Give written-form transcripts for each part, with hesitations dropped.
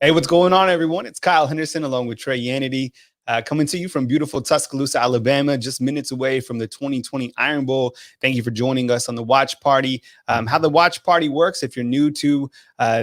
Hey, what's going on, everyone? It's Kyle Henderson along with Trey Yanity, coming to you from beautiful Tuscaloosa, Alabama, just minutes away from the 2020 Iron Bowl. Thank you for joining us on the watch party. How the watch party works, if you're new to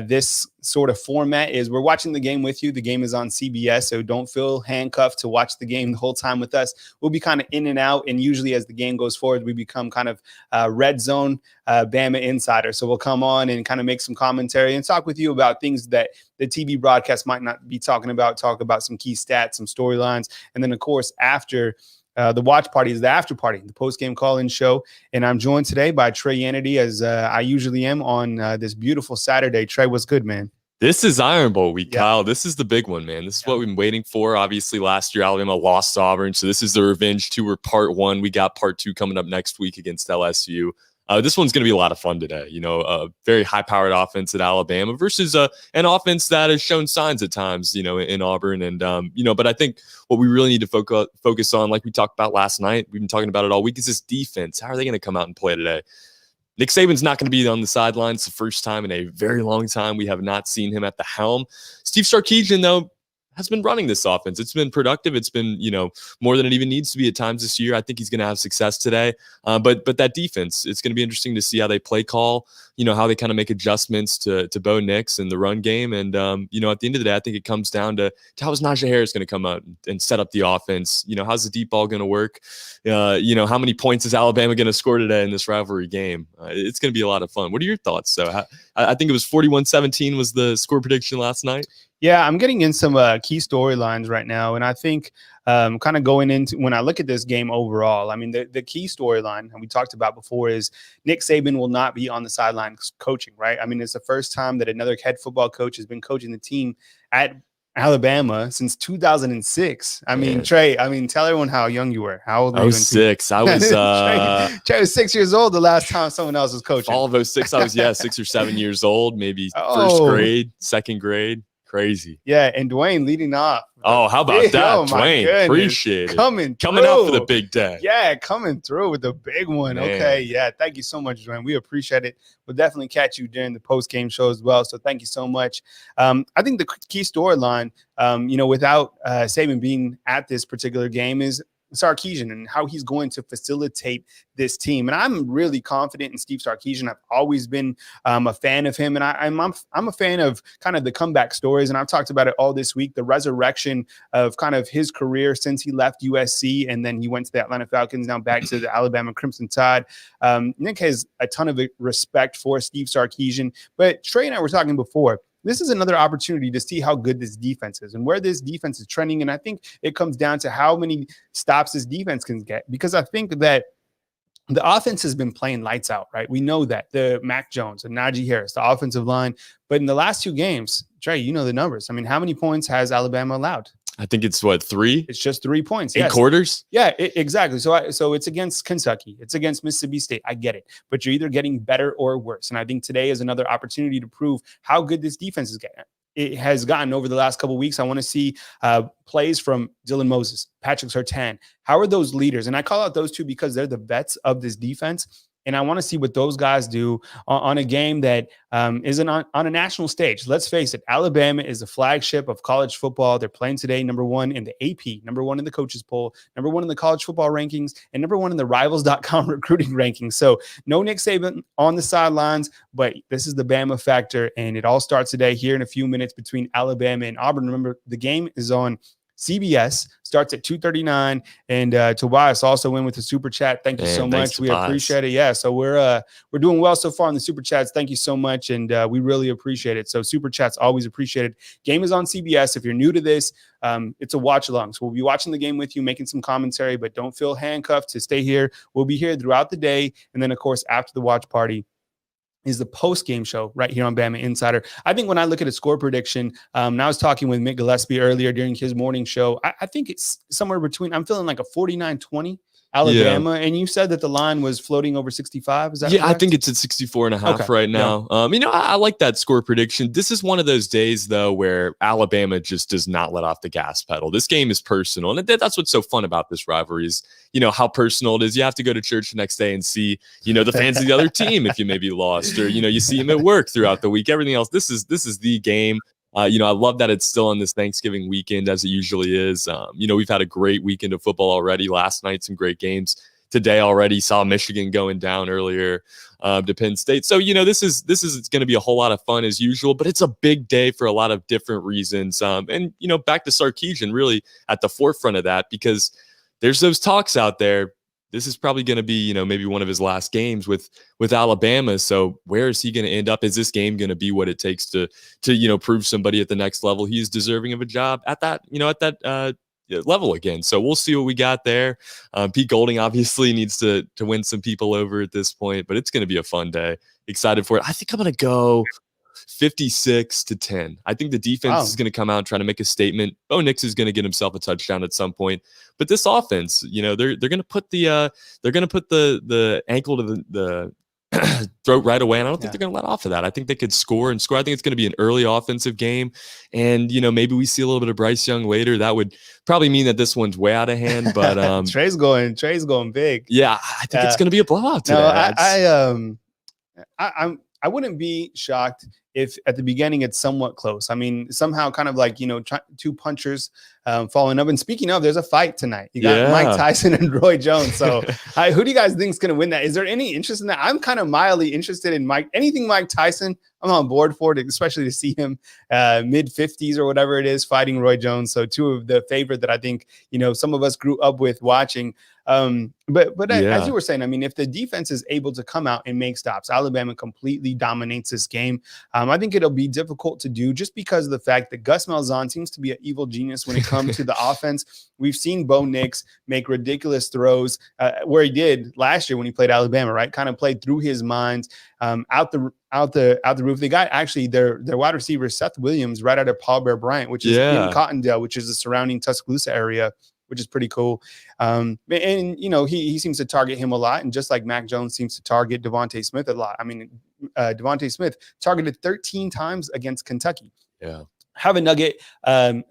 this sort of format, is we're watching the game with you. The game is on CBS, so don't feel handcuffed to watch the game the whole time with us. We'll be kind of in and out, and usually as the game goes forward, we become kind of red zone Bama insider. So we'll come on and kind of make some commentary and talk with you about things that the TV broadcast might not be talking about, talk about some key stats, some storylines. And then, of course, after the watch party is the after party, the post-game call-in show. And I'm joined today by Trey Yanity, as I usually am on this beautiful Saturday. Trey, what's good, man? This is Iron Bowl week, Kyle. This is the big one, man. This is what we've been waiting for. Obviously, last year, Alabama lost to Auburn. So this is the revenge tour part one. We got part two coming up next week against LSU. This one's going to be a lot of fun today. You know, a very high-powered offense at Alabama versus an offense that has shown signs at times, you know, in Auburn. And, but I think what we really need to focus on, like we talked about last night, we've been talking about it all week, is this defense. How are they going to come out and play today? Nick Saban's not going to be on the sidelines. The first time in a very long time we have not seen him at the helm. Steve Sarkisian, though, has been running this offense. It's been productive. It's been, more than it even needs to be at times this year. I think he's going to have success today. But that defense, it's going to be interesting to see how they play call, how they kind of make adjustments to Bo Nix and the run game. And, at the end of the day, I think it comes down to how is Najee Harris going to come out and set up the offense? How's the deep ball going to work? How many points is Alabama going to score today in this rivalry game? It's going to be a lot of fun. What are your thoughts? So I think it was 41-17 was the score prediction last night. Yeah, I'm getting in some key storylines right now. And I think kind of going into when I look at this game overall, I mean, the key storyline, and we talked about before, is Nick Saban will not be on the sidelines coaching, right? I mean, it's the first time that another head football coach has been coaching the team at Alabama since 2006. I mean, Trey, tell everyone how young you were. How old were you? I was 6. I was Trey was 6 years old the last time someone else was coaching. All of 06, I was 6 or 7 years old, maybe first grade, second grade. Crazy. Yeah, and Dwayne leading off. Oh, how about that, Dwayne? Appreciate it. Coming out for the big day. Yeah, coming through with the big one. Man. Okay, yeah. Thank you so much, Dwayne. We appreciate it. We'll definitely catch you during the post-game show as well. So thank you so much. I think the key storyline, without Saban being at this particular game is Sarkisian and how he's going to facilitate this team. And I'm really confident in Steve Sarkisian. I've always been a fan of him. And I'm a fan of kind of the comeback stories. And I've talked about it all this week, the resurrection of kind of his career since he left USC. And then he went to the Atlanta Falcons, now back to the Alabama Crimson Tide. Nick has a ton of respect for Steve Sarkisian. But Trey and I were talking before, this is another opportunity to see how good this defense is and where this defense is trending. And I think it comes down to how many stops this defense can get, because I think that the offense has been playing lights out, right? We know that the Mac Jones and Najee Harris, the offensive line. But in the last 2 games, Trey, you know the numbers. I mean, how many points has Alabama allowed? I think it's 3? It's just 3 points. In quarters? Yeah, exactly. So it's against Kentucky. It's against Mississippi State. I get it. But you're either getting better or worse. And I think today is another opportunity to prove how good this defense is getting. It has gotten over the last couple of weeks. I want to see plays from Dylan Moses, Patrick Surtain. How are those leaders? And I call out those two because they're the vets of this defense. And I want to see what those guys do on a game that isn't on a national stage. Let's face it, Alabama is the flagship of college football. They're playing today number 1 in the AP, number 1 in the coaches poll, number 1 in the college football rankings, and number 1 in the rivals.com recruiting rankings. So no Nick Saban on the sidelines, but this is the Bama factor. And it all starts today here in a few minutes between Alabama and Auburn. Remember, the game is on CBS, starts at 2:39, and Tobias also in with the super chat. Thank you so much. We appreciate it. Yeah, so we're doing well so far in the super chats. Thank you so much, and we really appreciate it. So super chats always appreciated. Game is on CBS. If you're new to this, it's a watch along. So we'll be watching the game with you, making some commentary, but don't feel handcuffed to stay here. We'll be here throughout the day, and then of course after the watch party is the post-game show right here on Bama Insider. I think when I look at a score prediction, and I was talking with Mick Gillespie earlier during his morning show, I think it's somewhere between, I'm feeling like a 49-20 Alabama. And you said that the line was floating over 65. Is that correct? I think it's at 64.5 right now. Yeah. I like that score prediction. This is one of those days, though, where Alabama just does not let off the gas pedal. This game is personal. And that's what's so fun about this rivalry is, how personal it is. You have to go to church the next day and see, the fans of the other team if you maybe lost, or, you see them at work throughout the week. Everything else, this is the game. I love that it's still on this Thanksgiving weekend as it usually is. We've had a great weekend of football already. Last night, some great games. Today already saw Michigan going down earlier to Penn State. So, this is going to be a whole lot of fun as usual, but it's a big day for a lot of different reasons. And back to Sarkisian really at the forefront of that, because there's those talks out there. This is probably going to be, maybe one of his last games with Alabama. So where is he going to end up? Is this game going to be what it takes to prove somebody at the next level he's deserving of a job at that level again? So we'll see what we got there. Pete Golding obviously needs to win some people over at this point, but it's going to be a fun day. Excited for it. I think I'm going to go 56-10. I think the defense is going to come out and try to make a statement. Bo Nix is going to get himself a touchdown at some point, but this offense, they're going to put the ankle to the throat right away, and I don't think they're going to let off of that. I think they could score and score. I think it's going to be an early offensive game, and maybe we see a little bit of Bryce Young later. That would probably mean that this one's way out of hand. But Trey's going big. Yeah, I think it's going to be a blowout today. No, I wouldn't be shocked if at the beginning it's somewhat close. I mean, somehow kind of like, two punchers following up. And speaking of, there's a fight tonight. You got Mike Tyson and Roy Jones. So who do you guys think is going to win that? Is there any interest in that? I'm kind of mildly interested in anything Mike Tyson. I'm on board for it, especially to see him mid-50s or whatever it is fighting Roy Jones. So two of the favorite that I think, some of us grew up with watching. But as you were saying, I mean, if the defense is able to come out and make stops, Alabama completely dominates this game. I think it'll be difficult to do just because of the fact that Gus Malzahn seems to be an evil genius when it comes to the offense. We've seen Bo Nix make ridiculous throws where he did last year when he played Alabama, right? Kind of played through his mind out the roof. They got actually their wide receiver, Seth Williams, right out of Paul Bear Bryant, which is in Cottondale, which is the surrounding Tuscaloosa area, which is pretty cool. And he seems to target him a lot. And just like Mac Jones seems to target Devontae Smith a lot. I mean, Devontae Smith targeted 13 times against Kentucky. Yeah. Have a nugget.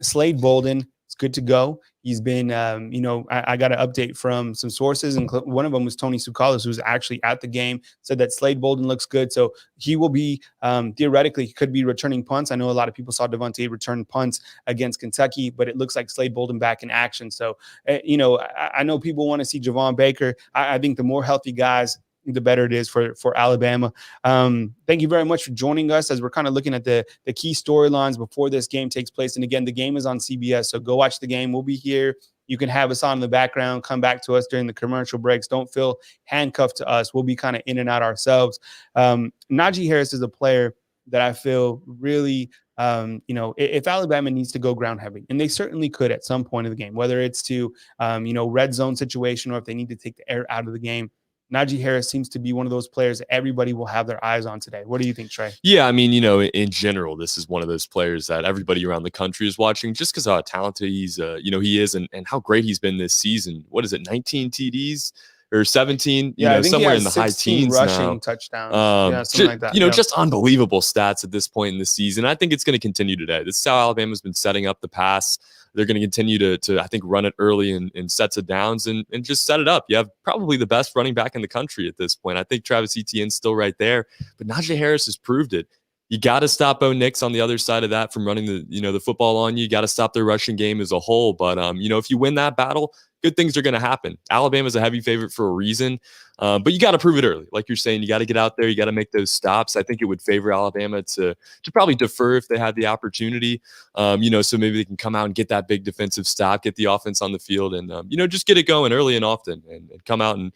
Slade Bolden is good to go. He's been, I got an update from some sources, and one of them was Tony Tsoukalos, who's actually at the game, said that Slade Bolden looks good. So he will be, theoretically, he could be returning punts. I know a lot of people saw Devontae return punts against Kentucky, but it looks like Slade Bolden back in action. So, I know people want to see Javon Baker. I think the more healthy guys, the better it is for Alabama. Thank you very much for joining us as we're kind of looking at the key storylines before this game takes place. And again, the game is on CBS, so go watch the game. We'll be here. You can have us on in the background, come back to us during the commercial breaks. Don't feel handcuffed to us. We'll be kind of in and out ourselves. Najee Harris is a player that I feel really, if Alabama needs to go ground heavy, and they certainly could at some point in the game, whether it's to, red zone situation or if they need to take the air out of the game, Najee Harris seems to be one of those players that everybody will have their eyes on today. What do you think, Trey? Yeah, I mean, in general, this is one of those players that everybody around the country is watching just because how talented he is and how great he's been this season. What is it, 19 TDs? Or 17, somewhere in the high teens rushing touchdowns. Something like that. Just unbelievable stats at this point in the season. I think it's going to continue today. This is how Alabama's been setting up the pass. They're going to continue to I think, run it early in sets of downs and just set it up. You have probably the best running back in the country at this point. I think Travis Etienne's still right there, but Najee Harris has proved it. You got to stop Bo Nix on the other side of that from running the football on you. You got to stop their rushing game as a whole. But, if you win that battle, good things are going to happen. Alabama's a heavy favorite for a reason, but you got to prove it early. Like you're saying, you got to get out there. You got to make those stops. I think it would favor Alabama to probably defer if they had the opportunity, so maybe they can come out and get that big defensive stop, get the offense on the field and, just get it going early and often and come out and,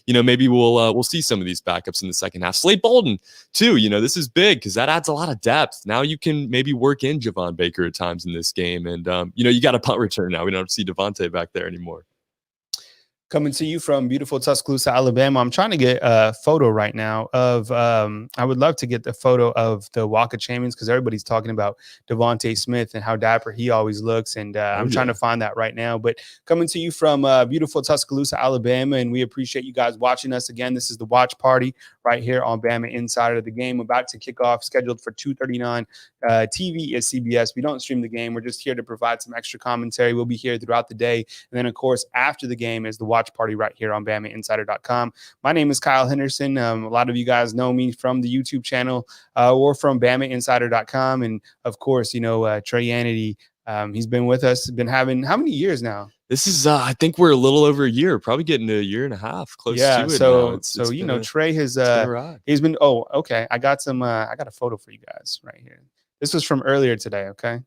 maybe we'll see some of these backups in the second half. Slade Bolden, too. This is big because that adds a lot of depth. Now you can maybe work in Javon Baker at times in this game. And, you got a punt return now. We don't see Devontae back there anymore. Coming to you from beautiful Tuscaloosa, Alabama. I'm trying to get a photo right now of, I would love to get the photo of the Walk of Champions because everybody's talking about Devontae Smith and how dapper he always looks. And I'm trying to find that right now. But coming to you from beautiful Tuscaloosa, Alabama, and we appreciate you guys watching us again. This is the watch party right here on BamaInsider. The game about to kick off, scheduled for 2:39. TV is CBS. We don't stream the game. We're just here to provide some extra commentary. We'll be here throughout the day. And then, of course, after the game is the watch watch party right here on BamaInsider.com. My name is Kyle Henderson. A lot of you guys know me from the YouTube channel or from BamaInsider.com. And of course, Trey Yannity, he's been with us, been having how many years now? This is, I think we're a little over a year, probably getting to a year and a half, close to it. So Trey has he's been. Oh, okay. I got a photo for you guys right here. This was from earlier today. Okay,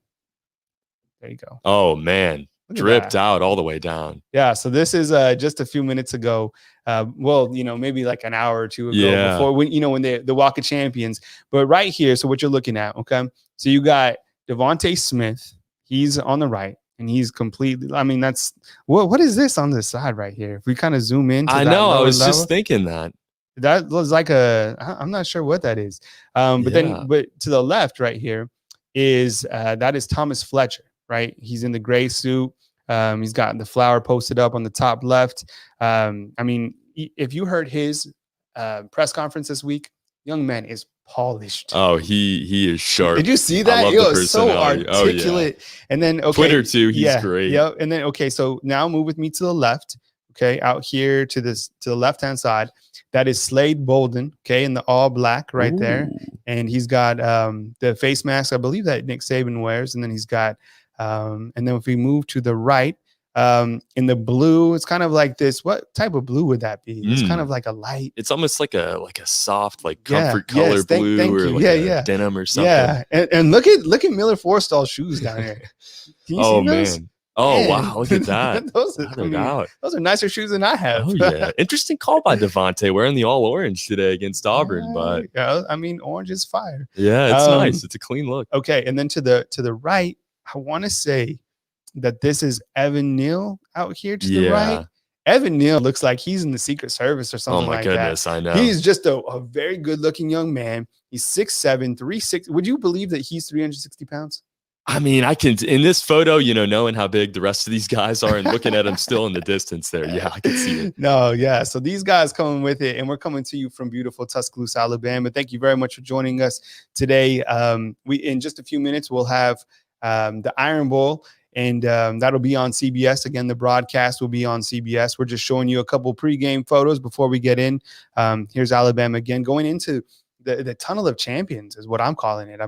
there you go. Oh man, dripped out all the way down. Yeah. So this is just a few minutes ago. Maybe like an hour or two ago before when the Walk of Champions. But right here, so what you're looking at, okay? So you got Devontae Smith. He's on the right. And he's completely, that's, what is this on this side right here? If we kind of zoom in. I know, I was just thinking that. That was like I'm not sure what that is. But to the left right here is, that is Thomas Fletcher, right? He's in the gray suit. He's got the flower posted up on the top left. If you heard his press conference this week, young man is polished. Oh, he is sharp. Did you see that? It was so articulate. And then Twitter too, he's great. Yep. And then so now move with me to the left. Okay, out here to the left hand side. That is Slade Bolden. Okay, in the all black right there, and he's got the face mask, I believe that Nick Saban wears, and then he's got and then if we move to the right. In the blue, it's kind of like this. What type of blue would that be? It's kind of like a light. It's almost like a soft, like comfort color blue or like denim or something. Yeah, and look at Miller Forstall's shoes down here. Oh man. Oh wow, look at that. those are nicer shoes than I have. Oh yeah. Interesting call by Devontae wearing the all orange today against Auburn, but orange is fire. Yeah, it's nice. It's a clean look. Okay, and then to the right, I want to say that this is Evan Neal out here to the right. Evan Neal looks like he's in the Secret Service or something like that. Oh my goodness, I know. He's just a very good-looking young man. He's 6'7", 360. Would you believe that he's 360 pounds? I mean, I can, in this photo, knowing how big the rest of these guys are and looking at them still in the distance there. Yeah, I can see it. No, yeah. So these guys coming with it, and we're coming to you from beautiful Tuscaloosa, Alabama. Thank you very much for joining us today. In just a few minutes, we'll have the Iron Bowl. And that'll be on CBS. Again, the broadcast will be on CBS. We're just showing you a couple pregame photos before we get in. Here's Alabama again, going into the Tunnel of Champions is what I'm calling it.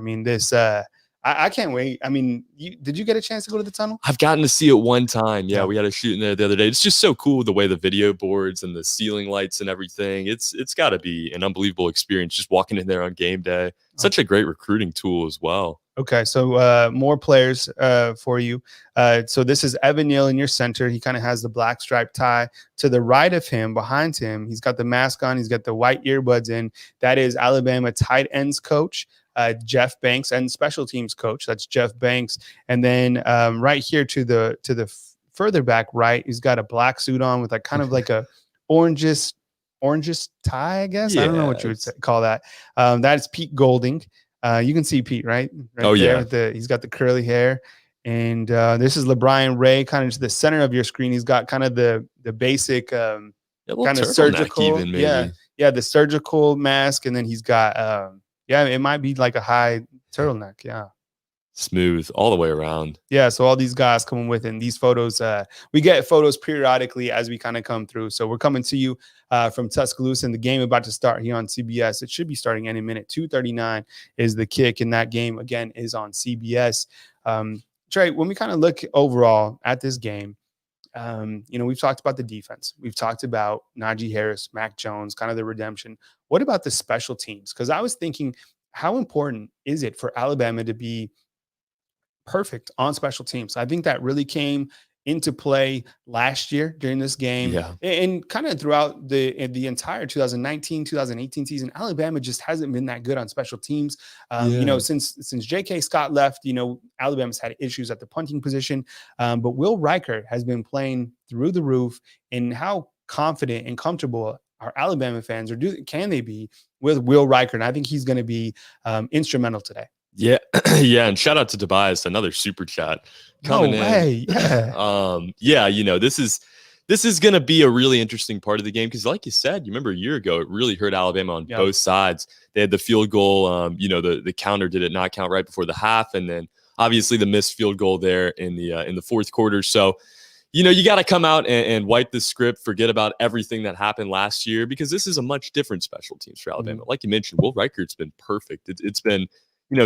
I can't wait. Did you get a chance to go to the tunnel? I've gotten to see it one time. Yeah, we had a shoot in there the other day. It's just so cool the way the video boards and the ceiling lights and everything. It's got to be an unbelievable experience just walking in there on game day. Such a great recruiting tool as well. Okay, so more players for you. So this is Evan Neal in your center. He kind of has the black striped tie. To the right of him, behind him, he's got the mask on. He's got the white earbuds in. That is Alabama tight ends coach, Jeff Banks, and special teams coach. That's Jeff Banks. And then right here to the further back right, he's got a black suit on with kind of like a orangish tie, I guess. Yeah, I don't know what you would call that. That is Pete Golding. You can see Pete, right? He's got the curly hair. And this is LeBron Ray, kind of to the center of your screen. He's got kind of the basic kind of surgical. The surgical mask. And then he's got, it might be like a high turtleneck. Yeah. Smooth all the way around. Yeah, so all these guys coming with, and these photos, we get photos periodically as we kind of come through. So we're coming to you from Tuscaloosa, and the game about to start here on CBS. It should be starting any minute. 2:39 is the kick, and that game again is on CBS. Trey, when we kind of look overall at this game, we've talked about the defense. We've talked about Najee Harris, Mac Jones, kind of the redemption. What about the special teams? Because I was thinking, how important is it for Alabama to be perfect on special teams? I think that really came into play last year during this game. And kind of throughout the entire 2019, 2018 season. Alabama just hasn't been that good on special teams. Since J.K. Scott left, Alabama's had issues at the punting position. But Will Reichert has been playing through the roof. And how confident and comfortable are Alabama fans, or can they be with Will Reichert? And I think he's going to be instrumental today. Yeah. Yeah. And shout out to Tobias, another super chat coming in. Yeah. This is going to be a really interesting part of the game. Cause like you said, you remember a year ago, it really hurt Alabama on both sides. They had the field goal. The counter did not count right before the half. And then obviously the missed field goal there in the fourth quarter. So, you got to come out and wipe the script, forget about everything that happened last year, because this is a much different special teams for Alabama. Like you mentioned, Will Reichardt's been perfect. It's been,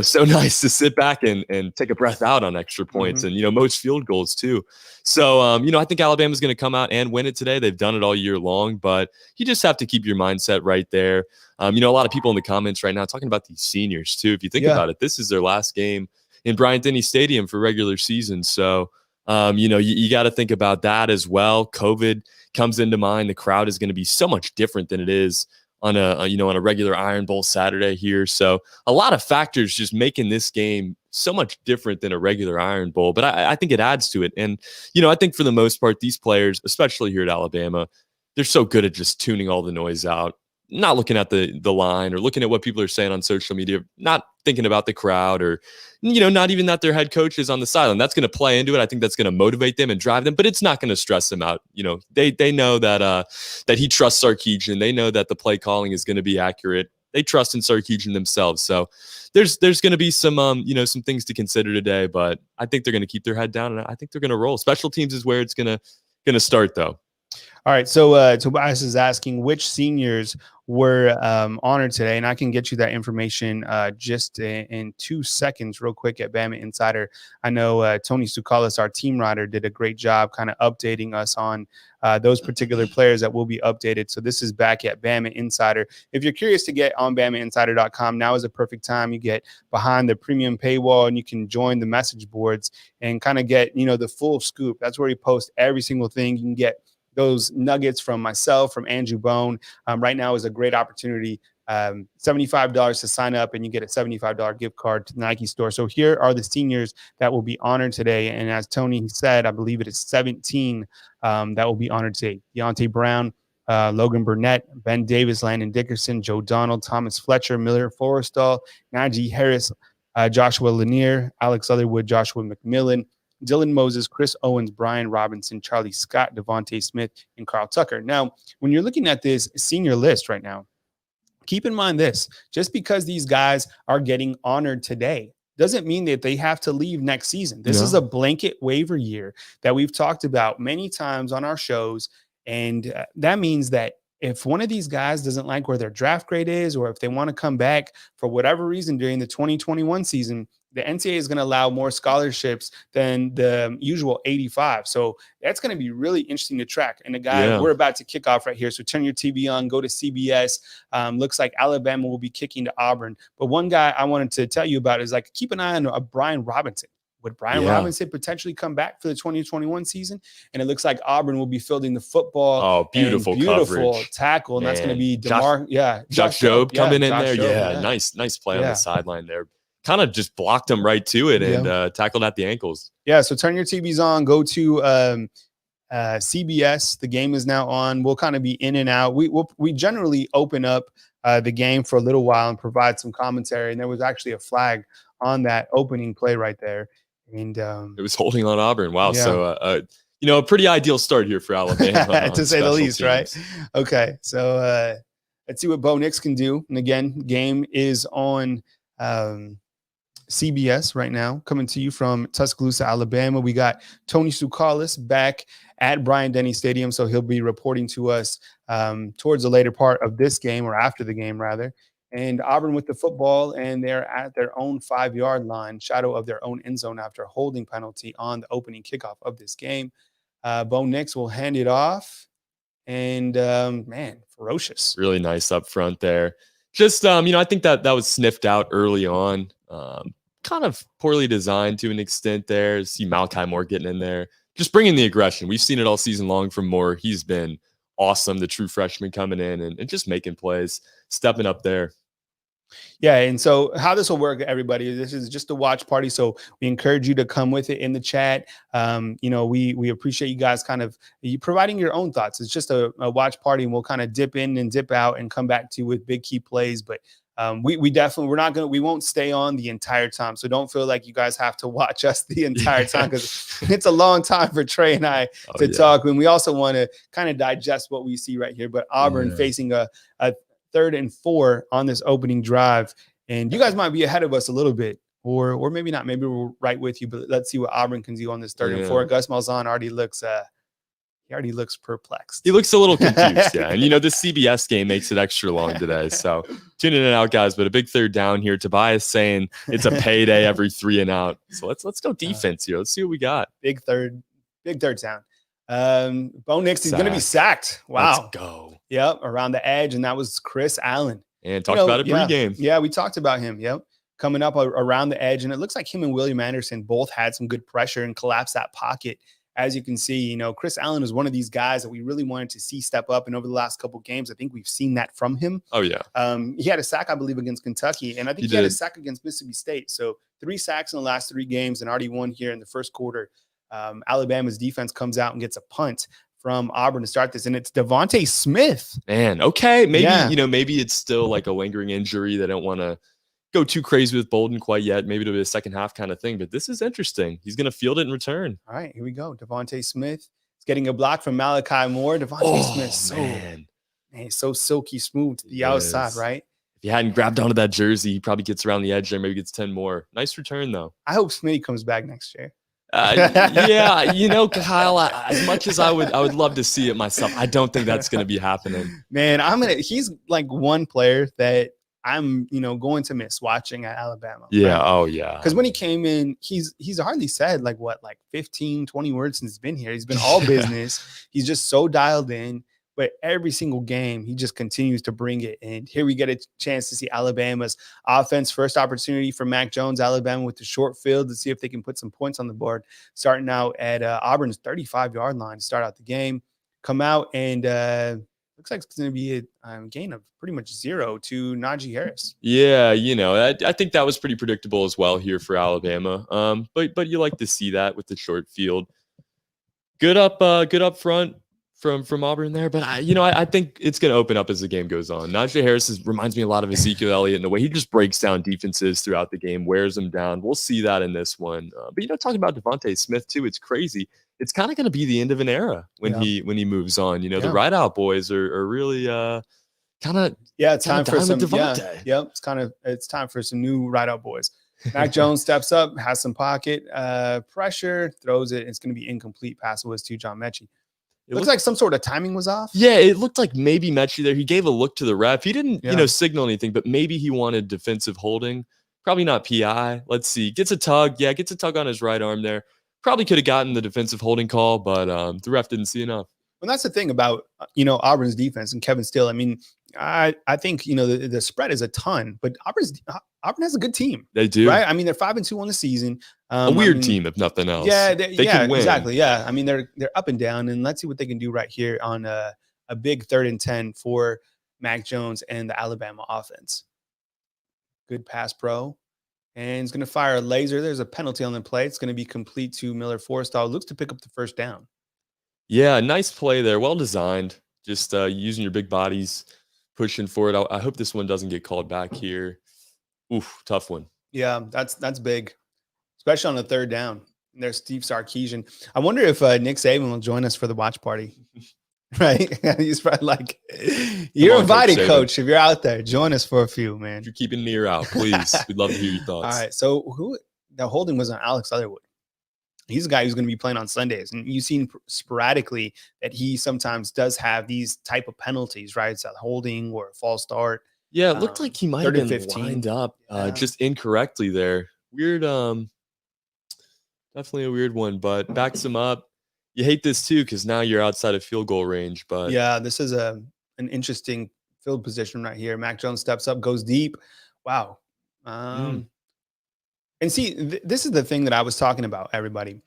so nice to sit back and take a breath out on extra points and, most field goals too. So, I think Alabama's going to come out and win it today. They've done it all year long, but you just have to keep your mindset right there. A lot of people in the comments right now talking about these seniors too. If you think about it, this is their last game in Bryant-Denny Stadium for regular season. So, you got to think about that as well. COVID comes into mind. The crowd is going to be so much different than it is on a regular Iron Bowl Saturday here. So a lot of factors just making this game so much different than a regular Iron Bowl. But I think it adds to it. And, I think for the most part, these players, especially here at Alabama, they're so good at just tuning all the noise out, not looking at the line or looking at what people are saying on social media, not thinking about the crowd or, not even that their head coach is on the sideline. That's going to play into it. I think that's going to motivate them and drive them, but it's not going to stress them out. They know that he trusts Sarkisian. They know that the play calling is going to be accurate. They trust in Sarkisian themselves. So there's going to be some some things to consider today, but I think they're going to keep their head down and I think they're going to roll. Special teams is where it's going to start though. All right, so Tobias is asking which seniors were honored today, and I can get you that information just in 2 seconds real quick at BamaInsider. I know Tony Sukalis, our team writer, did a great job kind of updating us on those particular players that will be updated. So this is back at BamaInsider. If you're curious to get on BamaInsider.com, now is a perfect time. You get behind the premium paywall, and you can join the message boards and kind of get the full scoop. That's where we post every single thing. You can get those nuggets from myself, from Andrew Bone. Right now is a great opportunity. $75 to sign up, and you get a $75 gift card to the Nike store. So here are the seniors that will be honored today. And as Tony said, I believe it is 17 that will be honored today. Deontay Brown, Logan Burnett, Ben Davis, Landon Dickerson, Joe Donald, Thomas Fletcher, Miller Forrestal, Najee Harris, Joshua Lanier, Alex Otherwood, Joshua McMillan, Dylan Moses, Chris Owens, Brian Robinson, Charlie Scott, Devontae Smith, and Carl Tucker. Now, when you're looking at this senior list right now, keep in mind this: just because these guys are getting honored today doesn't mean that they have to leave next season. This is a blanket waiver year that we've talked about many times on our shows. And that means that if one of these guys doesn't like where their draft grade is, or if they want to come back for whatever reason during the 2021 season, the NCAA is going to allow more scholarships than the usual 85. So that's going to be really interesting to track. And the guy, we're about to kick off right here. So turn your TV on, go to CBS. Looks like Alabama will be kicking to Auburn. But one guy I wanted to tell you about is keep an eye on Brian Robinson. Would Brian Robinson potentially come back for the 2021 season? And it looks like Auburn will be fielding the football. Oh, beautiful tackle. And that's going to be Josh Jobe coming in there. Nice play on the sideline there. Kind of just blocked him right to it and tackled at the ankles. Yeah, so turn your TVs on. Go to CBS. The game is now on. We'll kind of be in and out. We generally open up the game for a little while and provide some commentary. And there was actually a flag on that opening play right there. And it was holding on Auburn. Wow. Yeah. So, a pretty ideal start here for Alabama. to say the least, teams. Right? Okay. So let's see what Bo Nix can do. And again, game is on CBS right now, coming to you from Tuscaloosa, Alabama. We got Tony Sukalis back at Bryant-Denny Stadium, so he'll be reporting to us towards the later part of this game, or after the game, rather. And Auburn with the football, and they're at their own 5-yard line, shadow of their own end zone after a holding penalty on the opening kickoff of this game. Bo Nix will hand it off, and, ferocious. Really nice up front there. Just, I think that was sniffed out early on. Kind of poorly designed to an extent there. See Malachi Moore getting in there. Just bringing the aggression. We've seen it all season long from Moore. He's been awesome, the true freshman coming in and just making plays, stepping up there. Yeah, and so how this will work, everybody, this is just a watch party, so we encourage you to come with it in the chat. We appreciate you guys kind of providing your own thoughts. It's just a watch party, and we'll kind of dip in and dip out and come back to you with big key plays. But we won't stay on the entire time, so don't feel like you guys have to watch us the entire time, because it's a long time for Trey and I to talk. And we also want to kind of digest what we see right here. But Auburn facing a 3rd and 4 on this opening drive, and you guys might be ahead of us a little bit, or maybe not. Maybe we're right with you, but let's see what Auburn can do on this 3rd and 4. Gus Malzahn already looks he already looks perplexed. He looks a little confused, yeah. And, this CBS game makes it extra long today. So tuning it out, guys. But a big third down here. Tobias saying it's a payday every 3 and out. So let's go defense here. Let's see what we got. Big third down. Bo Nix is going to be sacked. Wow. Let's go. Yep, around the edge. And that was Chris Allen. And talked about it pregame. Yeah, we talked about him. Yep. Coming up around the edge. And it looks like him and William Anderson both had some good pressure and collapsed that pocket. As you can see, Chris Allen is one of these guys that we really wanted to see step up. And over the last couple of games, I think we've seen that from him. Oh, yeah. He had a sack, I believe, against Kentucky. And I think he had a sack against Mississippi State. So 3 sacks in the last 3 games and already 1 here in the first quarter. Alabama's defense comes out and gets a punt from Auburn to start this. And it's Devontae Smith. Man, okay. Maybe, maybe it's still like a lingering injury. They don't want to go too crazy with Bolden quite yet. Maybe it'll be a second half kind of thing, but this is interesting. He's going to field it in return. All right, here we go. Devontae Smith is getting a block from Malachi Moore. Devontae Smith, so silky smooth to the outside, right? If he hadn't grabbed onto that jersey, he probably gets around the edge there, maybe gets 10 more. Nice return, though. I hope Smitty comes back next year. Yeah, Kyle, as much as I would love to see it myself, I don't think that's going to be happening. Man, he's like one player that I'm, going to miss watching at Alabama. Yeah. Right? Oh, yeah. Because when he came in, he's hardly said like 15, 20 words since he's been here. He's been all business. He's just so dialed in. But every single game, he just continues to bring it. And here we get a chance to see Alabama's offense. First opportunity for Mac Jones, Alabama with the short field to see if they can put some points on the board. Starting out at Auburn's 35-yard line to start out the game. Come out and looks like it's going to be a gain of pretty much 0 to Najee Harris. Yeah, I think that was pretty predictable as well here for Alabama. But you like to see that with the short field. Good up front from Auburn there, but I think it's going to open up as the game goes on. Najee Harris reminds me a lot of Ezekiel Elliott in the way he just breaks down defenses throughout the game, wears them down. We'll see that in this one. But talking about Devontae Smith too, it's crazy. It's kind of going to be the end of an era when he moves on. The Rideout boys are really kind of it's time for some Devontae. It's time for some new Rideout boys. Mac Jones steps up, has some pocket pressure, throws it. It's going to be incomplete. Pass was to John Mechie. It looks like some sort of timing was off. Yeah, it looked like maybe Mechie there. He gave a look to the ref. He didn't, signal anything, but maybe he wanted defensive holding. Probably not PI. Let's see. Gets a tug. Yeah, gets a tug on his right arm there. Probably could have gotten the defensive holding call, but the ref didn't see enough. Well, that's the thing about, Auburn's defense and Kevin Steele. I mean, I think, the spread is a ton, but Auburn has a good team. They do. Right? I mean, they're 5-2 on the season. A weird team, if nothing else. Yeah, they can win. Exactly. Yeah. I mean, they're up and down, and let's see what they can do right here on a big 3rd and 10 for Mac Jones and the Alabama offense. Good pass pro. And he's going to fire a laser. There's a penalty on the play. It's going to be complete to Miller Forrestall. Looks to pick up the first down. Yeah, nice play there. Well designed. Just using your big bodies, pushing for it. I hope this one doesn't get called back here. Oof, tough one. Yeah, that's big, especially on the 3rd down. And there's Steve Sarkisian. I wonder if Nick Saban will join us for the watch party. Right? He's probably like, you're invited, Coach. If you're out there, join us for a few, man. If you're keeping an ear out, please. We'd love to hear your thoughts. All right. So the holding was on Alex Leatherwood. He's a guy who's going to be playing on Sundays. And you've seen sporadically that he sometimes does have these type of penalties, right? It's a holding or a false start. Yeah, it looked like he might have been lined up just incorrectly there. Weird, definitely a weird one, but backs him up. You hate this too because now you're outside of field goal range. But yeah, this is an interesting field position right here. Mac Jones steps up, goes deep. Wow. And see, this is the thing that I was talking about, everybody.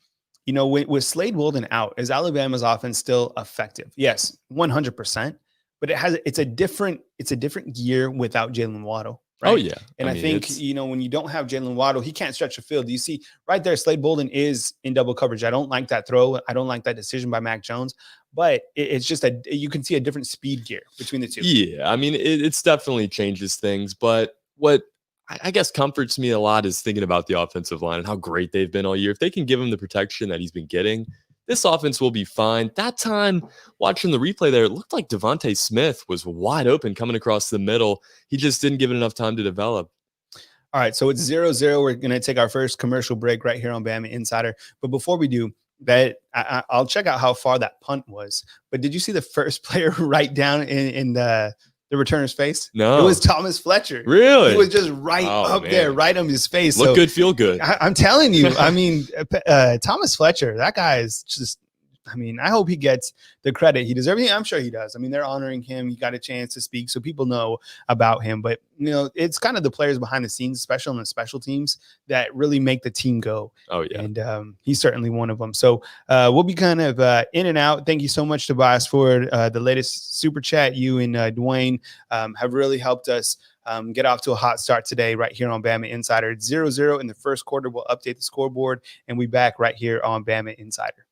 With Slade Wilden out, is Alabama's offense still effective? Yes, 100%. But it's a different gear without Jalen Waddle. Right? Oh, yeah. And I think, when you don't have Jalen Waddle, he can't stretch the field. You see right there, Slade Bolden is in double coverage. I don't like that throw. I don't like that decision by Mac Jones. But it's just you can see a different speed gear between the two. Yeah, I mean, it's definitely changes things. But what I guess comforts me a lot is thinking about the offensive line and how great they've been all year. If they can give him the protection that he's been getting, this offense will be fine. That time, watching the replay there, it looked like Devontae Smith was wide open coming across the middle. He just didn't give it enough time to develop. All right, so it's 0-0. We're going to take our first commercial break right here on BamaInsider. But before we do, that I'll check out how far that punt was. But did you see the first player right down in the returner's face? No. It was Thomas Fletcher. Really? He was just right up there, right on his face. Look good, feel good. I'm telling you, I mean, Thomas Fletcher, that guy is just, I mean, I hope he gets the credit he deserves. I'm sure he does. I mean, they're honoring him. He got a chance to speak, so people know about him. But, you know, it's kind of the players behind the scenes, especially on the special teams, that really make the team go. Oh, yeah. And he's certainly one of them. So we'll be kind of in and out. Thank you so much, Tobias, for the latest super chat. You and Dwayne have really helped us get off to a hot start today right here on Bama Insider. It's 0-0 in the first quarter. We'll update the scoreboard, and we back right here on Bama Insider.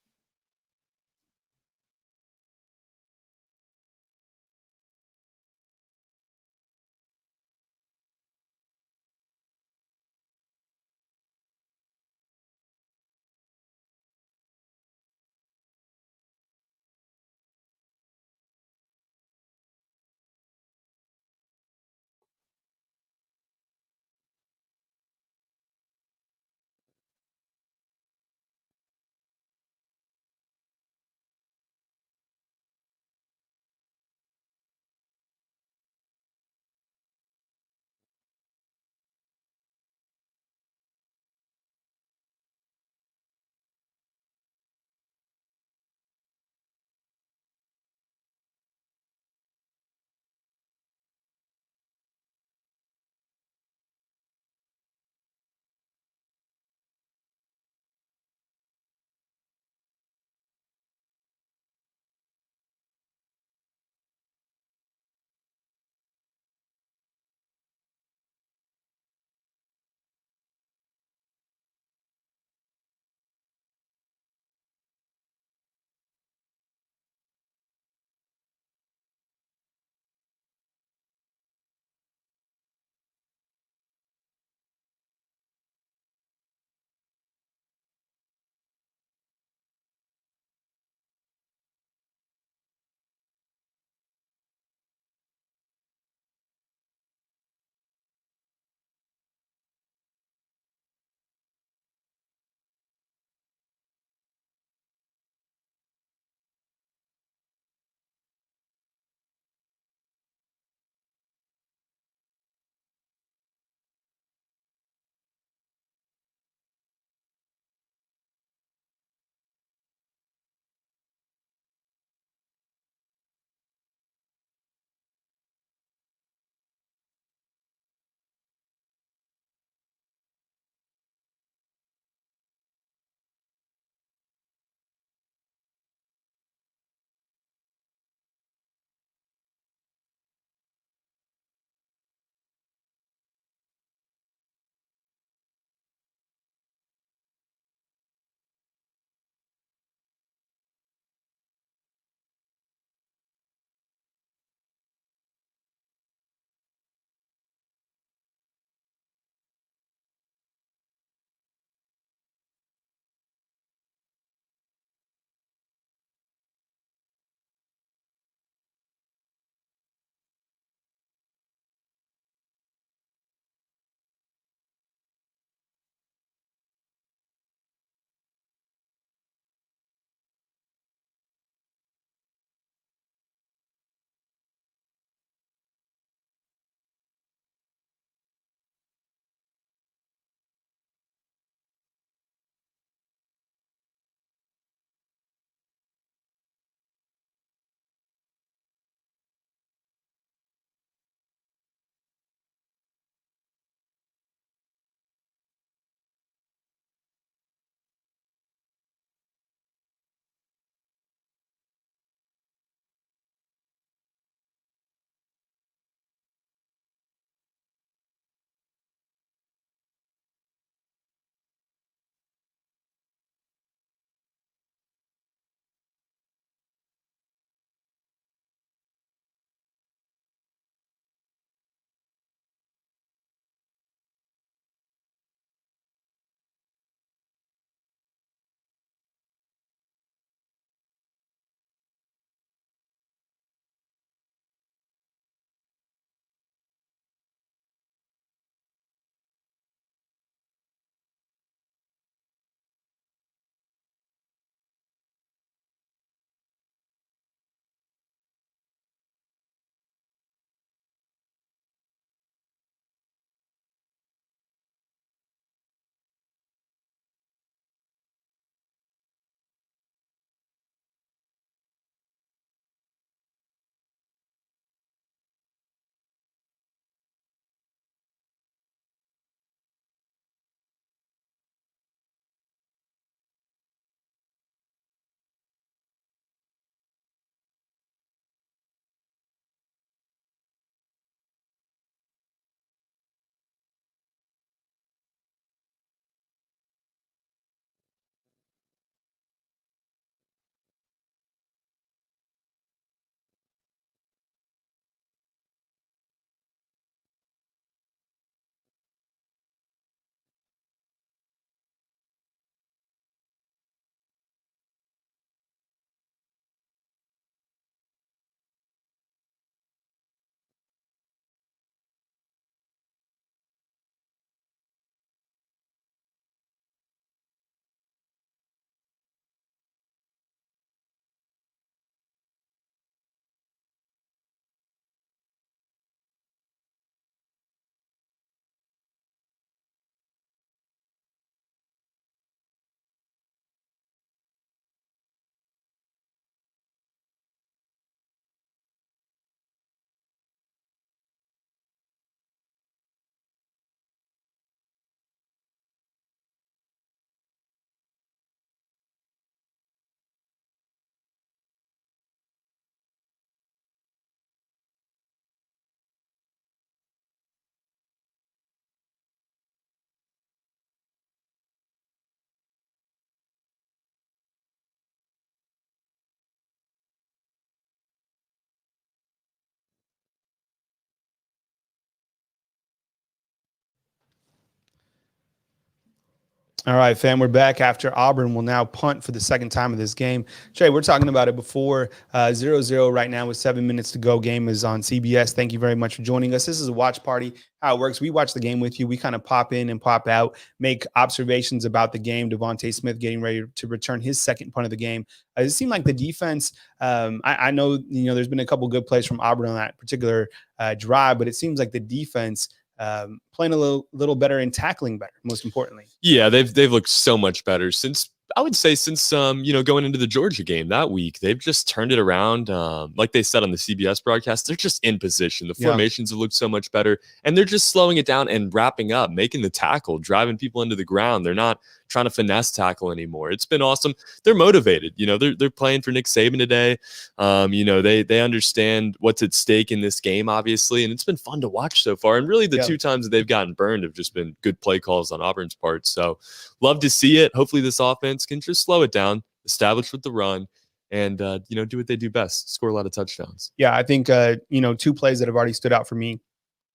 All right, fam, we're back after Auburn will now punt for the second time of this game. Trey, we're talking about it before 0-0 right now with 7 minutes to go. Game is on CBS. Thank you very much for joining us. This is a watch party. How it works, we watch the game with you. We kind of pop in and pop out, make observations about the game. Devontae Smith getting ready to return his second punt of the game. It seemed like the defense, I know, there's been a couple good plays from Auburn on that particular drive, but it seems like the defense playing a little better and tackling better, most importantly. Yeah, they've looked so much better since going into the Georgia game that week. They've just turned it around. Like they said on the CBS broadcast, they're just in position. The formations have looked so much better, and they're just slowing it down and wrapping up, making the tackle, driving people into the ground. They're not trying to finesse tackle anymore. It's been awesome. They're motivated. They're playing for Nick Saban today. They understand what's at stake in this game, obviously, and it's been fun to watch so far. And really, the two times that they've gotten burned have just been good play calls on Auburn's part. So, love to see it. Hopefully, this offense can just slow it down, establish with the run, and do what they do best: score a lot of touchdowns. Yeah, I think two plays that have already stood out for me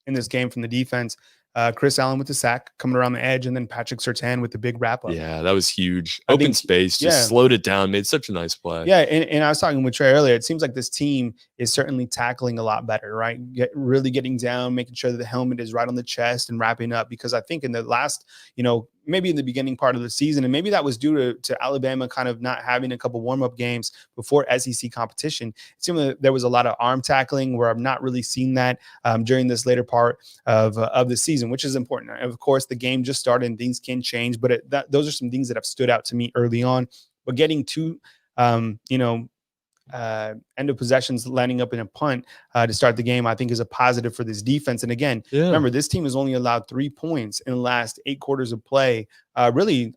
in this game from the defense. Chris Allen with the sack coming around the edge, and then Patrick Surtain with the big wrap up. Yeah, that was huge. Open space, just slowed it down, made such a nice play. Yeah, and I was talking with Trey earlier. It seems like this team is certainly tackling a lot better, right? Really getting down, making sure that the helmet is right on the chest and wrapping up. Because I think in the last, maybe in the beginning part of the season, and maybe that was due to Alabama kind of not having a couple warm-up games before SEC competition. It seemed like there was a lot of arm tackling where I'm not really seeing that during this later part of the season, which is important. And of course, the game just started and things can change, but those are some things that have stood out to me early on. But getting to, end of possessions landing up in a punt to start the game, I think is a positive for this defense. And again, remember, this team has only allowed 3 points in the last 8 quarters of play. Dating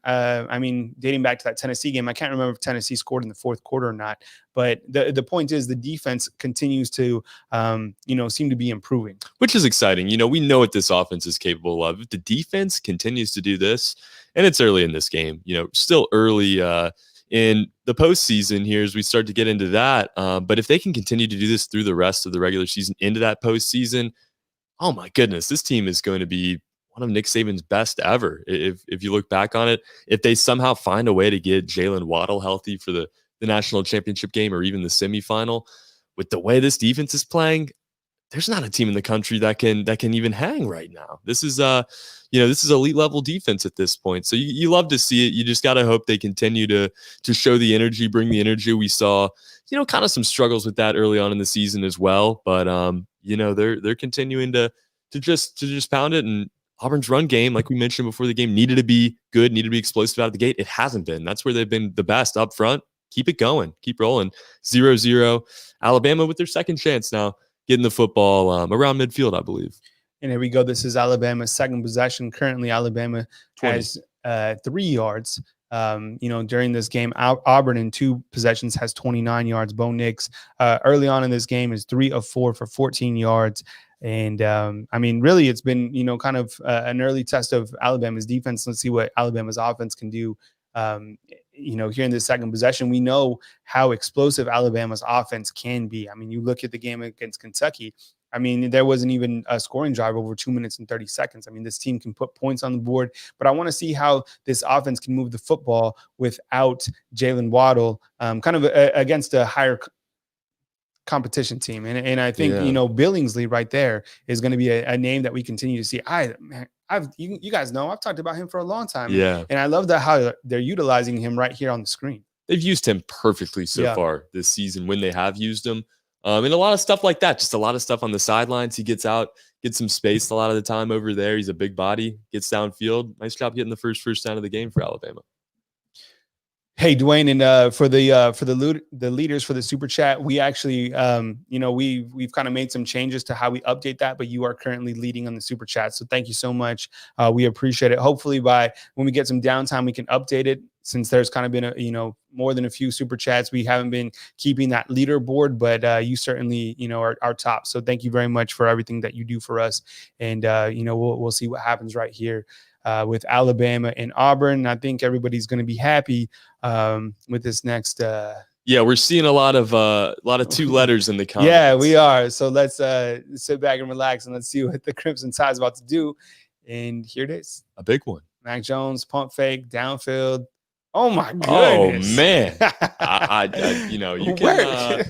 back to that Tennessee game, I can't remember if Tennessee scored in the fourth quarter or not. But the point is the defense continues to, seem to be improving. Which is exciting. We know what this offense is capable of. If the defense continues to do this, and it's early in this game, still early in the postseason here as we start to get into that. But if they can continue to do this through the rest of the regular season into that postseason, oh my goodness, this team is going to be one of Nick Saban's best ever. If you look back on it, if they somehow find a way to get Jalen Waddle healthy for the national championship game or even the semifinal, with the way this defense is playing, there's not a team in the country that can even hang right now. This is this is elite level defense at this point. So you love to see it. You just got to hope they continue to show the energy, bring the energy. We saw, kind of some struggles with that early on in the season as well. But they're continuing to just pound it. And Auburn's run game, like we mentioned before the game, needed to be good, needed to be explosive out of the gate. It hasn't been. That's where they've been the best up front. Keep it going. Keep rolling. 0-0. Alabama with their second chance now, getting the football around midfield, I believe. And here we go. This is Alabama's second possession. Currently, Alabama 20. Has 3 yards. During this game, Auburn in 2 possessions has 29 yards. Bo Nix early on in this game is 3 of 4 for 14 yards. And really, it's been kind of an early test of Alabama's defense. Let's see what Alabama's offense can do. Here in this second possession, we know how explosive Alabama's offense can be. I mean, you look at the game against Kentucky. I mean, there wasn't even a scoring drive over 2 minutes and 30 seconds. I mean, this team can put points on the board, but I want to see how this offense can move the football without Jalen Waddle, kind of against a higher competition team. And I think, Billingsley right there is going to be a name that we continue to see. You guys know, I've talked about him for a long time. Yeah. And I love that how they're utilizing him right here on the screen. They've used him perfectly so far this season when they have used him. And a lot of stuff like that, just a lot of stuff on the sidelines. He gets out, gets some space a lot of the time over there. He's a big body, gets downfield. Nice job getting the first down of the game for Alabama. Hey, Dwayne, and for the leaders for the super chat, we actually, we've kind of made some changes to how we update that, but you are currently leading on the super chat. So thank you so much. We appreciate it. Hopefully by when we get some downtime, we can update it, since there's kind of been more than a few super chats. We haven't been keeping that leaderboard, but you certainly, are top. So thank you very much for everything that you do for us. And, we'll see what happens right here with Alabama and Auburn. I think everybody's going to be happy with this next. We're seeing a lot of 2 letters in the comments. Yeah, we are. So let's sit back and relax, and let's see what the Crimson Tide is about to do. And here it is. A big one. Mac Jones, pump fake, downfield. Oh my Oh goodness. man. You know, you can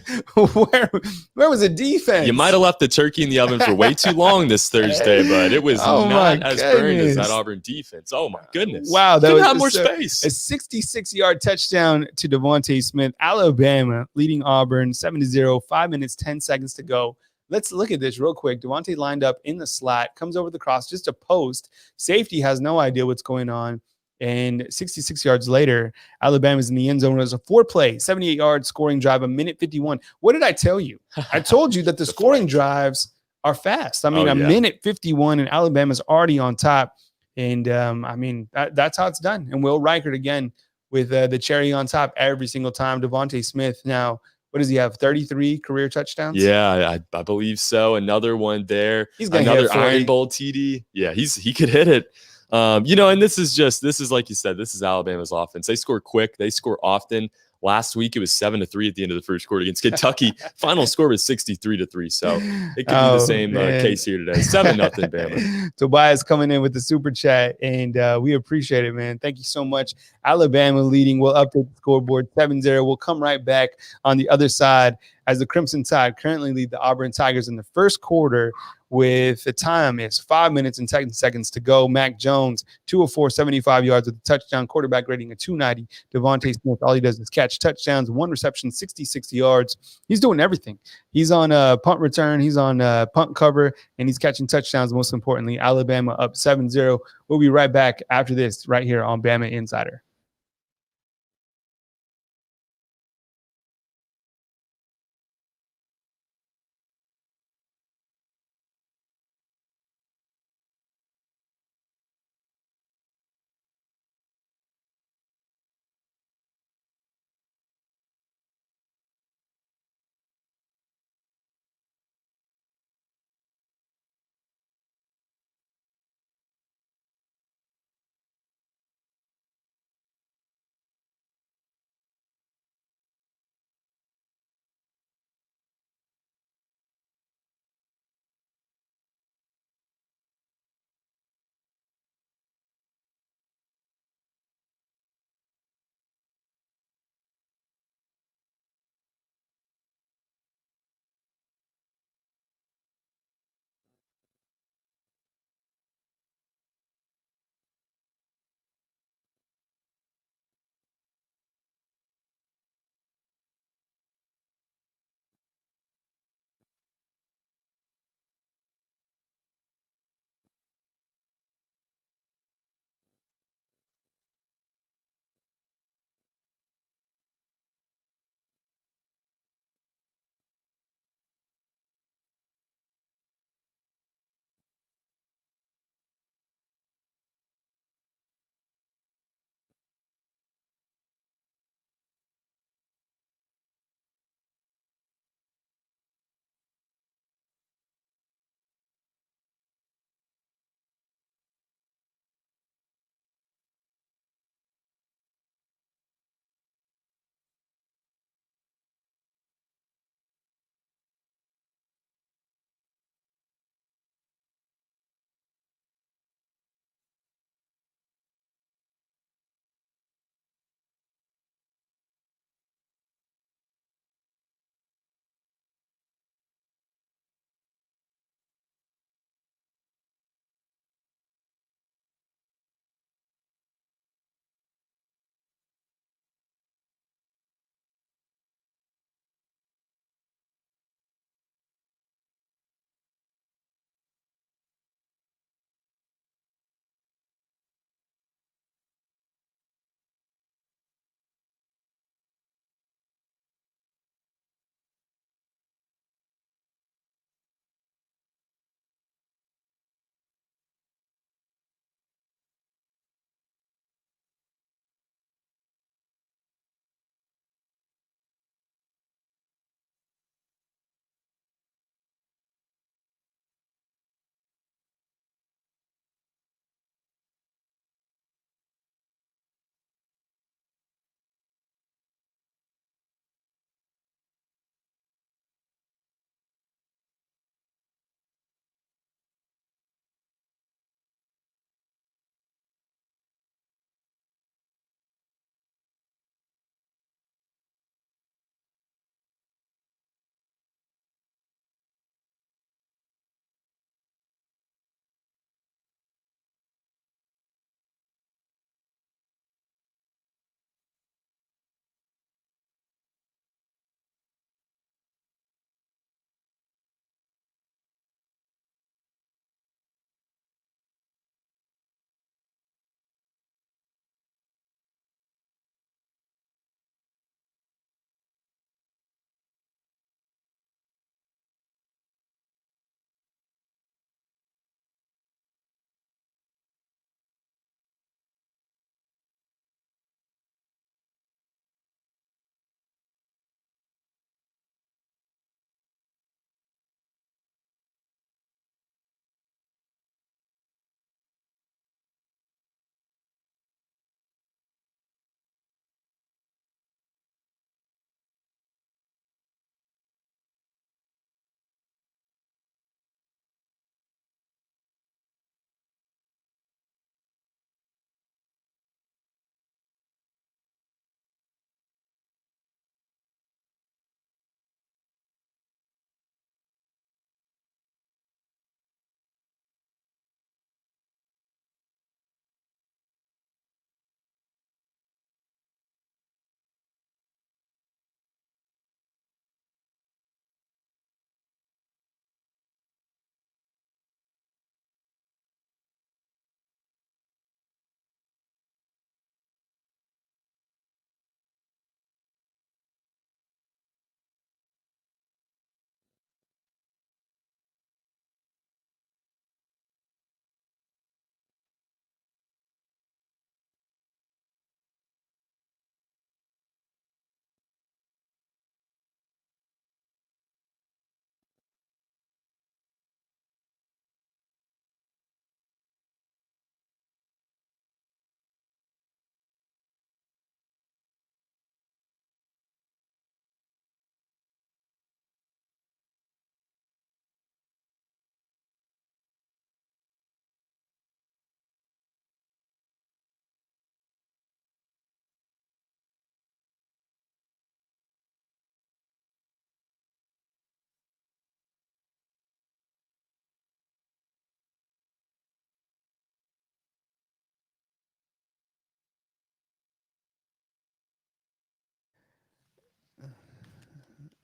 where was the defense? you might have left the turkey in the oven for way too long this Thursday, but it was Oh my not as burned as that goodness. Auburn defense. Oh my goodness. Wow, that Couldn't was have more so- space. A 66-yard touchdown to Devontae Smith. Alabama leading Auburn 7-0, 5 minutes, 10 seconds to go. Let's look at this real quick. Devontae lined up in the slot, comes over the cross, just a post. Safety has no idea what's going on. And 66 yards later, Alabama's in the end zone. It was a 4-play, 78-yard scoring drive, a minute 51. What did I tell you? I told you that the scoring drives are fast. I mean, a minute 51, and Alabama's already on top. And I mean, that's how it's done. And Will Reichert again with the cherry on top every single time. Devontae Smith now, what does he have? 33 career touchdowns? Yeah, I believe so. Another one there. He's gonna another hit 40. Iron Bowl TD. Yeah, he could hit it. You know, and this is like you said, this is Alabama's offense. They score quick, they score often. Last week it was 7-3 at the end of the first quarter against Kentucky. Final score was 63-3. So it could be the same case here today. 7-0 Bama. Tobias coming in with the super chat, and we appreciate it, man. Thank you so much. Alabama leading. We'll update the scoreboard 7-0. We'll come right back on the other side as the Crimson Tide currently lead the Auburn Tigers in the first quarter with the time is 5 minutes and 10 seconds to go. Mac Jones, 204, 75 yards with a touchdown, quarterback rating of 290. Devontae Smith, all he does is catch touchdowns, 1 reception, 66 yards. He's doing everything. He's on a punt return. He's on a punt cover, and he's catching touchdowns. Most importantly, Alabama up 7-0. We'll be right back after this right here on Bama Insider.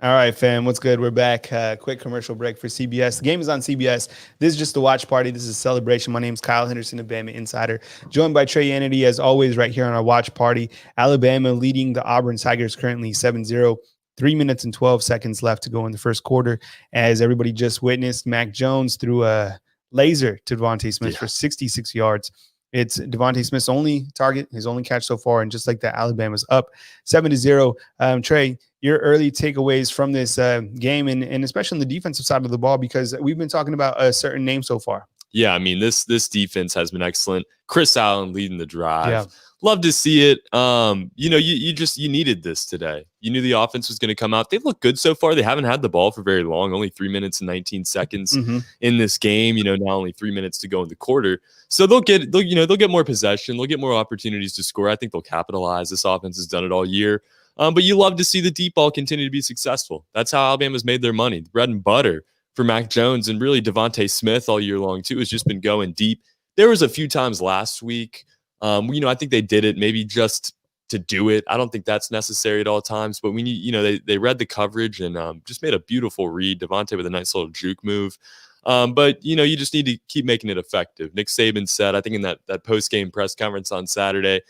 All right, fam. What's good? We're back. Quick commercial break for CBS. The game is on CBS. This is just a watch party. This is a celebration. My name is Kyle Henderson of Bama Insider, joined by Trey Yanity, as always, right here on our watch party. Alabama leading the Auburn Tigers currently 7-0. 3 minutes and 12 seconds left to go in the first quarter. As everybody just witnessed, Mac Jones threw a laser to Devontae Smith for 66 yards. It's Devontae Smith's only target, his only catch so far. And just like that, Alabama's up 7-0. Trey, your early takeaways from this game, and especially on the defensive side of the ball, because we've been talking about a certain name so far. Yeah, I mean, this defense has been excellent. Chris Allen leading the drive. Yeah. Love to see it. You needed this today. You knew the offense was going to come out. They've looked good so far. They haven't had the ball for very long, only 3 minutes and 19 seconds in this game. Now only 3 minutes to go in the quarter. So they'll get more possession. They'll get more opportunities to score. I think they'll capitalize. This offense has done it all year. But you love to see the deep ball continue to be successful. That's how Alabama's made their money. The bread and butter for Mac Jones and really Devontae Smith all year long too has just been going deep. There was a few times last week. I think they did it maybe just to do it. I don't think that's necessary at all times, but they read the coverage and just made a beautiful read. Devontae with a nice little juke move. But you just need to keep making it effective. Nick Saban said, I think in that post-game press conference on Saturday,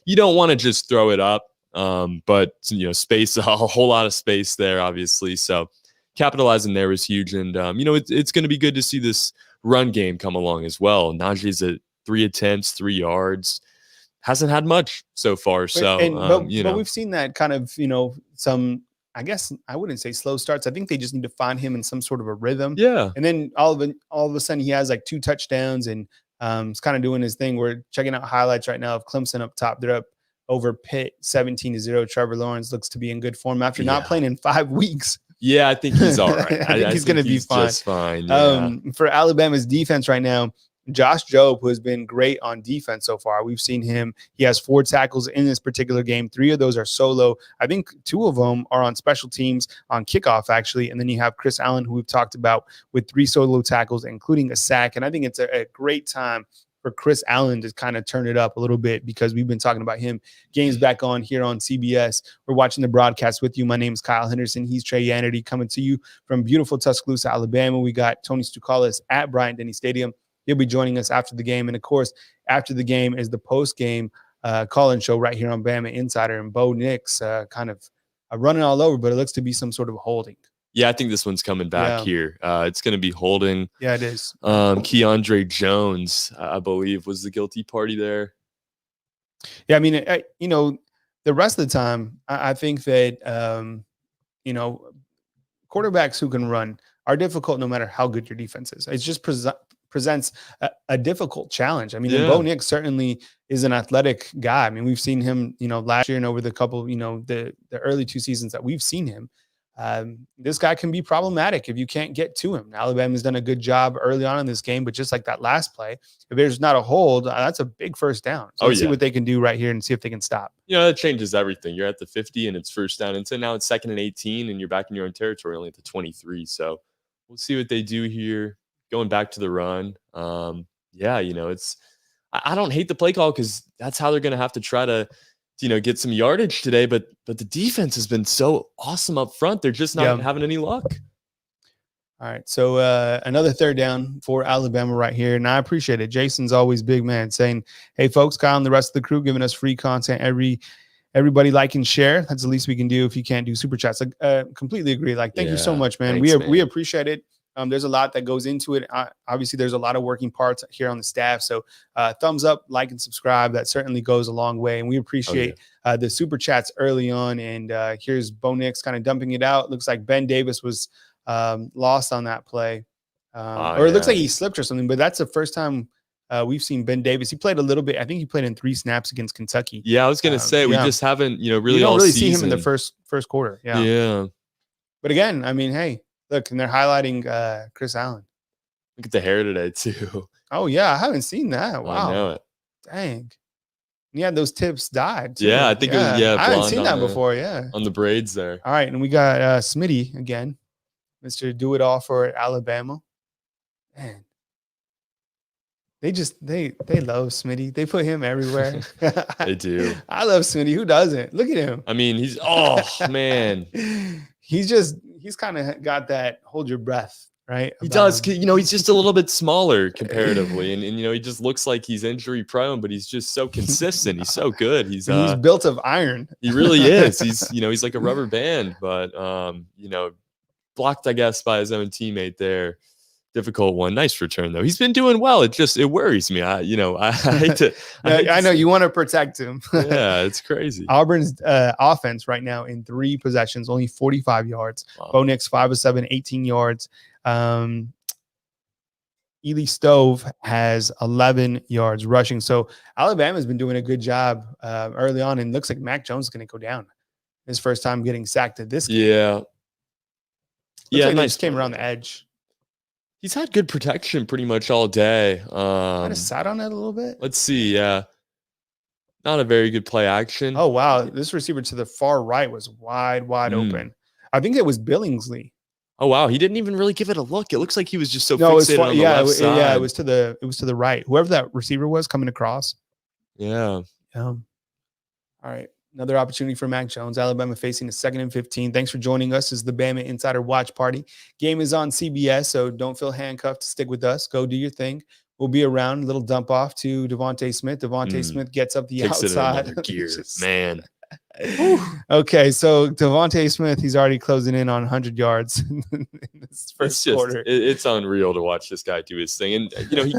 you don't want to just throw it up. But space, a whole lot of space there, obviously. So capitalizing there was huge. And, it's going to be good to see this run game come along as well. Najee's at 3 attempts, 3 yards. Hasn't had much so far. So, but we've seen that kind of, some, I guess I wouldn't say slow starts. I think they just need to find him in some sort of a rhythm. Yeah. And then all of a sudden he has like 2 touchdowns and he's kind of doing his thing. We're checking out highlights right now of Clemson up top. They're up over Pitt 17-0. Trevor Lawrence looks to be in good form after not playing in 5 weeks. Yeah, I think he's all right. I think he's going to be fine. Just fine. Yeah. For Alabama's defense right now, Josh Jobe, who has been great on defense so far. We've seen him. He has 4 tackles in this particular game. 3 of those are solo. I think 2 of them are on special teams on kickoff, actually. And then you have Chris Allen, who we've talked about, with 3 solo tackles, including a sack. And I think it's a great time for Chris Allen to kind of turn it up a little bit, because we've been talking about him. Games back on here on CBS. We're watching the broadcast with you. My name is Kyle Henderson. He's Trey Yanity, coming to you from beautiful Tuscaloosa, Alabama. We got Tony Stukalis at Bryant-Denny Stadium. He'll be joining us after the game. And, of course, after the game is the post-game call-in show right here on Bama Insider. And Bo Nix kind of running all over, but it looks to be some sort of holding. Yeah, I think this one's coming back here. It's going to be holding. Yeah, it is. Keandre Jones, I believe, was the guilty party there. Yeah, I mean, the rest of the time, I think that, quarterbacks who can run are difficult no matter how good your defense is. It just presents a difficult challenge. I mean, Bo Nix certainly is an athletic guy. I mean, we've seen him, last year and over the couple, the early 2 seasons that we've seen him. This guy can be problematic if you can't get to him. Alabama's done a good job early on in this game, but just like that last play, if there's not a hold, that's a big first down. So let's see what they can do right here and see if they can stop. That changes everything. You're at the 50 and it's first down. And so now it's 2nd and 18 and you're back in your own territory, only at the 23. So we'll see what they do here. Going back to the run. It's, I don't hate the play call because that's how they're going to have to try to, get some yardage today, but the defense has been so awesome up front. They're just not having any luck. All right. So another 3rd down for Alabama right here. And I appreciate it. Jason's always big, man, saying, hey, folks, Kyle and the rest of the crew giving us free content. Everybody like and share. That's the least we can do if you can't do super chats. Completely agree. Thank you so much, man. Thanks, we appreciate it. There's a lot that goes into it. Obviously, there's a lot of working parts here on the staff. So thumbs up, like, and subscribe. That certainly goes a long way. And we appreciate the super chats early on. And here's Bo Nix kind of dumping it out. Looks like Ben Davis was lost on that play. It looks like he slipped or something. But that's the first time we've seen Ben Davis. He played a little bit. I think he played in 3 snaps against Kentucky. Yeah, I was going to say, we just haven't, really you don't all really season. see him in the first quarter. Yeah. But again, I mean, hey. Look, and they're highlighting Chris Allen. Look at the hair today, too. Oh, yeah. I haven't seen that. Wow. I know it. Dang. Yeah, those tips died, too. Yeah, I think it was, I haven't seen that before, on the braids there. All right, and we got Smitty again. Mr. Do-It-All for Alabama. Man. They love Smitty. They put him everywhere. They do. I love Smitty. Who doesn't? Look at him. I mean, man. he's kind of got that hold your breath, right? He about does. him. He's just a little bit smaller comparatively. And he just looks like he's injury prone, but he's just so consistent. He's so good. He's built of iron. He really is. He's like a rubber band, but blocked, I guess, by his own teammate there. Difficult one. Nice return though. He's been doing well. It worries me. I hate to. I know you want to protect him. Yeah, it's crazy. Auburn's offense right now in 3 possessions, only 45 yards. Wow. Bo Nix 5 of 7, 18 yards. Ely Stove has 11 yards rushing. So Alabama's been doing a good job early on, and looks like Mac Jones is going to go down. His first time getting sacked at this game. Yeah. Looks yeah, like nice. They just came around the edge. He's had good protection pretty much all day. Might have sat on it a little bit. Let's see. Yeah. Not a very good play action. Oh, wow. This receiver to the far right was wide open. I think it was Billingsley. Oh, wow. He didn't even really give it a look. It looks like he was just so fixated on the left side. Yeah, it was to the right. Whoever that receiver was coming across. Yeah. All right. Another opportunity for Mac Jones. Alabama facing a 2nd and 15. Thanks for joining us. This is the Bama Insider Watch Party. Game is on CBS, so don't feel handcuffed. Stick with us. Go do your thing. We'll be around. A little dump off to Devontae Smith. Devontae Smith gets up the outside. It in gear. Man. Okay, so Devontae Smith, he's already closing in on 100 yards in this first quarter. It's unreal to watch this guy do his thing. And,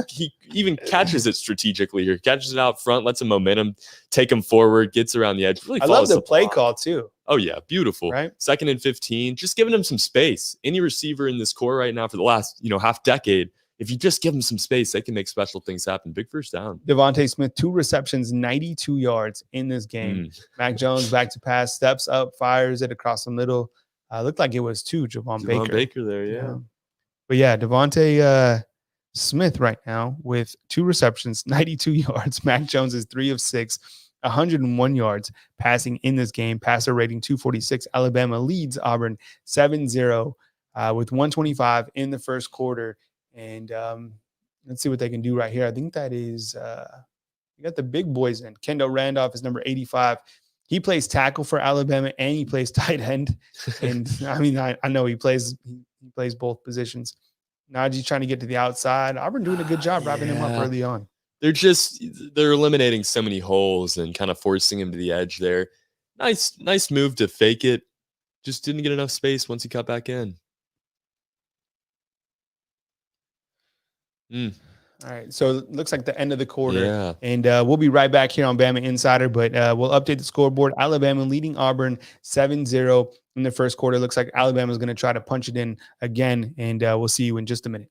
he even catches it strategically here. Catches it out front, lets him momentum, take him forward, gets around the edge. Really, I love the play call, too. Oh, yeah. Beautiful. Right? 2nd and 15. Just giving him some space. Any receiver in this core right now for the last, half decade, if you just give them some space, they can make special things happen. Big first down. Devontae Smith, 2 receptions, 92 yards in this game. Mac Jones back to pass, steps up, fires it across the middle. Looked like it was Javon Baker. Javon Baker there, yeah. But yeah, Devontae Smith right now with 2 receptions, 92 yards. Mac Jones is 3 of 6, 101 yards passing in this game. Passer rating 246. Alabama leads Auburn 7-0 with 125 in the first quarter. And let's see what they can do right here. I think that is you got the big boys in. Kendall Randolph is number 85. He plays tackle for Alabama and he plays tight end. And I mean, I know he plays both positions. Najee's trying to get to the outside. Auburn doing a good job wrapping him up early on. They're eliminating so many holes and kind of forcing him to the edge there. Nice move to fake it. Just didn't get enough space once he cut back in. All right, so it looks like the end of the quarter, and we'll be right back here on Bama Insider, but we'll update the scoreboard. Alabama leading Auburn 7-0 in the first quarter. Looks like Alabama is going to try to punch it in again, and we'll see you in just a minute.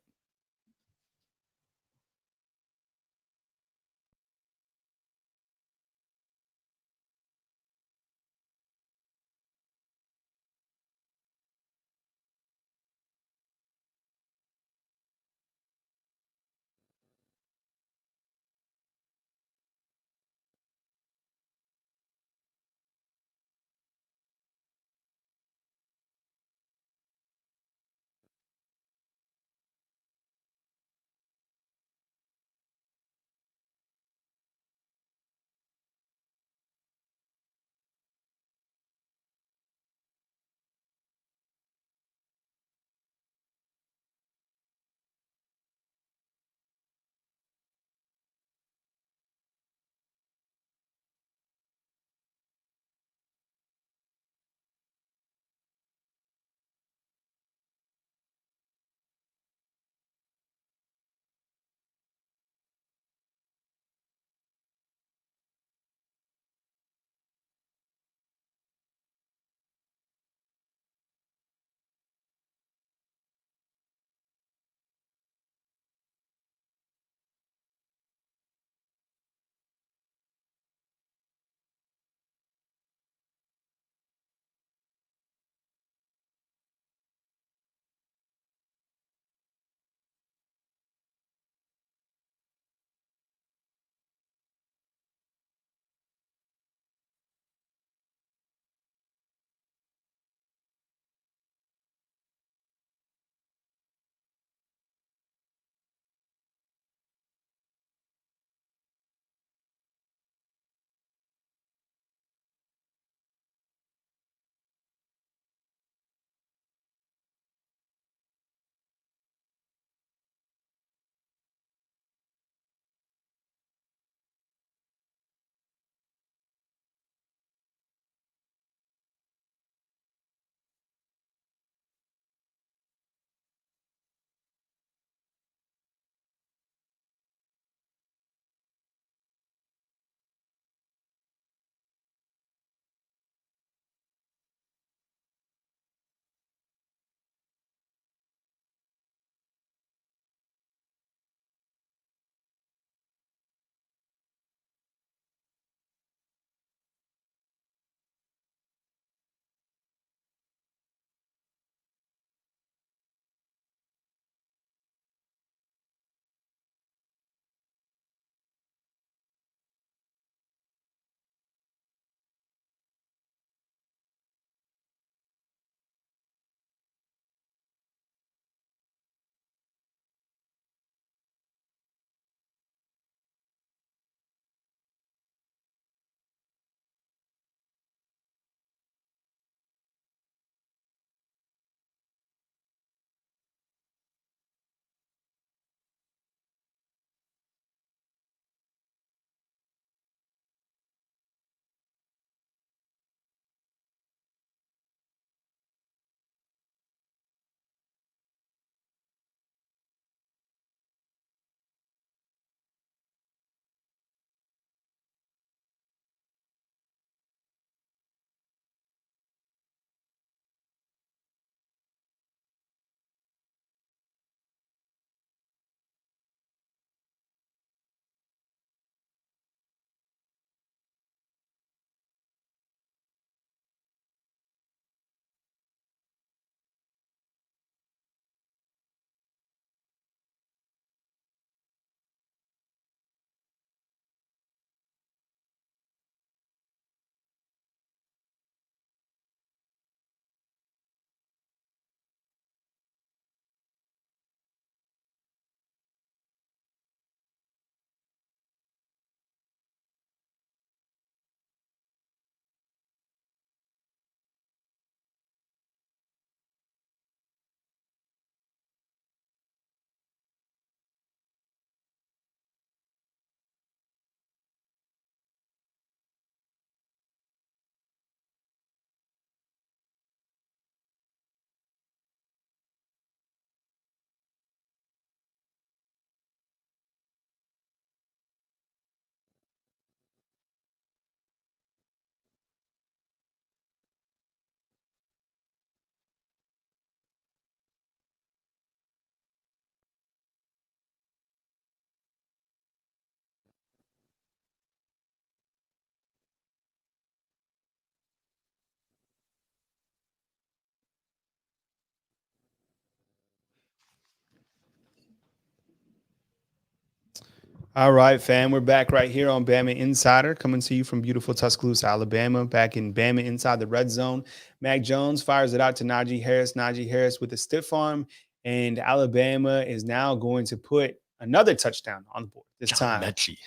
All right, fam. We're back right here on Bama Insider, coming to you from beautiful Tuscaloosa, Alabama. Back in Bama inside the red zone. Mac Jones fires it out to Najee Harris. Najee Harris with a stiff arm, and Alabama is now going to put another touchdown on the board. This John time, Mechie.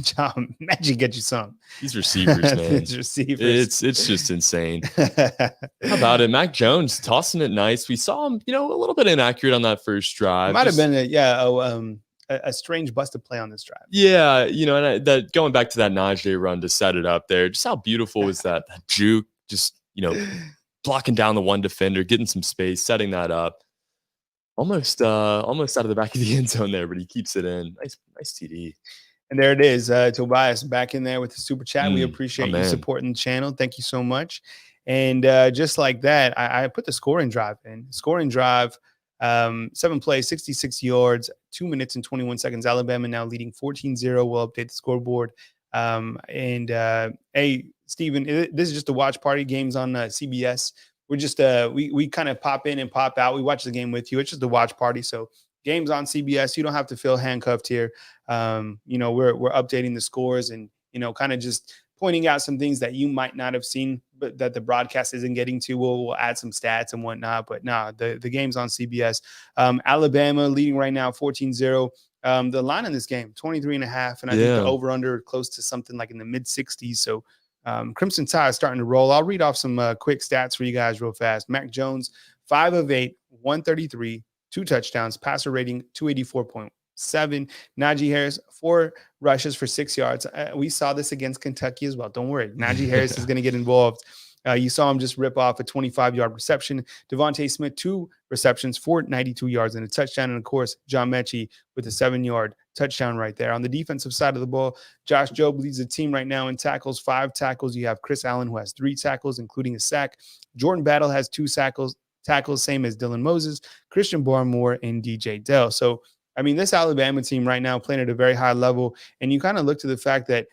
John Magic get you some. These receivers, man. These receivers. It's just insane. How about it? Mac Jones tossing it nice. We saw him, a little bit inaccurate on that first drive. It might have been a strange busted play on this drive. Yeah, and that going back to that Najee run to set it up there, just how beautiful was that juke, just, blocking down the one defender, getting some space, setting that up. Almost out of the back of the end zone there, but he keeps it in. Nice TD. And there it is. Tobias back in there with the super chat. We appreciate you supporting the channel. Thank you so much. And just like that, I put the scoring drive in. Scoring drive, 7 plays, 66 yards, 2 minutes and 21 seconds. Alabama now leading 14-0. We'll update the scoreboard. Hey, Steven, this is just a watch party. Games on CBS. We're just we kind of pop in and pop out. We watch the game with you. It's just a watch party. So games on CBS. You don't have to feel handcuffed here. We're updating the scores and kind of just pointing out some things that you might not have seen, but that the broadcast isn't getting to. We'll add some stats and whatnot. But the game's on CBS. Alabama leading right now 14-0. The line in this game 23.5, and I think the over under close to something like in the mid 60s. So Crimson Tide is starting to roll. I'll read off some quick stats for you guys real fast. Mac Jones, 5 of 8, 133, 2 touchdowns, passer rating 284.7. Najee Harris, 4 rushes for 6 yards. We saw this against Kentucky as well. Don't worry. Najee Harris is going to get involved. You saw him just rip off a 25-yard reception. Devontae Smith, 2 receptions for 92 yards and a touchdown. And, of course, John Mechie with a 7-yard touchdown right there. On the defensive side of the ball, Josh Jobe leads the team right now in tackles, 5 tackles. You have Chris Allen, who has 3 tackles, including a sack. Jordan Battle has 2 tackles, same as Dylan Moses, Christian Barmore, and DJ Dell. So, I mean, this Alabama team right now playing at a very high level. And you kind of look to the fact that,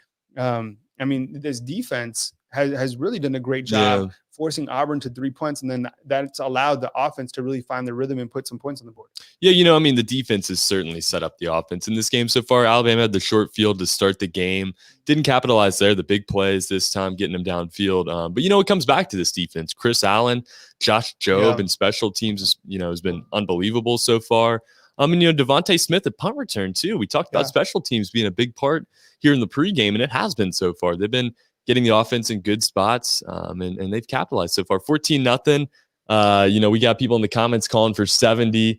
this defense has really done a great job forcing Auburn to 3 points, and then that's allowed the offense to really find the rhythm and put some points on the board. Yeah, the defense has certainly set up the offense in this game so far. Alabama had the short field to start the game. Didn't capitalize there. The big plays this time, getting them downfield. But, it comes back to this defense. Chris Allen, Josh Jobe, and special teams, has been unbelievable so far. Devontae Smith at punt return, too. We talked about special teams being a big part here in the pregame, and it has been so far. They've been getting the offense in good spots, and they've capitalized so far. 14-0. We got people in the comments calling for 70.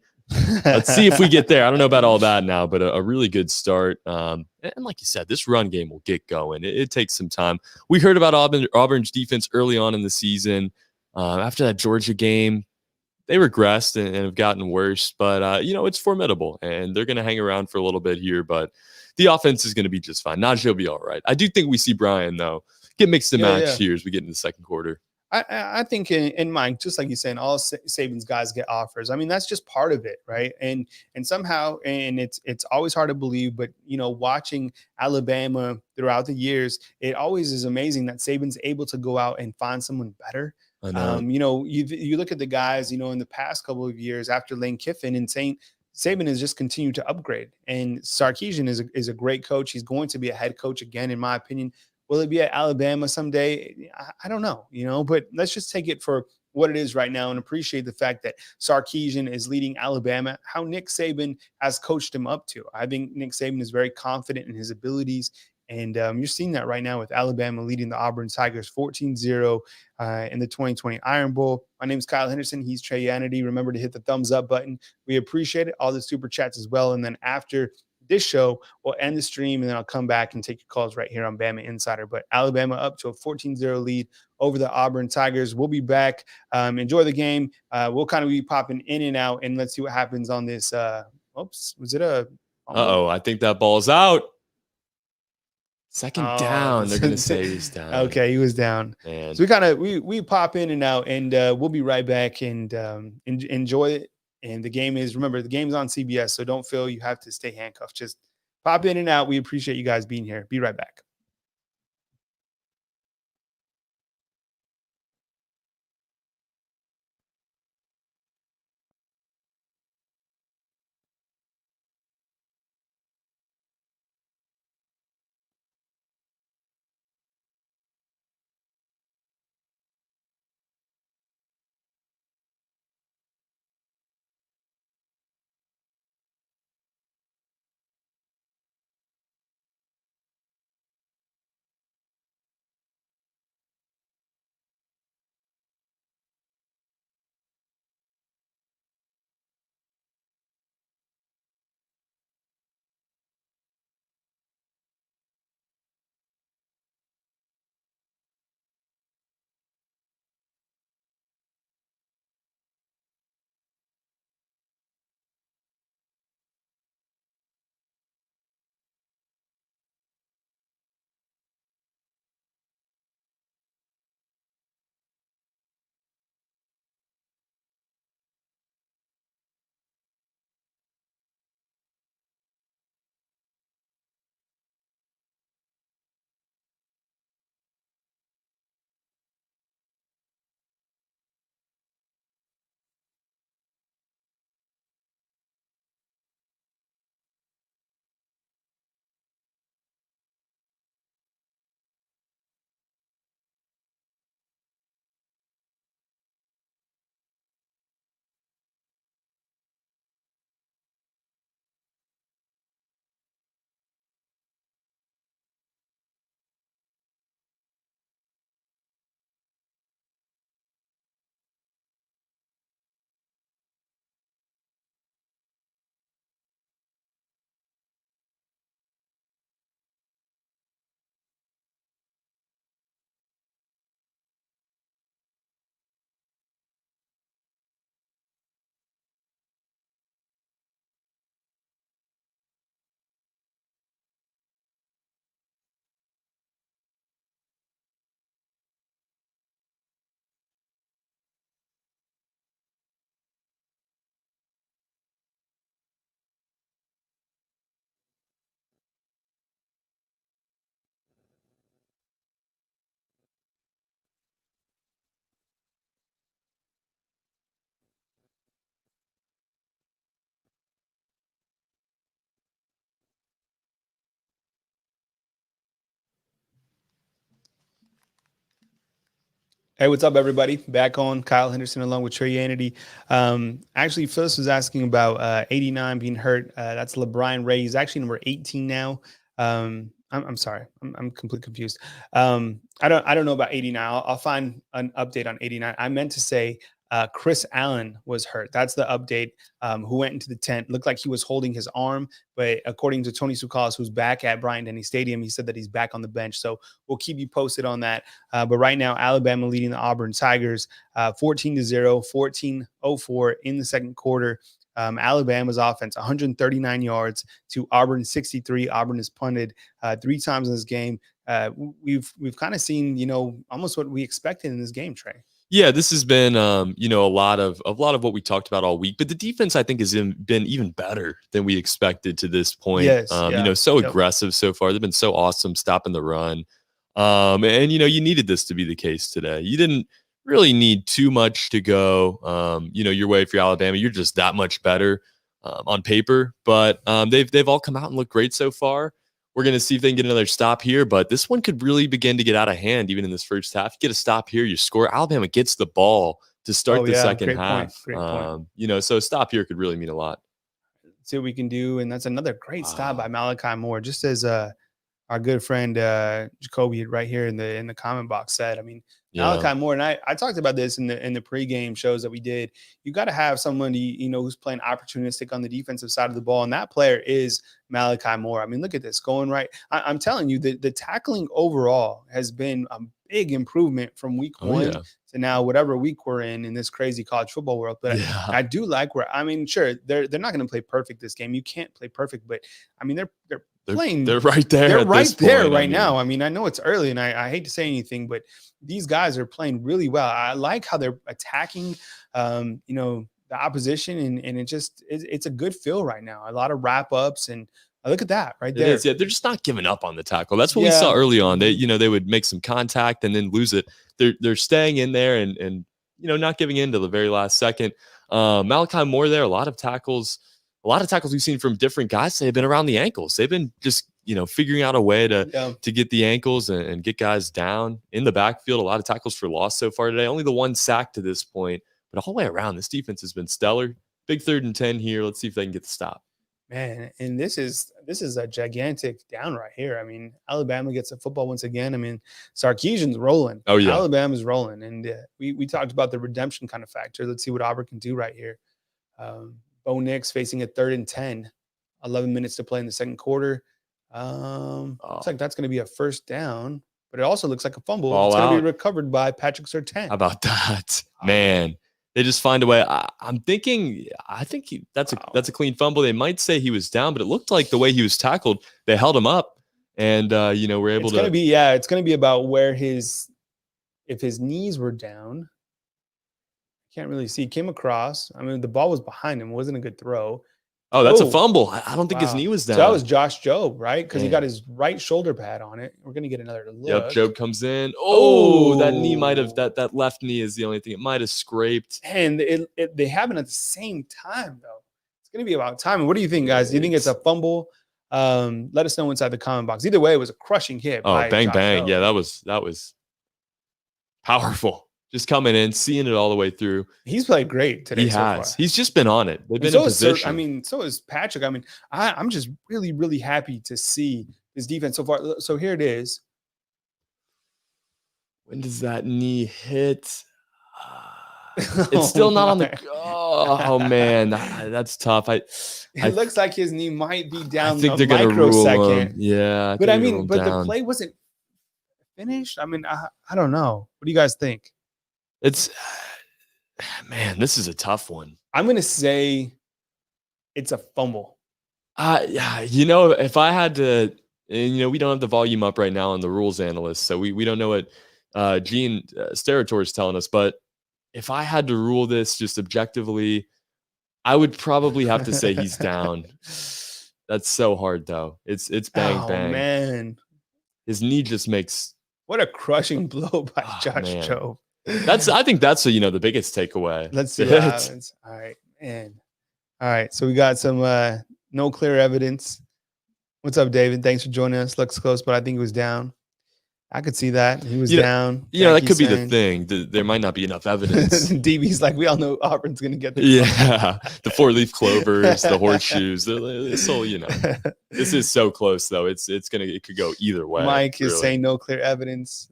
Let's see if we get there. I don't know about all that now, but a really good start. And like you said, this run game will get going. It takes some time. We heard about Auburn's defense early on in the season. After that Georgia game, they regressed and have gotten worse. But, it's formidable, and they're going to hang around for a little bit here. But the offense is going to be just fine. Najee will be all right. I do think we see Brian, though, get mixed and matched here as we get into the second quarter. I think in mind, just like you're saying, all Saban's guys get offers. I mean, that's just part of it, right? And somehow, and it's always hard to believe, but watching Alabama throughout the years, it always is amazing that Saban's able to go out and find someone better. I know. You look at the guys, in the past couple of years after Lane Kiffin and Saban has just continued to upgrade. And Sarkisian is a great coach. He's going to be a head coach again, in my opinion. Will it be at Alabama someday? I don't know, but let's just take it for what it is right now and appreciate the fact that Sarkisian is leading Alabama, how Nick Saban has coached him up to. I think Nick Saban is very confident in his abilities. And you're seeing that right now with Alabama leading the Auburn Tigers 14-0 in the 2020 Iron Bowl. My name is Kyle Henderson. He's Trey Yanity. Remember to hit the thumbs up button. We appreciate it. All the super chats as well. And then after this show, we'll end the stream, and then I'll come back and take your calls right here on Bama Insider. But Alabama up to a 14-0 lead over the Auburn Tigers. We'll be back. Enjoy the game. We'll kind of be popping in and out, and let's see what happens on this. Was it a – I think that ball's out. Second down. They're going to say he's down. Okay, he was down. Man. So we pop in and out, and we'll be right back and enjoy it. And remember, the game's on CBS, so don't feel you have to stay handcuffed. Just pop in and out. We appreciate you guys being here. Be right back. Hey, what's up, everybody? Back on Kyle Henderson along with Trey Yanity. Actually, Phyllis was asking about 89 being hurt. That's LeBron Ray. He's actually number 18 now. I'm sorry. I'm completely confused. I don't know about 89. I'll find an update on 89. I meant to say Chris Allen was hurt. That's the update. Who went into the tent. Looked like he was holding his arm, but according to Tony Tsoukalos, who's back at Bryant-Denny Stadium, he said that he's back on the bench. So we'll keep you posted on that. But right now, Alabama leading the Auburn Tigers 14-0, 14-04 in the second quarter. Alabama's offense, 139 yards to Auburn 63. Auburn has punted 3 times in this game. We've kind of seen, almost what we expected in this game, Trey. Yeah, this has been, a lot of what we talked about all week. But the defense, I think, has been even better than we expected to this point. Yes, so aggressive so far. They've been so awesome stopping the run. And you needed this to be the case today. You didn't really need too much to go, your way for Alabama. You're just that much better on paper. But they've all come out and looked great so far. We're going to see if they can get another stop here, but this one could really begin to get out of hand even in this first half. You get a stop here, you score. Alabama gets the ball to start the second half. Great point. So a stop here could really mean a lot. See what we can do, and that's another great stop by Malachi Moore. Just as our good friend Jacoby right here in the comment box said, I mean, Malachi Moore, and I talked about this in the pregame shows that we did. You got to have someone who's playing opportunistic on the defensive side of the ball, and that player is Malachi Moore. I mean, look at this going right. I'm telling you, the tackling overall has been a big improvement from week 1 to now, whatever week we're in this crazy college football world. But I do like sure, they're not going to play perfect this game. You can't play perfect, but I mean, they're playing. They're right there. They're right there right now. I mean, I know it's early, and I hate to say anything, but these guys are playing really well. I like how they're attacking, the opposition, and it's a good feel right now. A lot of wrap ups, and look at that right there. They're just not giving up on the tackle. That's what we saw early on. They would make some contact and then lose it. They're staying in there and not giving in to the very last second. Malachi Moore there. A lot of tackles we've seen from different guys. They've been around the ankles. They've been just figuring out a way to get the ankles and get guys down in the backfield. A lot of tackles for loss so far today. Only the 1 sack to this point, but all the way around, this defense has been stellar. Big 3rd and 10 here. Let's see if they can get the stop. Man, and this is a gigantic down right here. I mean, Alabama gets a football once again. I mean, Sarkisian's rolling. Oh yeah, Alabama's rolling, and we talked about the redemption kind of factor. Let's see what Auburn can do right here. Bo Nix facing a 3rd and 10, 11 minutes to play in the second quarter. Looks like that's going to be a first down, but it also looks like a fumble. It's going to be recovered by Patrick Surtain. How about that, man? They just find a way. I think that's a clean fumble. They might say he was down, but it looked like the way he was tackled, they held him up, and we're able to. It's going to be about where if his knees were down. Can't really see. Came across. I mean, the ball was behind him. It wasn't a good throw. Oh, that's a fumble. I don't think his knee was down. So that was Josh Jobe, right? Because he got his right shoulder pad on it. We're going to get another look. Yep, Jobe comes in. Oh, that knee might have, that left knee is the only thing. It might have scraped. And they happen at the same time, though. It's going to be about time. What do you think, guys? Do you think it's a fumble? Let us know inside the comment box. Either way, it was a crushing hit. Oh, bang, bang. Yeah, that was powerful. Just coming in, seeing it all the way through. He's played great today. He has. He's just been on it. They've been in position. So is Patrick. I mean, I'm just really, really happy to see his defense so far. So here it is. When does that knee hit? It's still not on the. Oh man, that's tough. It looks like his knee might be down. I think they're going to rule him. Yeah, but the play wasn't finished. I mean, I don't know. What do you guys think? Man, this is a tough one. I'm going to say it's a fumble. If I had to, and we don't have the volume up right now on the rules analyst, so we don't know what Gene Steratore is telling us. But if I had to rule this just objectively, I would probably have to say he's down. That's so hard, though. It's bang, bang. Man. His knee just makes. What a crushing blow by Josh Jobe. I think that's the biggest takeaway. Let's see what happens. All right, man. All right, so we got some no clear evidence. What's up, David? Thanks for joining us. Looks close, but I think it was down. I could see that. He was down. That could be the thing. There might not be enough evidence. DB's like, we all know Auburn's going to get the the 4-leaf clovers, the horseshoes. So, this is so close, though. It could go either way. Mike is saying no clear evidence.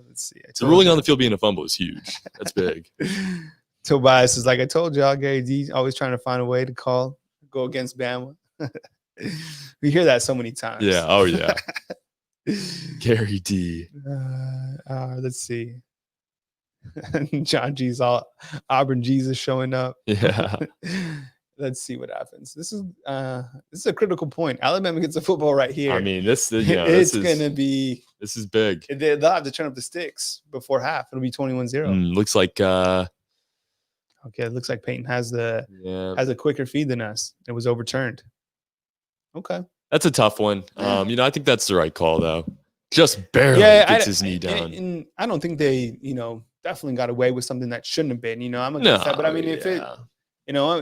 Let's see. The ruling on the field being a fumble is huge. That's big. Tobias is like, I told y'all, Gary D always trying to find a way to go against Bama. We hear that so many times. Yeah. Oh, yeah. Gary D. Let's see. John G's all Auburn Jesus showing up. Yeah. Let's see what happens. This is a critical point. Alabama gets a football right here. I mean, this is big. They'll have to turn up the sticks before half. It'll be 21-0. Looks like okay, it looks like Peyton has a quicker feed than us. It was overturned. Okay. That's a tough one. I think that's the right call, though. Just barely gets his knee down. And I don't think they, definitely got away with something that shouldn't have been. I'm against that. But I mean, if it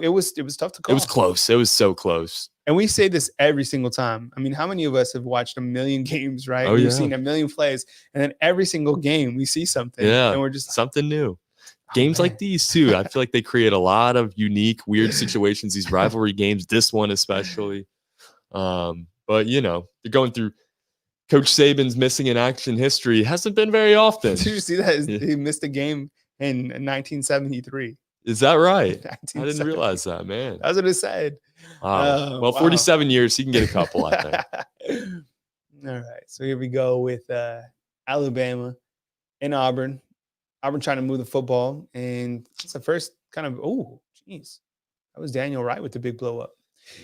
was tough to call. It was close. It was so close. And we say this every single time. I mean, how many of us have watched a million games, right? We've seen a million plays, and then every single game we see something. Yeah. And we're just something new. Games like these, too. I feel like they create a lot of unique, weird situations, these rivalry games, this one especially. But they're going through Coach Saban's missing in action history. Hasn't been very often. Did you see that? He missed a game in 1973. Is that right? I didn't realize that, man. That's what it said. Wow. 47 years. He can get a couple, I think. All right. So here we go with Alabama and Auburn. Auburn trying to move the football. And it's the first kind of, that was Daniel Wright with the big blow up.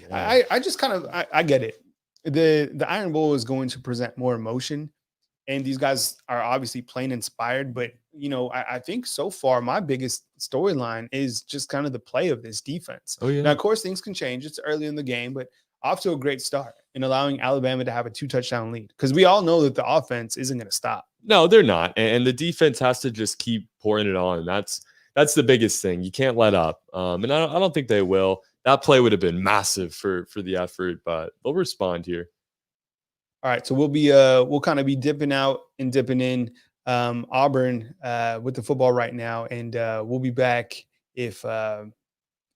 Yeah. I just kind of I get it. The Iron Bowl is going to present more emotion, and these guys are obviously playing inspired. But I think so far my biggest storyline is just kind of the play of this defense. Oh yeah. Now of course things can change. It's early in the game, but off to a great start in allowing Alabama to have a 2-touchdown lead because we all know that the offense isn't going to stop. No, they're not, and the defense has to just keep pouring it on. That's the biggest thing. You can't let up, and I don't think they will. That play would have been massive for the effort, but they'll respond here. All right, so we'll kind of be dipping out and dipping in Auburn with the football right now, and we'll be back if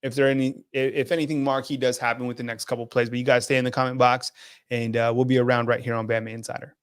anything marquee does happen with the next couple plays. But you guys stay in the comment box, and we'll be around right here on Bama Insider.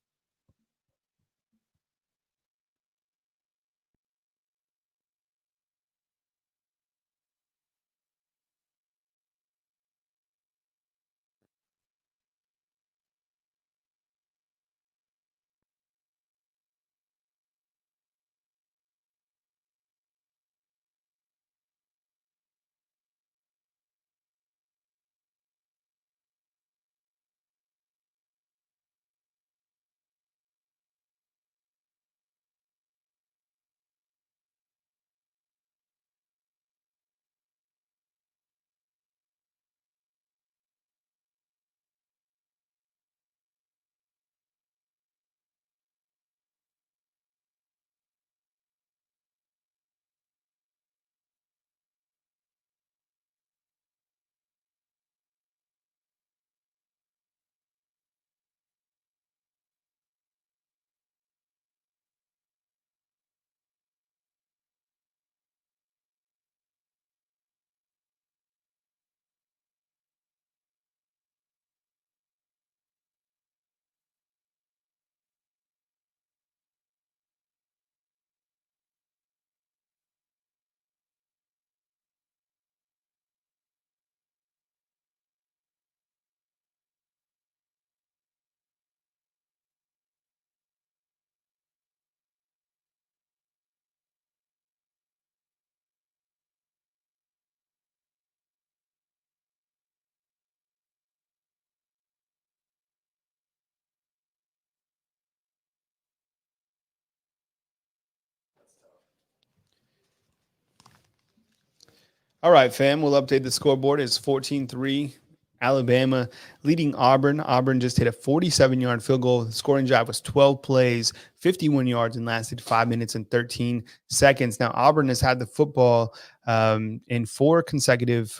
All right, fam, we'll update the scoreboard. It's 14-3. Alabama leading Auburn. Auburn just hit a 47-yard field goal. The scoring drive was 12 plays, 51 yards, and lasted 5 minutes and 13 seconds. Now, Auburn has had the football in four consecutive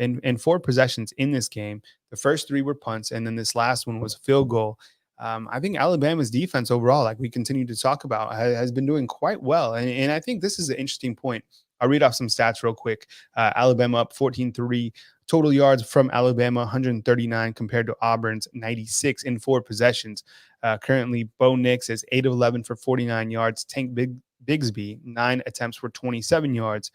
in four possessions in this game. The first three were punts, and then this last one was a field goal. I think Alabama's defense overall, like we continue to talk about, has been doing quite well. And I think this is an interesting point. I'll read off some stats real quick. Alabama up 14-3. Total yards from Alabama, 139 compared to Auburn's 96 in 4 possessions. Currently, Bo Nix is 8 of 11 for 49 yards. Tank Bigsby, 9 attempts for 27 yards.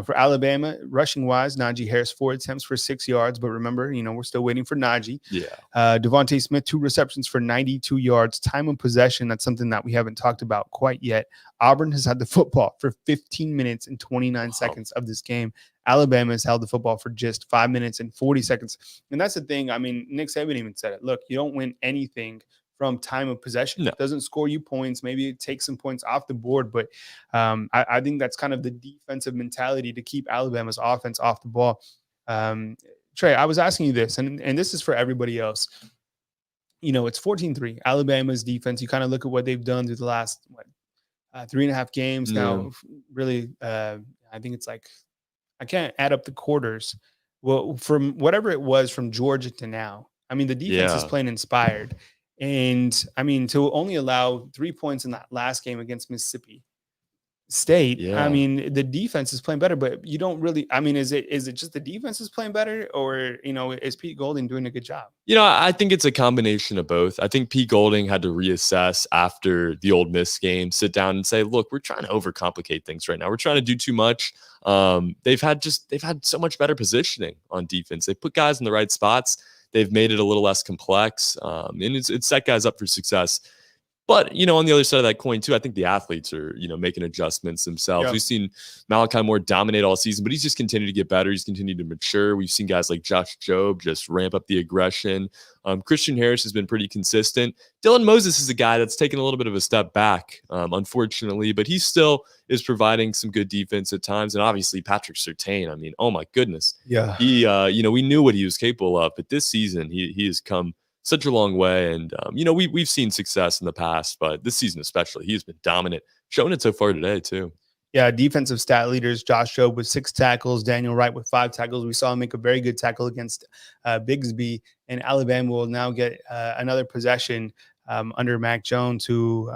For Alabama, rushing wise, Najee Harris, 4 attempts for 6 yards. But remember, we're still waiting for Najee. Yeah. Devontae Smith, 2 receptions for 92 yards. Time of possession, that's something that we haven't talked about quite yet. Auburn has had the football for 15 minutes and 29 seconds of this game. Alabama has held the football for just 5 minutes and 40 seconds. And that's the thing. I mean, Nick Saban even said it. Look, you don't win anything from time of possession. No. It doesn't score you points. Maybe it takes some points off the board, but I think that's kind of the defensive mentality to keep Alabama's offense off the ball. Trey, I was asking you this, and this is for everybody else. It's 14-3. Alabama's defense, you kind of look at what they've done through the last 3.5 games now. Really, I think it's like, I can't add up the quarters. Well, from whatever it was from Georgia to now, I mean, the defense is playing inspired. And I mean, to only allow 3 points in that last game against Mississippi State, I mean, the defense is playing better, but you don't really, I mean, is it just the defense is playing better, or, is Pete Golding doing a good job? I think it's a combination of both. I think Pete Golding had to reassess after the Ole Miss game, sit down and say, look, we're trying to overcomplicate things right now. We're trying to do too much. They've had so much better positioning on defense. They put guys in the right spots. They've made it a little less complex, and it's set guys up for success. But, on the other side of that coin, too, I think the athletes are, making adjustments themselves. Yeah. We've seen Malachi Moore dominate all season, but he's just continued to get better. He's continued to mature. We've seen guys like Josh Jobe just ramp up the aggression. Christian Harris has been pretty consistent. Dylan Moses is a guy that's taken a little bit of a step back, unfortunately, but he still is providing some good defense at times. And obviously, Patrick Surtain, I mean, oh my goodness. Yeah. He, we knew what he was capable of, but this season he has come such a long way. And, we've seen success in the past, but this season especially, he's been dominant, showing it so far today, too. Yeah, defensive stat leaders, Josh Jobe with 6 tackles, Daniel Wright with 5 tackles. We saw him make a very good tackle against Bigsby, and Alabama will now get another possession under Mac Jones, who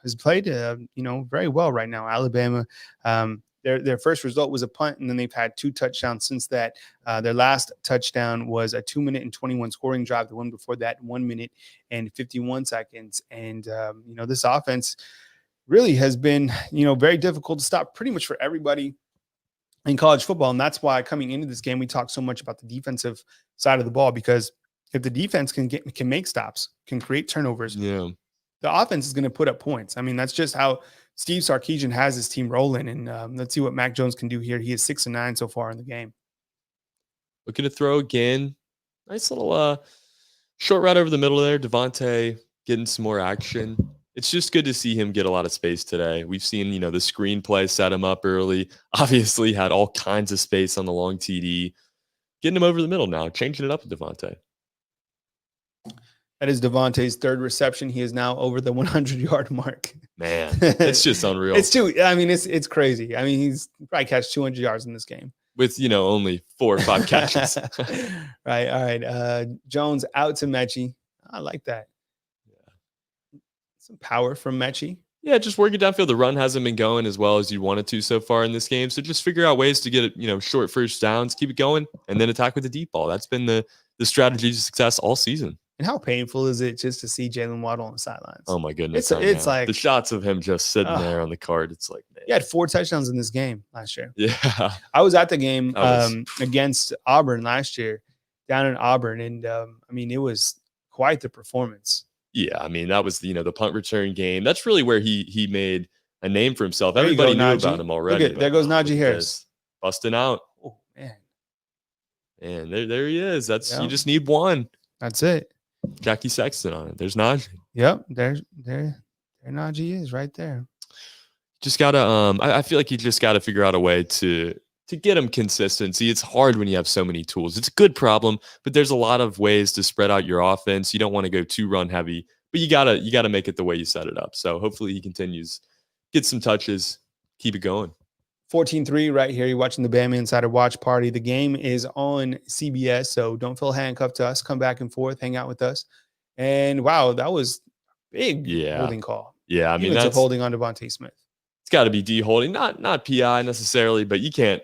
has played, very well right now. Alabama, their first result was a punt, and then they've had 2 touchdowns since that. Their last touchdown was a 2-minute and 21 scoring drive. The one before that, 1 minute and 51 seconds. And, this offense really has been, very difficult to stop pretty much for everybody in college football. And that's why coming into this game, we talked so much about the defensive side of the ball, because if the defense can make stops, can create turnovers, the offense is going to put up points. I mean, that's just how Steve Sarkisian has his team rolling. And let's see what Mac Jones can do here. He is 6-9 so far in the game. Looking to throw again. Nice little short route over the middle there. Devontae getting some more action. It's just good to see him get a lot of space today. We've seen, the screenplay set him up early. Obviously had all kinds of space on the long TD. Getting him over the middle now, changing it up with Devontae. That is Devontae's 3rd reception. He is now over the 100-yard mark. Man, it's just unreal. It's crazy. I mean, he's probably catch 200 yards in this game. With, only 4 or 5 catches. Right. All right. Jones out to Mechie. I like that. Yeah. Some power from Mechie. Yeah, just working downfield. The run hasn't been going as well as you wanted to so far in this game. So just figure out ways to get it, short first downs, keep it going, and then attack with the deep ball. That's been the strategy to success all season. And how painful is it just to see Jalen Waddle on the sidelines? Oh my goodness. It's like the shots of him just sitting there on the card. It's like, man. He had 4 touchdowns in this game last year. Yeah. I was at the game against Auburn last year, down in Auburn. And it was quite the performance. Yeah. I mean, that was the punt return game. That's really where he made a name for himself. Everybody knew about him already. There goes Najee Harris. Busting out. Oh man. And there he is. You just need one. That's it. Jackie Sexton on it. There's Najee. Yep, there Najee is right there. Just gotta I feel like you just gotta figure out a way to get him consistency. It's hard when you have so many tools. It's a good problem, but there's a lot of ways to spread out your offense. You don't want to go too run heavy, but you gotta make it the way you set it up. So hopefully he continues, get some touches, keep it going. 14-3 right here. You're watching the BamaInsider Watch Party. The game is on CBS, so don't feel handcuffed to us. Come back and forth, hang out with us. And wow, that was big Yeah. holding call. Yeah. I mean, Defensive that's holding on Devontae Smith. it's got to be D holding, not PI necessarily, but you can't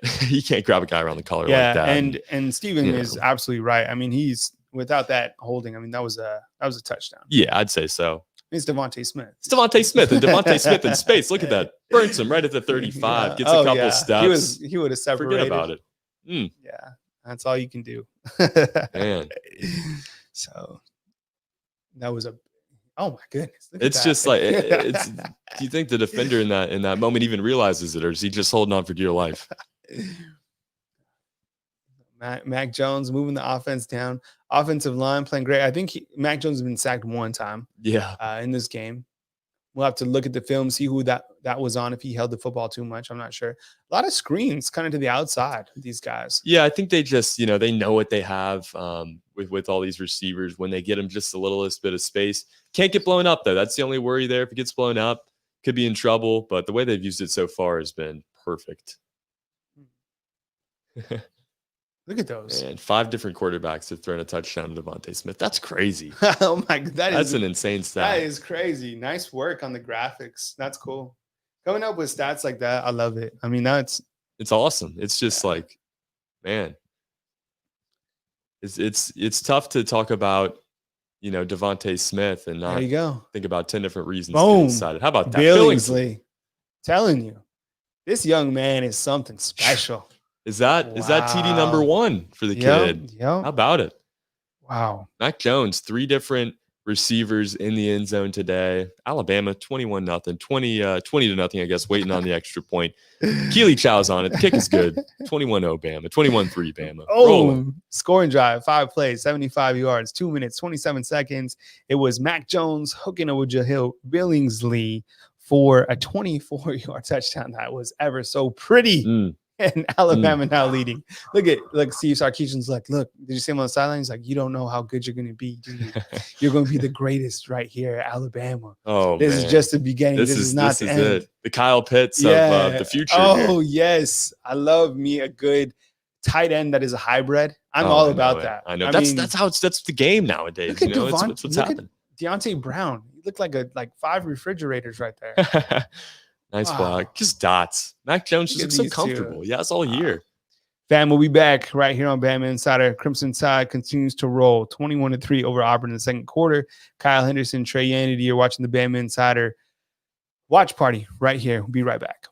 grab a guy around the collar like that. And Steven is absolutely right. I mean, he's without that holding. I mean, that was a touchdown. Yeah, I'd say so. It's Devontae Smith. It's Devontae Smith, and Devontae Smith in space. Look at that. Burns him right at the 35. Gets a couple steps. He would have separated. Forget about it. Yeah, that's all you can do. Man. So that was oh my goodness. It's just like it's. Do you think the defender in that moment even realizes it, or is he just holding on for dear life? Mac Jones moving the offense down. Offensive line playing great. I think Mac Jones has been sacked one time. Yeah. In this game. We'll have to look at the film, see who that was on, if he held the football too much. I'm not sure. A lot of screens kind of to the outside, these guys. Yeah, I think they just, they know what they have with all these receivers. When they get them just the littlest bit of space, can't get blown up, though. That's the only worry there. If it gets blown up, could be in trouble. But the way they've used it so far has been perfect. Look at those. And 5 different quarterbacks have thrown a touchdown to Devontae Smith. That's crazy. Oh my God. That's an insane stat. That is crazy. Nice work on the graphics. That's cool. Coming up with stats like that, I love it. I mean, it's awesome. It's just like, man, it's tough to talk about, Devontae Smith and not think about 10 different reasons to get excited. How about that? Billingsley. Telling you, this young man is something special. Is that TD number 1 for the kid? Yep. How about it? Wow. Mac Jones, 3 different receivers in the end zone today. Alabama 21-0, 20-0, I guess, waiting on the extra point. Keely Chow's on it. The kick is good. 21-0 Bama, 21-3 Bama. Oh, scoring drive, 5 plays, 75 yards, 2 minutes, 27 seconds. It was Mac Jones hooking over Jahlil Billingsley for a 24-yard touchdown that was ever so pretty. And Alabama now leading. Look, Steve Sarkisian's like, look, did you see him on the sideline? He's like, you don't know how good you're going to be, do you? You're going to be the greatest right here at Alabama. Oh, this is just the beginning. This is not the end. It. The Kyle Pitts of the future. Oh, yes. I love me a good tight end that is a hybrid. I'm all about that. I know. That's the game nowadays. It's what's happening. Deontay Brown. He looked like 5 refrigerators right there. Nice block. Just dots. Mac Jones just looks so comfortable. Yeah, it's all year. Fam, we'll be back right here on Bama Insider. Crimson Tide continues to roll 21-3 over Auburn in the second quarter. Kyle Henderson, Trey Yanity, you're watching the Bama Insider watch party right here. We'll be right back.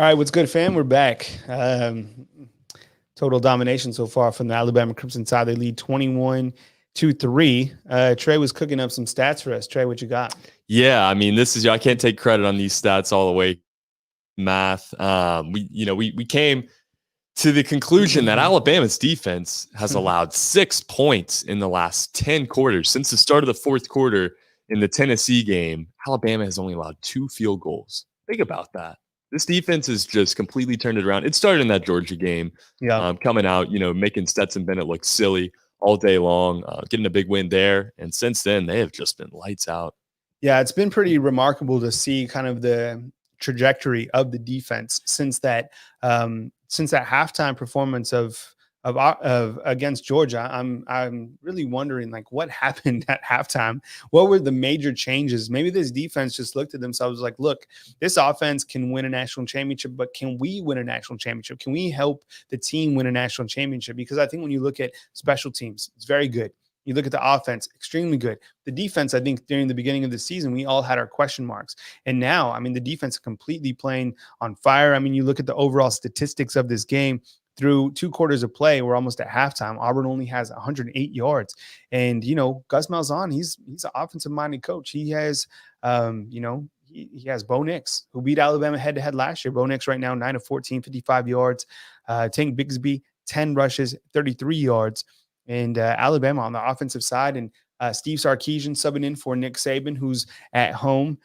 All right, what's good, fam? We're back. Total domination so far from the Alabama Crimson side. They lead 21-3. Trey was cooking up some stats for us. Trey, what you got? Yeah, I mean, I can't take credit on these stats all the way. Math. We came to the conclusion that Alabama's defense has allowed 6 points in the last 10 quarters. Since the start of the fourth quarter in the Tennessee game, Alabama has only allowed 2 field goals. Think about that. This defense has just completely turned it around. It started in that Georgia game, coming out, making Stetson Bennett look silly all day long, getting a big win there. And since then, they have just been lights out. Yeah, it's been pretty remarkable to see kind of the trajectory of the defense since that halftime performance of against Georgia. I'm really wondering, like, what happened at halftime? What were the major changes? Maybe this defense just looked at themselves like, look, this offense can win a national championship, but can we win a national championship? Can we help the team win a national championship? Because I think when you look at special teams, it's very good. You look at the offense, extremely good. The defense, I think during the beginning of the season, we all had our question marks. And now, I mean, the defense is completely playing on fire. I mean, you look at the overall statistics of this game through 2 quarters of play. We're almost at halftime. Auburn only has 108 yards. And, Gus Malzahn, he's an offensive-minded coach. He has, he has Bo Nix, who beat Alabama head-to-head last year. Bo Nix right now, 9 of 14, 55 yards. Tank Bigsby, 10 rushes, 33 yards. And Alabama on the offensive side, and Steve Sarkisian subbing in for Nick Saban, who's at home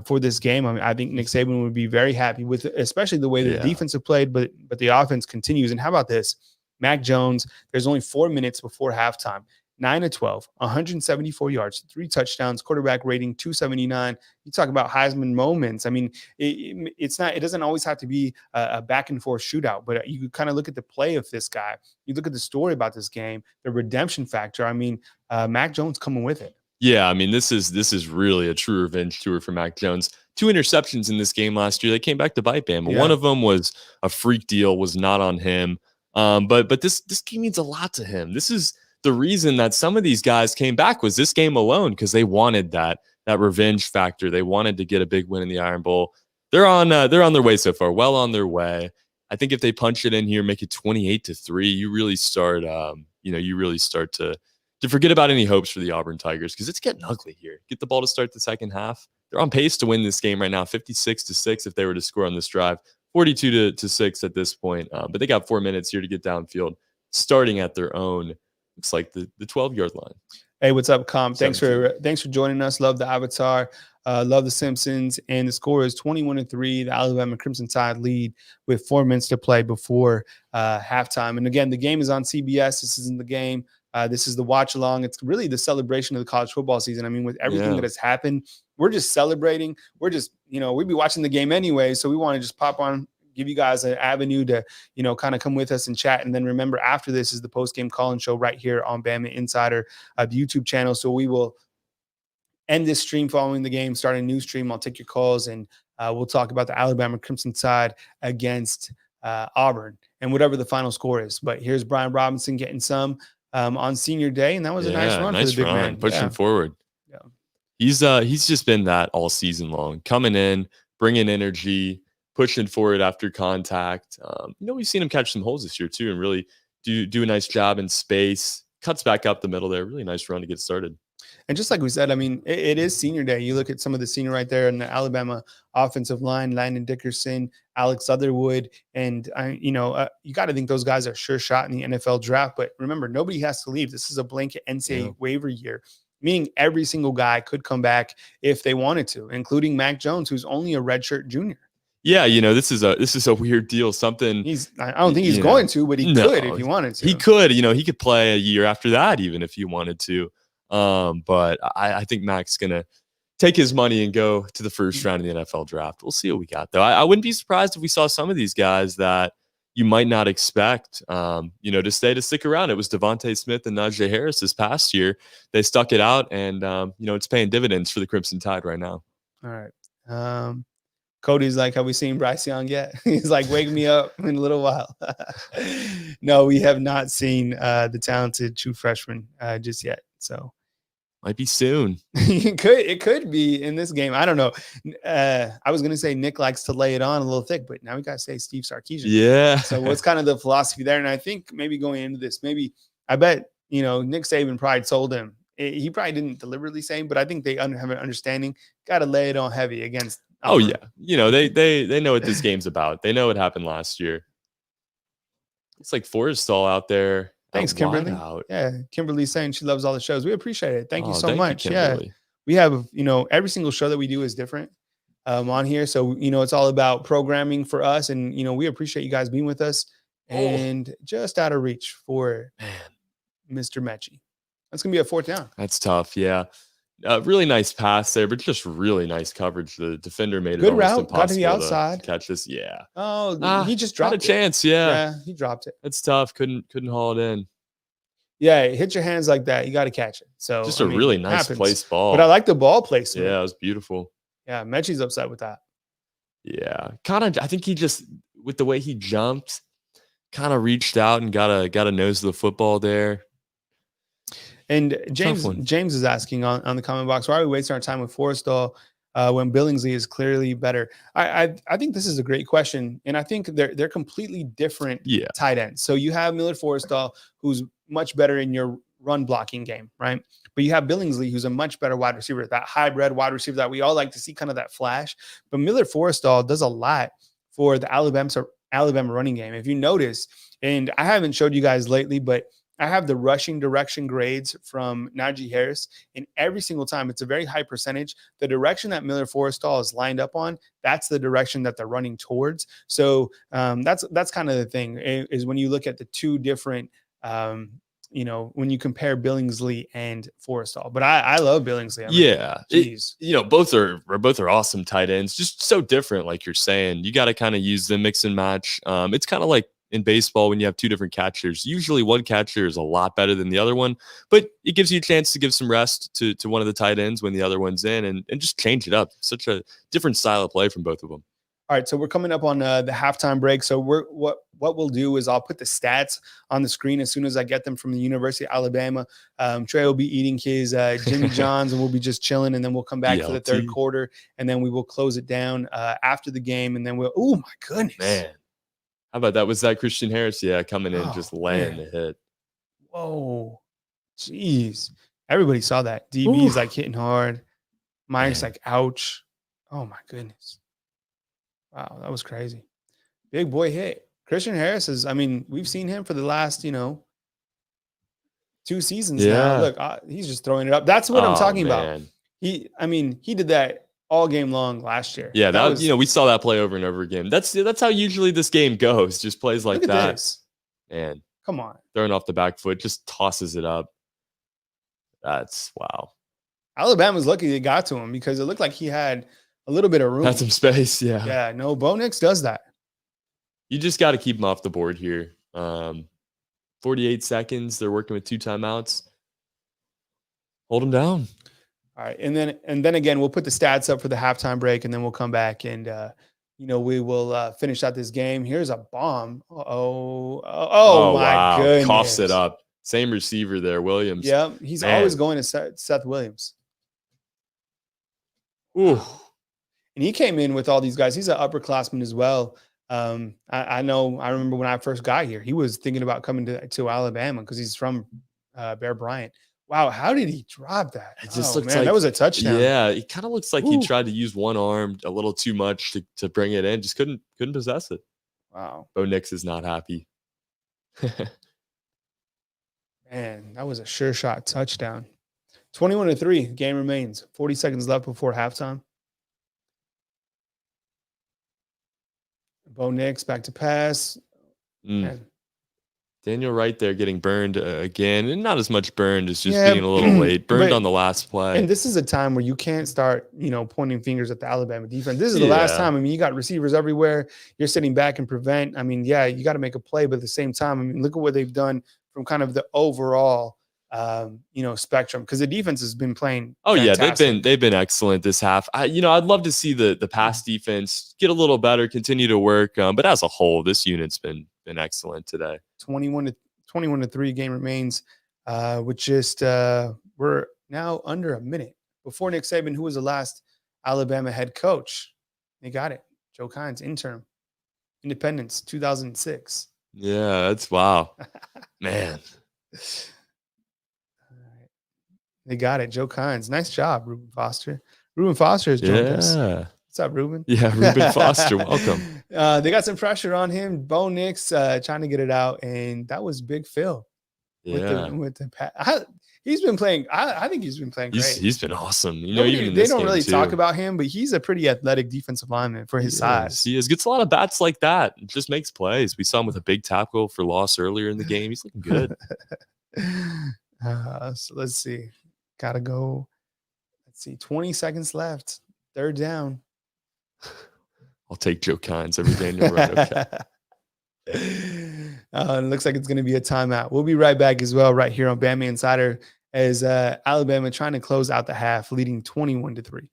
for this game. I mean, I think Nick Saban would be very happy with it, especially the way the defense have played, but the offense continues. And how about this? Mac Jones, there's only 4 minutes before halftime. 9 of 12, 174 yards, 3 touchdowns, quarterback rating 279. You talk about Heisman moments. I mean, it doesn't always have to be a back and forth shootout, but you kind of look at the play of this guy. You look at the story about this game, the redemption factor. I mean, Mac Jones coming with it. Yeah, I mean, this is really a true revenge tour for Mac Jones. 2 interceptions in this game last year. They came back to bite Bama. Yeah. One of them was a freak deal, was not on him. But this game means a lot to him. This is the reason that some of these guys came back, was this game alone, because they wanted that revenge factor. They wanted to get a big win in the Iron Bowl. They're on their way so far, well on their way. I think if they punch it in here, make it 28-3, you really start to forget about any hopes for the Auburn Tigers, because it's getting ugly here. Get the ball to start the second half. They're on pace to win this game right now, 56-6 if they were to score on this drive, 42-6 at this point. But they got 4 minutes here to get downfield, starting at their own. Looks like the 12-yard line. Hey, what's up, Comp? Thanks for joining us. Love the avatar. Love the Simpsons. And the score is 21-3. The Alabama Crimson Tide lead with 4 minutes to play before halftime. And again, the game is on CBS. This isn't the game. This is the watch along. It's really the celebration of the college football season. I mean, with everything that has happened, we're just celebrating. We're just, we'd be watching the game anyway. So we want to just pop on, give you guys an avenue to, kind of come with us and chat. And then remember, after this is the post-game call-in show right here on BamaInsider, the YouTube channel. So we will end this stream following the game, start a new stream. I'll take your calls, and we'll talk about the Alabama Crimson Tide against Auburn and whatever the final score is. But here's Brian Robinson getting some on senior day, and that was a nice run for the big man. Pushing forward. Yeah. He's just been that all season long, coming in, bringing energy, pushing forward after contact. We've seen him catch some holes this year too, and really do a nice job in space. Cuts back up the middle there. Really nice run to get started. And just like we said, I mean, it is senior day. You look at some of the senior right there in the Alabama offensive line, Landon Dickerson, Alex Otherwood, and you got to think those guys are sure shot in the NFL draft. But remember, nobody has to leave. This is a blanket NCAA waiver year, meaning every single guy could come back if they wanted to, including Mac Jones, who's only a redshirt junior. Yeah, this is a weird deal. Something I don't think he's going to, but he could if he wanted to. He could, he could play a year after that, even if he wanted to. But I think Mac's gonna take his money and go to the first round of the NFL draft. We'll see what we got, though. I wouldn't be surprised if we saw some of these guys that you might not expect, to stick around. It was Devontae Smith and Najee Harris this past year. They stuck it out, and it's paying dividends for the Crimson Tide right now. All right. Cody's like, have we seen Bryce Young yet? He's like, wake me up in a little while. No, we have not seen the talented true freshman just yet. So Might be soon. It could be in this game. I don't know. I was gonna say Nick likes to lay it on a little thick, but now we gotta say Steve Sarkisian. Yeah. So what's kind of the philosophy there? And I think maybe going into this, I bet Nick Saban probably told him. He probably didn't deliberately say, but I think they have an understanding. Got to lay it on heavy against. Auburn. Oh yeah, they know what this game's about. They know what happened last year. It's like Forrestal out there. Thanks, Kimberly. Yeah, Kimberly's saying she loves all the shows. We appreciate it. Thank you so much. Yeah, we have every single show that we do is different on here. So it's all about programming for us, and we appreciate you guys being with us. And just out of reach for Mr. Mechie. That's gonna be a 4th down. That's tough. Yeah. Really nice pass there, but just really nice coverage. The defender made it good almost route. Impossible Got to the outside. to catch this. Yeah. Oh, he just dropped a chance. Yeah, he dropped it. It's tough. Couldn't haul it in. Yeah, hit your hands like that. You got to catch it. So just a really nice placed ball. But I like the ball placement. Yeah, it was beautiful. Yeah, Mechie's upset with that. Yeah, kind of. I think he just, with the way he jumped, kind of reached out and got a nose to the football there. And James is asking on the comment box, why are we wasting our time with Forrestal when Billingsley is clearly better? I think this is a great question, and I think they're completely different tight ends. So you have Millard Forrestal, who's much better in your run blocking game, right? But you have Billingsley, who's a much better wide receiver, that hybrid wide receiver that we all like to see, kind of that flash. But Millard Forrestal does a lot for the Alabama running game. If you notice, and I haven't showed you guys lately, but I have the rushing direction grades from Najee Harris, and every single time, it's a very high percentage. The direction that Millard Forrestal is lined up on, that's the direction that they're running towards. So that's kind of the thing, is when you look at the two different, when you compare Billingsley and Forrestal. But I love Billingsley. Both are awesome tight ends, just so different. Like you're saying, you got to kind of use them, mix and match. It's kind of like in baseball when you have two different catchers. Usually one catcher is a lot better than the other one, but it gives you a chance to give some rest to one of the tight ends when the other one's in, and just change it up. Such a different style of play from both of them. All right, so we're coming up on the halftime break. So what we'll do is I'll put the stats on the screen as soon as I get them from the University of Alabama. Trey will be eating his Jimmy John's, and we'll be just chilling, and then we'll come back for the third quarter, and then we will close it down after the game, and then oh my goodness, man. How about that? Was that Christian Harris? Yeah, coming in, just laying the hit. Whoa. Jeez. Everybody saw that. DB is like hitting hard. Mike's like, ouch. Oh, my goodness. Wow, that was crazy. Big boy hit. Christian Harris is, we've seen him for the last, 2 seasons now. Look, he's just throwing it up. That's what I'm talking about. He did that all game long last year. Yeah, that was, we saw that play over and over again. That's how usually this game goes. Just plays like that. Man, come on. Throwing off the back foot, just tosses it up. That's wow. Alabama's lucky they got to him because it looked like he had a little bit of room. Had some space, yeah. Yeah, no, Bo Nix does that. You just got to keep him off the board here. 48 seconds. They're working with 2 timeouts. Hold him down. All right, and then again, we'll put the stats up for the halftime break, and then we'll come back and we will finish out this game. Here's a bomb. Oh my goodness! Coughs it up. Same receiver there, Williams. Yeah, he's always going to Seth Williams. Ooh, and he came in with all these guys. He's an upperclassman as well. I know. I remember when I first got here, he was thinking about coming to Alabama because he's from Bear Bryant. Wow, how did he drop that? It just looks like that was a touchdown. Yeah, it kind of looks like he tried to use one arm a little too much to bring it in. Just couldn't possess it. Wow. Bo Nix is not happy. Man, that was a sure shot touchdown. 21-3. Game remains. 40 seconds left before halftime. Bo Nix back to pass. Daniel Wright there getting burned again, and not as much burned as just being a little late. Burned on the last play. And this is a time where you can't start, pointing fingers at the Alabama defense. This is the last time. You got receivers everywhere. You're sitting back and prevent. You got to make a play, but at the same time, look at what they've done from kind of the overall, spectrum, because the defense has been playing. Oh fantastic. Yeah, they've been excellent this half. I'd love to see the pass defense get a little better, continue to work. But as a whole, this unit's been excellent today. 21-3 game remains. With just we're now under a minute. Before Nick Saban, who was the last Alabama head coach? They got it. Joe Kynes, interim. Independence, 2006. Yeah, that's wow. Man. All right. They got it. Joe Kynes. Nice job, Reuben Foster. Reuben Foster has joined us. Yeah. What's up, Reuben? Yeah, Reuben Foster, welcome. They got some pressure on him. Bo Nix trying to get it out, and that was Big Phil with the he's been playing. I think he's been playing great. He's been awesome. You know, even in They this don't game really too. talk about him, but he's a pretty athletic defensive lineman for his size. He gets a lot of bats like that. Just makes plays. We saw him with a big tackle for loss earlier in the game. He's looking good. So let's see. Gotta go. Let's see. 20 seconds left. Third down. I'll take Joe Kynes every day in your run. Okay. It looks like it's going to be a timeout. We'll be right back as well, right here on Bama Insider, as Alabama trying to close out the half, leading 21-3.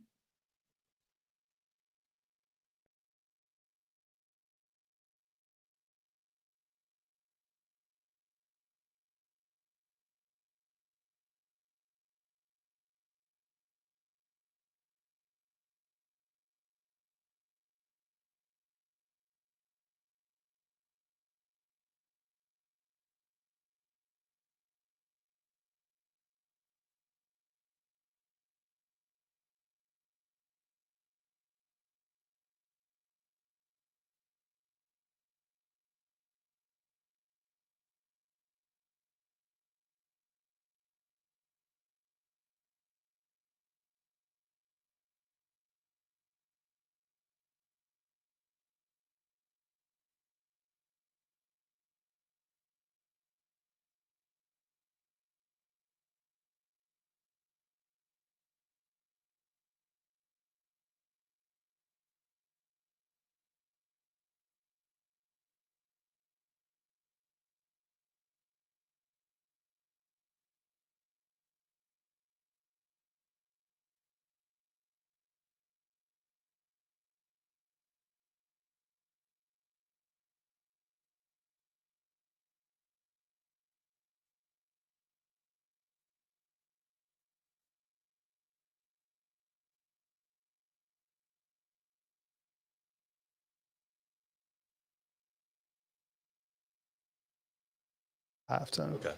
Halftime. Okay.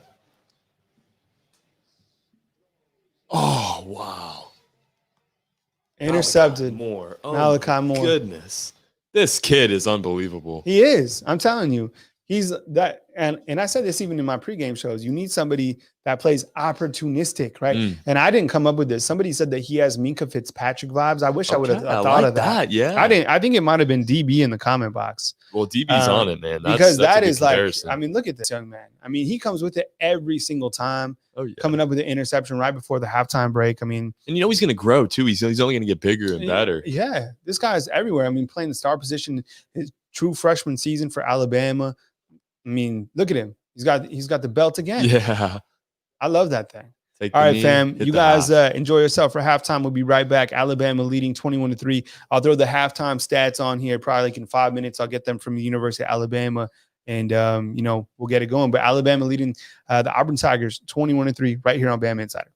Oh, wow. Intercepted. Moore. Oh, Malachi Moore. Goodness. This kid is unbelievable. He is. I'm telling you. He's that, and I said this even in my pregame shows. You need somebody that plays opportunistic, right? And I didn't come up with this. Somebody said that he has Minka Fitzpatrick vibes. I wish I would have thought of that. Yeah, I didn't. I think it might have been DB in the comment box. Well, DB's on it, man. Because that is like, I mean, look at this young man. I mean, he comes with it every single time. Oh, yeah. Coming up with an interception right before the halftime break. I mean, and you know he's going to grow too. He's only going to get bigger and better. Yeah, this guy is everywhere. I mean, playing the star position, his true freshman season for Alabama. I mean, look at him. He's got the belt again. Yeah. I love that thing. All right, fam. You guys enjoy yourself for halftime. We'll be right back. Alabama leading 21-3. I'll throw the halftime stats on here probably like in 5 minutes. I'll get them from the University of Alabama. And, we'll get it going. But Alabama leading the Auburn Tigers 21-3 right here on Bama Insider.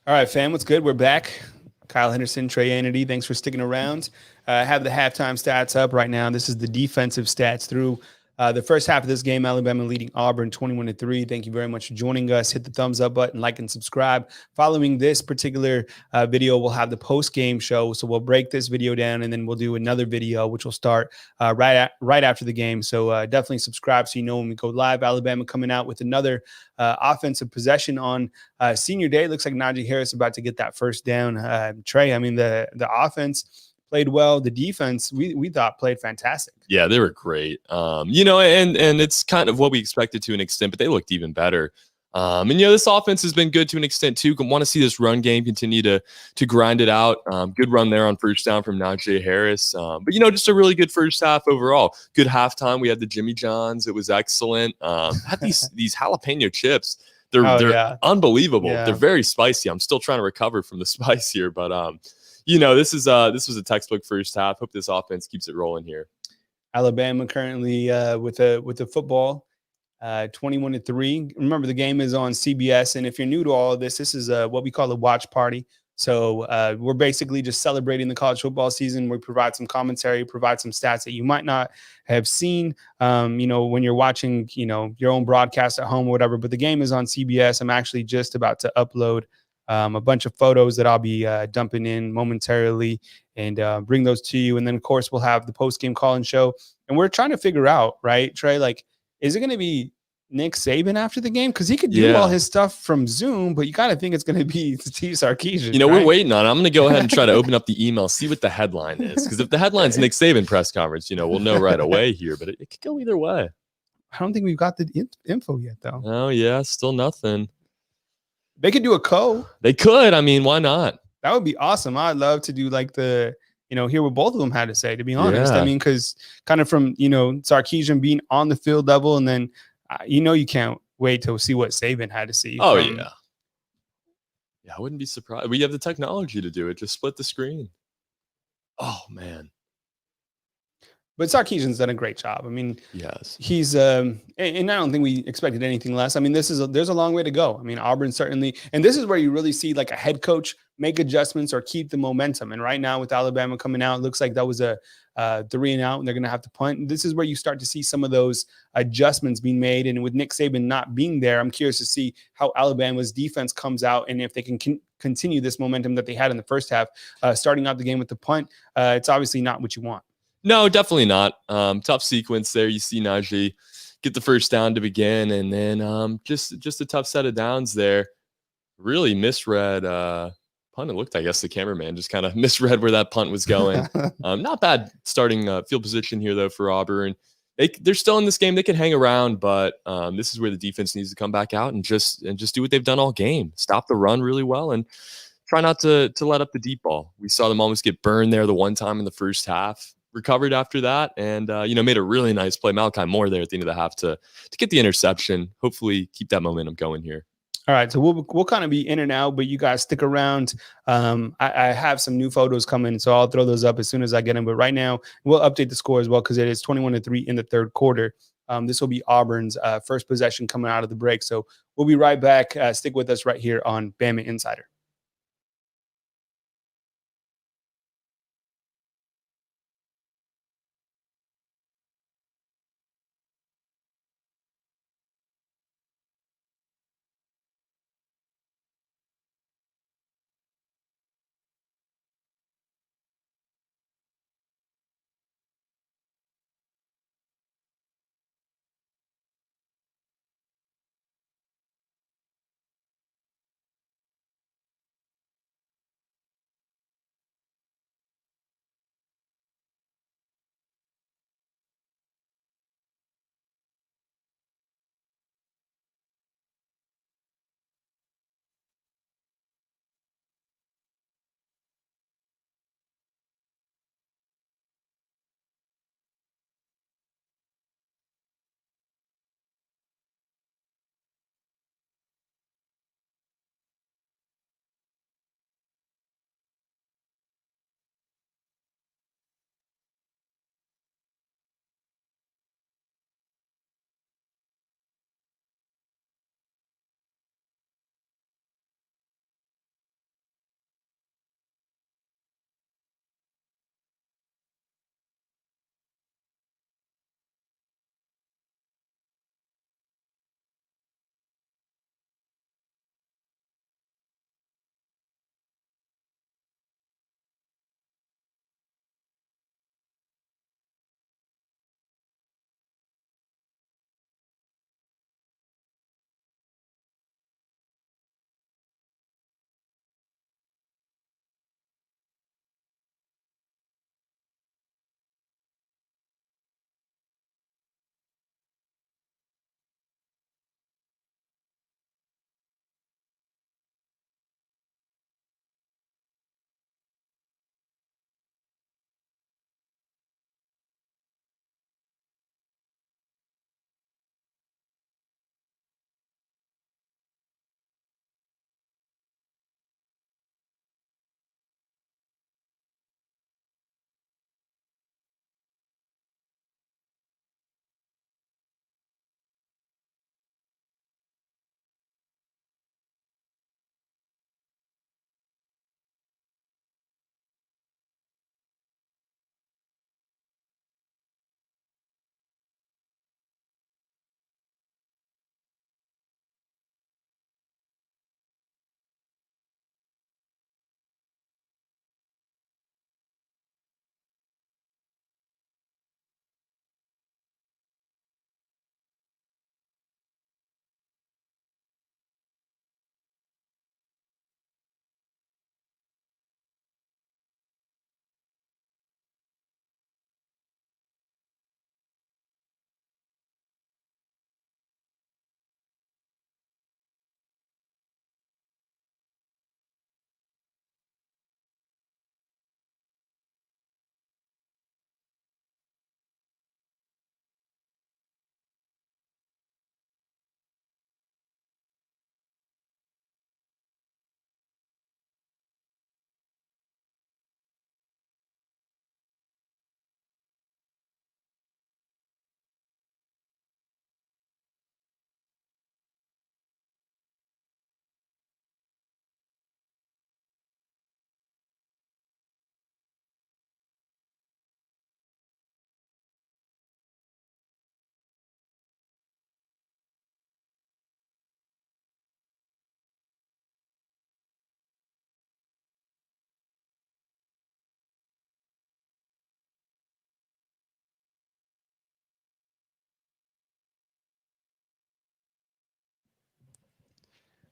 All right, fam, what's good? We're back. Kyle Henderson, Trey Anity, thanks for sticking around. I have the halftime stats up right now. This is the defensive stats through the first half of this game. Alabama leading Auburn 21-3. Thank you very much for joining us. Hit the thumbs up button, like and subscribe. Following this particular video, we'll have the post-game show. So we'll break this video down, and then we'll do another video, which will start right after the game. So definitely subscribe so you know when we go live. Alabama coming out with another offensive possession on senior day. It looks like Najee Harris about to get that first down. Trey, I mean, the offense played well. The defense, we thought played fantastic. Yeah, they were great. And it's kind of what we expected to an extent, but they looked even better. This offense has been good to an extent too. Want to see this run game continue to grind it out. Good run there on first down from Najee Harris. But just a really good first half overall. Good halftime. We had the Jimmy Johns. It was excellent. Had these jalapeno chips. They're unbelievable. Yeah. They're very spicy. I'm still trying to recover from the spice here, but this was a textbook first half. Hope this offense keeps it rolling here. Alabama currently with the football, 21-3. Remember, the game is on CBS, and if you're new to all of this, this is what we call a watch party. So we're basically just celebrating the college football season. We provide some commentary, provide some stats that you might not have seen, when you're watching, your own broadcast at home or whatever. But the game is on CBS. I'm actually just about to upload a bunch of photos that I'll be dumping in momentarily and bring those to you. And then, of course, we'll have the post-game call-in show. And we're trying to figure out, right, Trey, like, is it going to be Nick Saban after the game? Because he could do all his stuff from Zoom, but you got to think it's going to be Steve Sarkisian. Right? We're waiting on it. I'm going to go ahead and try to open up the email, see what the headline is. Because if the headline's Nick Saban press conference, we'll know right away here. But it could go either way. I don't think we've got the info yet, though. Oh, yeah, still nothing. They could do a co. They could. I mean, why not? That would be awesome. I'd love to do like hear what both of them had to say, to be honest. Yeah. I mean, because kind of from, Sarkisian being on the field level, and then, you can't wait to see what Saban had to see. Oh, yeah. Yeah, I wouldn't be surprised. We have the technology to do it. Just split the screen. Oh, man. But Sarkisian's done a great job. I mean, yes, he's and I don't think we expected anything less. I mean, there's a long way to go. I mean, Auburn certainly, and this is where you really see like a head coach make adjustments or keep the momentum. And right now with Alabama coming out, it looks like that was a 3-and-out, and they're going to have to punt. And this is where you start to see some of those adjustments being made. And with Nick Saban not being there, I'm curious to see how Alabama's defense comes out and if they can continue this momentum that they had in the first half. Starting out the game with the punt, it's obviously not what you want. No, definitely not. Tough sequence there. You see Najee get the first down to begin, and then just a tough set of downs there. Really misread punt. It looked, I guess, the cameraman just kind of misread where that punt was going. Not bad starting field position here, though, for Auburn. They're still in this game. They can hang around, but this is where the defense needs to come back out and just do what they've done all game. Stop the run really well and try not to let up the deep ball. We saw them almost get burned there the one time in the first half. Recovered after that, and made a really nice play. Malachi Moore there at the end of the half to get the interception. Hopefully, keep that momentum going here. All right, so we'll kind of be in and out, but you guys stick around. I have some new photos coming, so I'll throw those up as soon as I get them. But right now, we'll update the score as well because it is 21-3 in the third quarter. This will be Auburn's first possession coming out of the break. So we'll be right back. Stick with us right here on Bama Insider.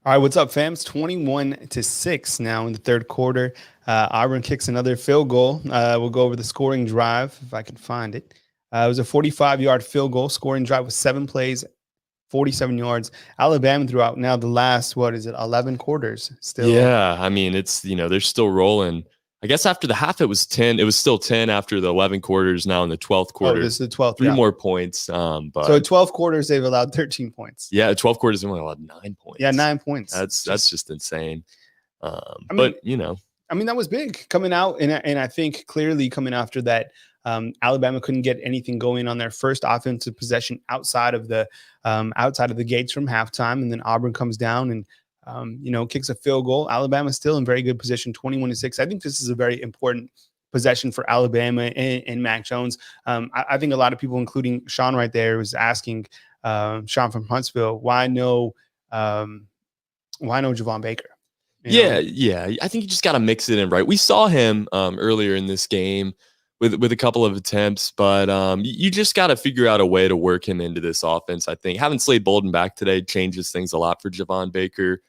All right, what's up, fam? It's 21-6 now in the third quarter. Auburn kicks another field goal. We'll go over the scoring drive if I can find it. It was a 45-yard field goal. Scoring drive with 7 plays, 47 yards. Alabama throughout now the last, 11 quarters still. Yeah, I mean, it's, they're still rolling. I guess after the half, it was 10. It was still 10 after the 11 quarters. Now in the 12th quarter, this is the 12th. 3 more points. But so 12 quarters, they've allowed 13 points. Yeah, 12 quarters, they've only allowed 9 points. Yeah, 9 points. That's just insane. I mean, that was big coming out, and I think clearly coming after that, Alabama couldn't get anything going on their first offensive possession outside of the gates from halftime, and then Auburn comes down and kicks a field goal. Alabama's still in very good position, 21-6. I think this is a very important possession for Alabama and Mac Jones. I think a lot of people, including Sean right there, was asking Sean from Huntsville, why no Javon Baker? Yeah. I think you just got to mix it in right. We saw him earlier in this game with a couple of attempts, but you just got to figure out a way to work him into this offense. I think having Slade Bolden back today changes things a lot for Javon Baker.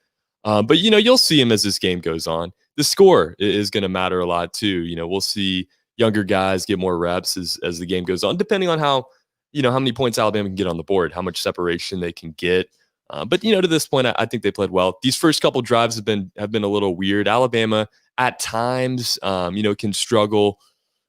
But you'll see him as this game goes on. The score is going to matter a lot too. We'll see younger guys get more reps as the game goes on, depending on how many points Alabama can get on the board, how much separation they can get. But to this point, I think they played well. These first couple drives have been a little weird. Alabama at times, can struggle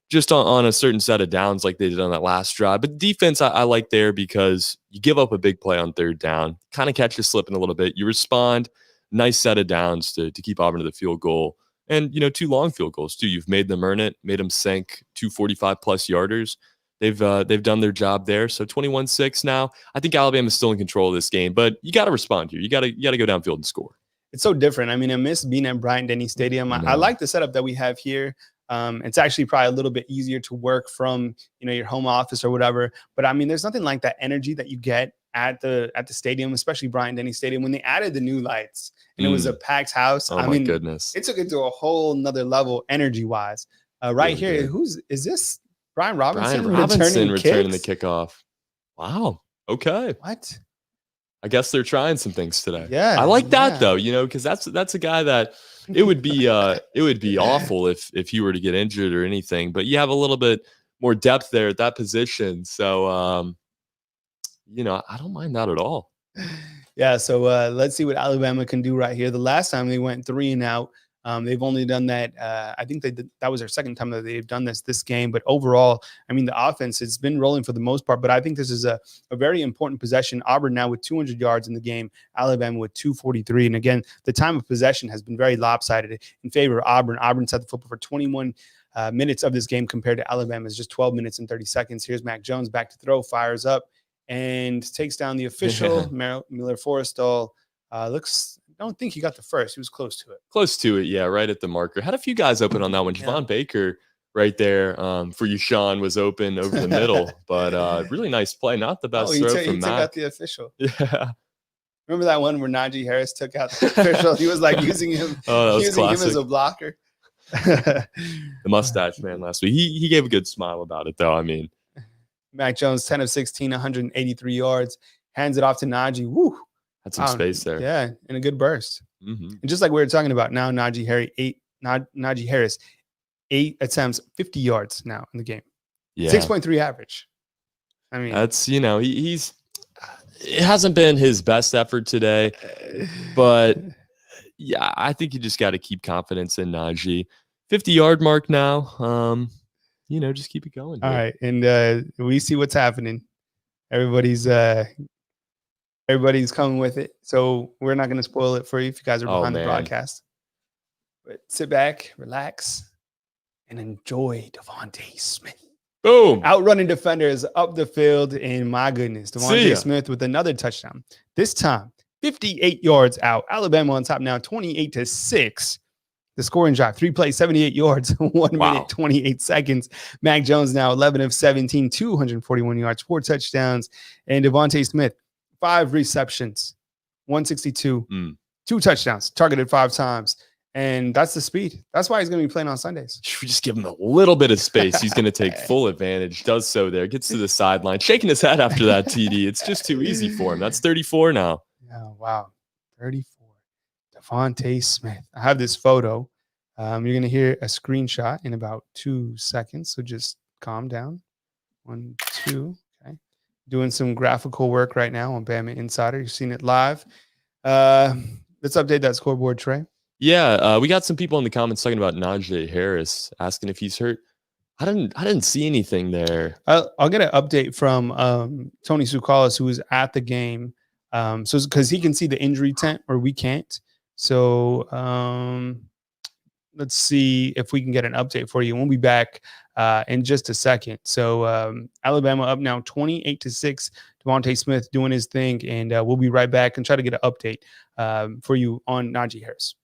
just on a certain set of downs like they did on that last drive. But defense, I like there because you give up a big play on third down, kind of catch you slipping a little bit. You respond, nice set of downs to keep Auburn to the field goal. And, 2 long field goals too. You've made them earn it, made them sink 245 plus yarders. They've done their job there. So 21-6 now. I think Alabama's still in control of this game, but you got to respond here. You got to go downfield and score. It's so different. I mean, I miss being at Bryant-Denny Stadium. I like the setup that we have here. It's actually probably a little bit easier to work from, your home office or whatever. But I mean, there's nothing like that energy that you get at the stadium, especially Bryant-Denny Stadium, when they added the new lights and it was a packed house. Oh, my goodness. It took it to a whole nother level energy wise. Here, is this? Brian Robinson returning the kickoff. Wow. Okay. What? I guess they're trying some things today. Yeah. I like that though, because that's a guy that it would be awful if he were to get injured or anything, but you have a little bit more depth there at that position. So I don't mind that at all. Yeah, so let's see what Alabama can do right here. The last time they went 3 and out. They've only done that. I think that was their second time that they've done this game. But overall, I mean, the offense has been rolling for the most part. But I think this is a very important possession. Auburn now with 200 yards in the game. Alabama with 243. And again, the time of possession has been very lopsided in favor of Auburn. Auburn's had the football for 21 minutes of this game compared to Alabama's just 12 minutes and 30 seconds. Here's Mac Jones back to throw, fires up, and takes down the official. Miller Forrestal I don't think he got the first. He was close to it. Close to it, yeah, right at the marker. Had a few guys open on that one. Javon Baker right there for you, Sean, was open over the middle. But really nice play. Not the best throw from Mac. Took out the official. Yeah. Remember that one where Najee Harris took out the official? He was like using him as a blocker. The mustache man last week. He gave a good smile about it, though. I mean. Mac Jones, 10 of 16, 183 yards. Hands it off to Najee. Woo. Had some space there. Yeah, and a good burst. Mm-hmm. And just like we were talking about now, Najee Harris, 8 attempts, 50 yards now in the game. Yeah. 6.3 average. I mean, that's, he's it hasn't been his best effort today, but yeah, I think you just got to keep confidence in Najee. 50-yard mark now. Just keep it going. All right. And we see what's happening. Everybody's coming with it. So we're not going to spoil it for you if you guys are behind the broadcast. But sit back, relax, and enjoy Devontae Smith. Boom. Outrunning defenders up the field. And my goodness, Devontae Smith with another touchdown. This time, 58 yards out. Alabama on top now, 28-6. The scoring drive, 3 plays, 78 yards, 1 minute, 28 seconds. Mac Jones now 11 of 17, 241 yards, 4 touchdowns. And Devontae Smith, 5 receptions, 162, 2 touchdowns, targeted 5 times. And that's the speed. That's why he's going to be playing on Sundays. Should we just give him a little bit of space? He's going to take full advantage. Does so there. Gets to the sideline, shaking his head after that TD. It's just too easy for him. That's 34 now. Yeah, wow. 34. Devontae Smith. I have this photo. You're going to hear a screenshot in about 2 seconds. So just calm down. 1, 2. Okay. Doing some graphical work right now on BamaInsider. You've seen it live. Let's update that scoreboard, Trey. Yeah, we got some people in the comments talking about Najee Harris, asking if he's hurt. I didn't see anything there. I'll get an update from Tony Tsoukalis, who was at the game. So because he can see the injury tent, or we can't. So let's see if we can get an update for you. We'll be back in just a second. So Alabama up now 28-6. Devontae Smith doing his thing, and we'll be right back and try to get an update for you on Najee Harris.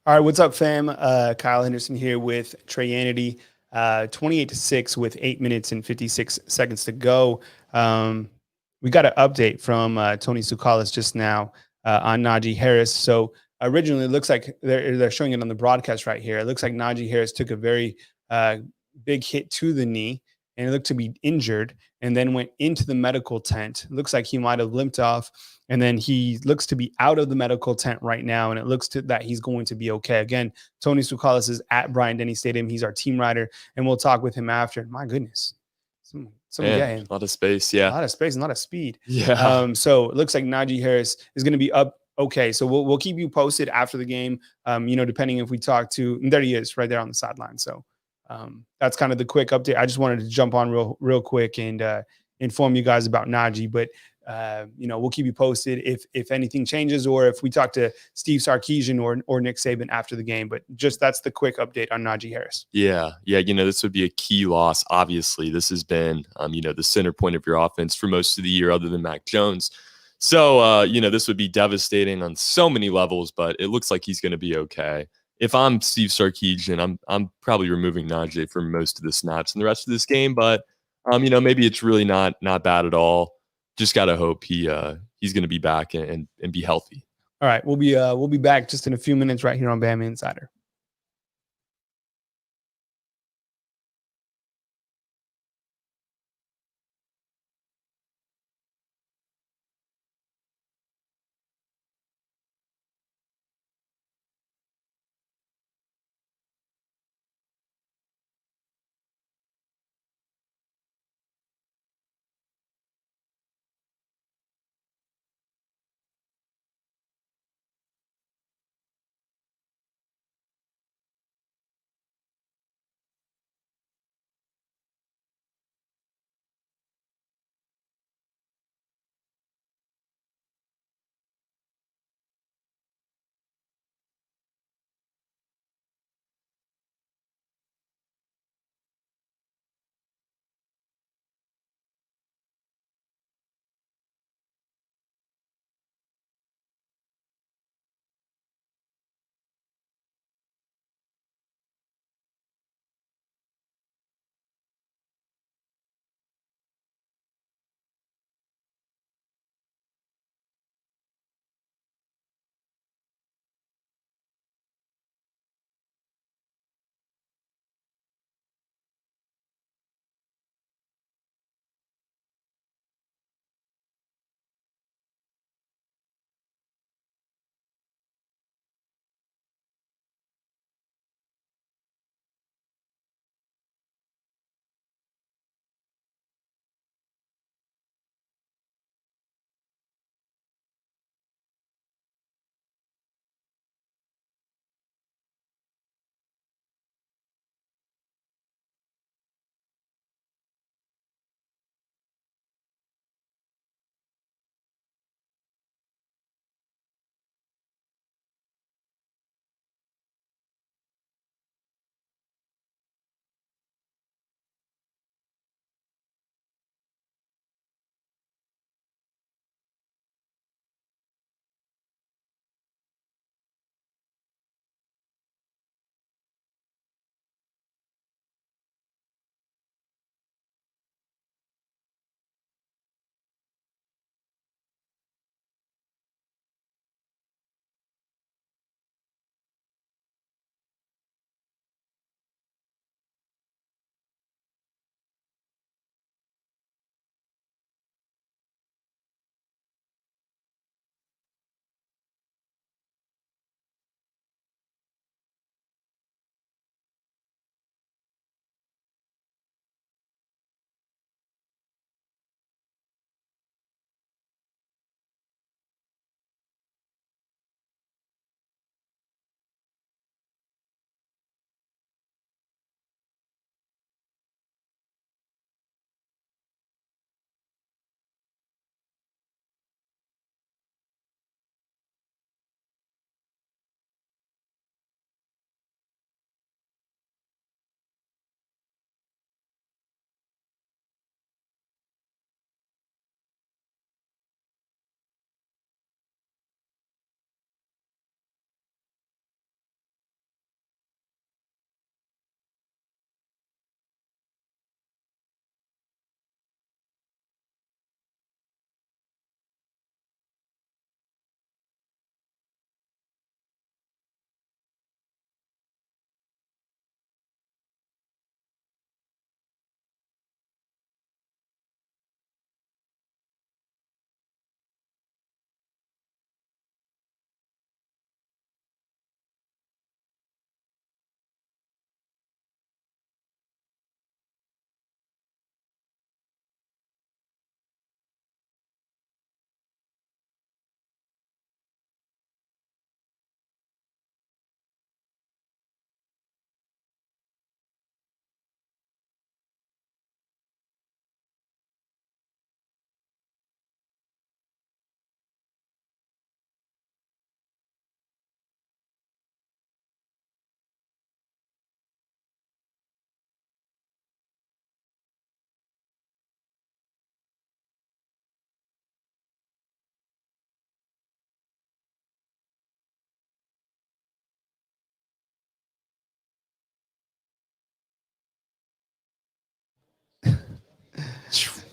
All right, what's up, fam? Kyle Henderson here with Trey Anity. 28-6 with 8 minutes and 56 seconds to go. We got an update from Tony Tsoukalis just now on Najee Harris. So originally, it looks like they're showing it on the broadcast right here. It looks like Najee Harris took a very big hit to the knee, and it looked to be injured, and then went into the medical tent. It looks like he might have limped off, and then he looks to be out of the medical tent right now, and it looks that he's going to be okay. Again, Tony Tsoukalis is at Bryant-Denny Stadium. He's our team writer, and we'll talk with him after. My goodness. A lot of space, yeah. A lot of space and a lot of speed. Yeah. So it looks like Najee Harris is going to be up okay. So we'll keep you posted after the game, depending if we talk to – and there he is right there on the sideline. So that's kind of the quick update. I just wanted to jump on real quick and inform you guys about Najee. But, we'll keep you posted if anything changes, or if we talk to Steve Sarkisian or Nick Saban after the game. But just that's the quick update on Najee Harris. Yeah. This would be a key loss. Obviously, this has been, the center point of your offense for most of the year, other than Mac Jones. So, this would be devastating on so many levels, but it looks like he's going to be okay. If I'm Steve Sarkisian, I'm probably removing Najee for most of the snaps in the rest of this game, but Maybe it's really not bad at all. Just gotta hope he's going to be back and be healthy. All right, we'll be back just in a few minutes right here on Bama Insider.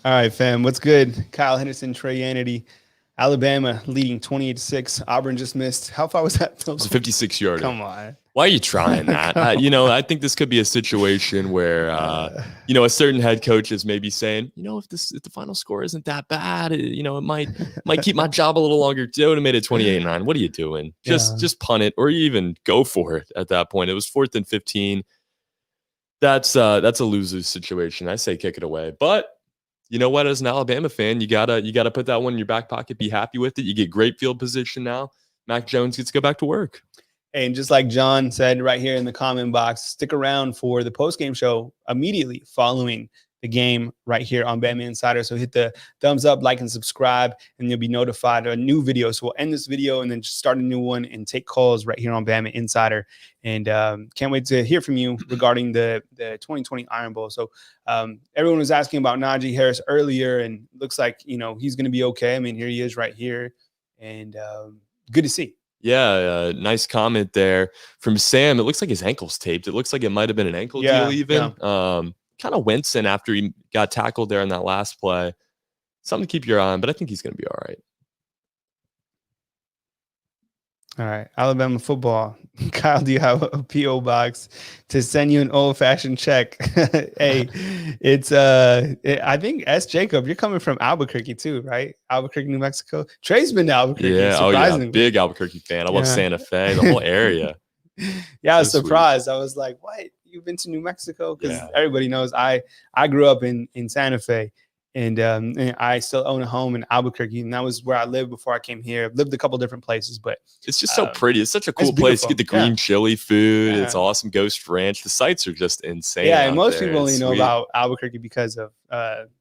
All right, fam. What's good? Kyle Henderson, Trey Yanity. Alabama leading 28-6. Auburn just missed. How far was that? It's a 56-yarder. Come on. Why are you trying that? I think this could be a situation where, a certain head coach is maybe saying, if the final score isn't that bad, it might keep my job a little longer. They would have made it 28-9. What are you doing? Just punt it, or even go for it at that point. It was 4th and 15. That's a loser's situation. I say kick it away. But you know what? As an Alabama fan, you gotta put that one in your back pocket. Be happy with it. You get great field position now. Mac Jones gets to go back to work. And just like John said right here in the comment box, stick around for the postgame show immediately following the game right here on BamaInsider. So hit the thumbs up, like, and subscribe, and you'll be notified of a new video. So we'll end this video and then just start a new one and take calls right here on BamaInsider. And can't wait to hear from you regarding the 2020 Iron Bowl. So everyone was asking about Najee Harris earlier, and looks like, he's going to be okay. I mean, here he is right here, and good to see. Yeah, nice comment there from Sam. It looks like his ankle's taped. It looks like it might have been an ankle deal even. Yeah. Kind of wincing after he got tackled there in that last play. Something to keep your eye on, but I think he's going to be all right. All right, Alabama football. Kyle, do you have a P.O. box to send you an old-fashioned check? Hey, it's I think S. Jacob, you're coming from Albuquerque too, right? Albuquerque, New Mexico. Trey's been to Albuquerque. Yeah, surprisingly. Big Albuquerque fan. I love Santa Fe, the whole area. Yeah, I was surprised. Sweet. I was like, "What? You've been to New Mexico?" Because everybody knows I grew up in Santa Fe. And I still own a home in Albuquerque, and that was where I lived before I came here. I've lived a couple different places, but it's just so pretty. It's such a cool place. You get the green chili food. It's awesome. Ghost Ranch. The sights are just insane. Yeah, and most people only know about Albuquerque because of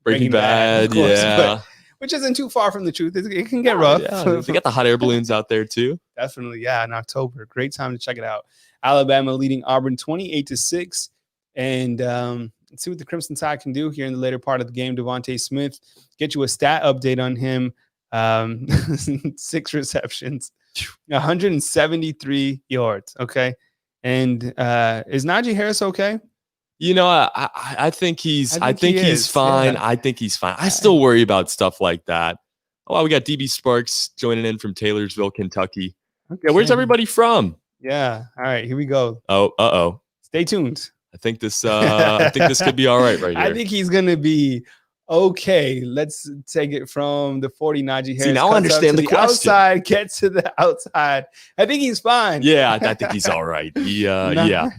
Breaking Bad. Of course, but, which isn't too far from the truth. It can get rough. Yeah. They got the hot air balloons out there too. Definitely, yeah. In October, great time to check it out. Alabama leading Auburn 28-6, and let's see what the Crimson Tide can do here in the later part of the game. Devontae Smith, get you a stat update on him. 6 receptions, 173 yards. Okay. And is Najee Harris okay? I think he's fine. Yeah. I think he's fine. I still worry about stuff like that. Oh, we got DB Sparks joining in from Taylorsville, Kentucky. Okay. Yeah, where's everybody from? Yeah. All right, here we go. Oh, stay tuned. I think this could be all right here. I think he's going to be okay. Let's take it from the 40 Najee Harris. See, now I understand the question. Outside, get to the outside. I think he's fine. Yeah, I think he's all right. Yeah.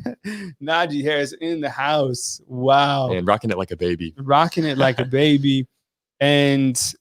Najee Harris in the house. Wow. And rocking it like a baby. And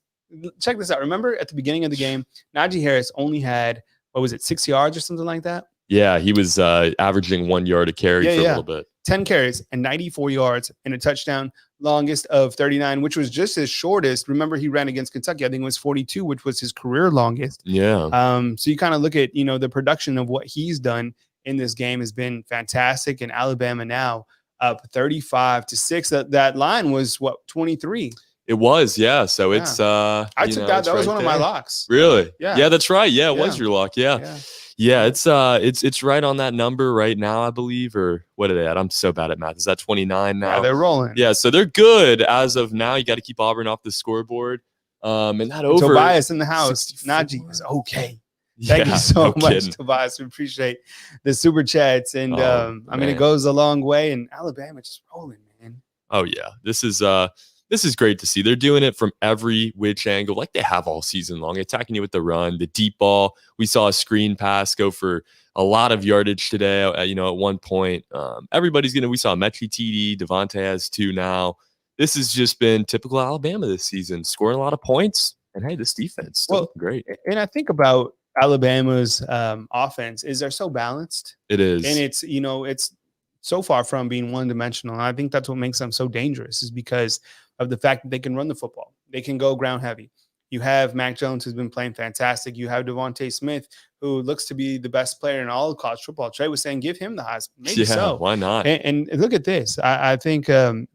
check this out. Remember at the beginning of the game, Najee Harris only had, 6 yards or something like that? Yeah, he was averaging 1 yard a carry for a little bit. 10 carries and 94 yards and a touchdown, longest of 39, which was just his shortest. Remember, he ran against Kentucky. I think it was 42, which was his career longest. Yeah. So you kind of look at, the production of what he's done in this game has been fantastic. And Alabama now up 35-6. That line was 23. It was, yeah. So it's I took that. That was one of my locks. Really? Yeah. Yeah, that's right. Yeah, it was your lock. Yeah. Yeah, it's right on that number right now, I believe. Or what are they at? I'm so bad at math. Is that 29 now? Yeah, they're rolling. Yeah, so they're good as of now. You got to keep Auburn off the scoreboard. And that over. Tobias in the house. 64. Najee is okay. Thank you so much, Tobias. We appreciate the super chats. And it goes a long way. And Alabama just rolling, man. Oh yeah, this is great to see. They're doing it from every which angle, like they have all season long, attacking you with the run, the deep ball. We saw a screen pass go for a lot of yardage today. At one point, we saw Mechie TD, Devontae has 2 now. This has just been typical Alabama this season, scoring a lot of points. And hey, this defense still great. And I think about Alabama's offense is they're so balanced. It is. And it's so far from being one-dimensional. And I think that's what makes them so dangerous, is because of the fact that they can run the football. They can go ground heavy. You have Mac Jones, who's been playing fantastic. You have Devontae Smith, who looks to be the best player in all of college football. Trey was saying, give him the Heisman. Maybe so. Why not? And look at this. I think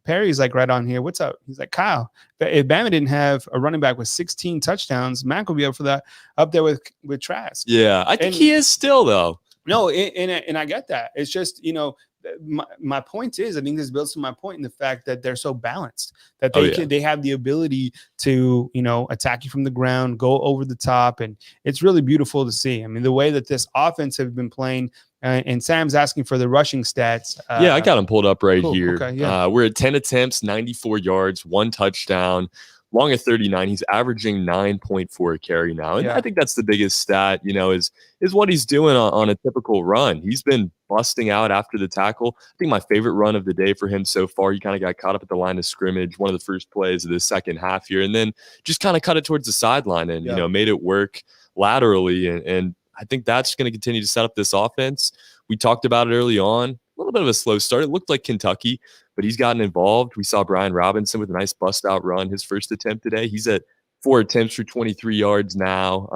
Perry's like right on here. What's up? He's like, Kyle, if Bama didn't have a running back with 16 touchdowns, Mac will be up for that, up there with Trask. Yeah, I think he is still, though. No, and I get that. It's just, my point is, I think this builds to my point in the fact that they're so balanced that they have the ability to, attack you from the ground, go over the top. And it's really beautiful to see. I mean, the way that this offense have been playing, and Sam's asking for the rushing stats. Yeah, I got them pulled up right cool, here. Okay, yeah. We're at 10 attempts, 94 yards, 1 touchdown. Long at 39, he's averaging 9.4 a carry now. And I think that's the biggest stat, is what he's doing on a typical run. He's been busting out after the tackle. I think my favorite run of the day for him so far, he kind of got caught up at the line of scrimmage, one of the first plays of the second half here, and then just kind of cut it towards the sideline and, made it work laterally. And I think that's going to continue to set up this offense. We talked about it early on, a little bit of a slow start. It looked like Kentucky, but he's gotten involved. We saw Brian Robinson with a nice bust-out run, his first attempt today. He's at 4 attempts for 23 yards now,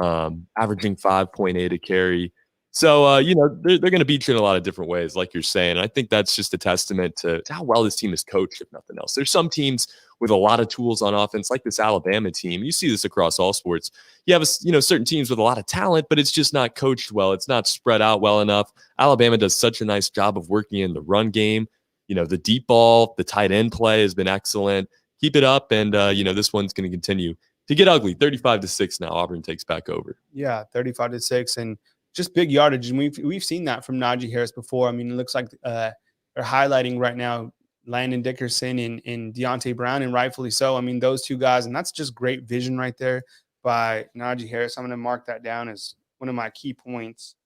averaging 5.8 a carry. So, they're going to beat you in a lot of different ways, like you're saying. And I think that's just a testament to how well this team is coached, if nothing else. There's some teams with a lot of tools on offense, like this Alabama team. You see this across all sports. You have, certain teams with a lot of talent, but it's just not coached well. It's not spread out well enough. Alabama does such a nice job of working in the run game. The deep ball, the tight end play has been excellent. Keep it up, and this one's going to continue to get ugly. 35-6 now. Auburn takes back over. Yeah, 35-6, and just big yardage. And we've seen that from Najee Harris before. I mean, it looks like they're highlighting right now Landon Dickerson and Deontay Brown, and rightfully so. I mean, those two guys, and that's just great vision right there by Najee Harris. I'm going to mark that down as one of my key points.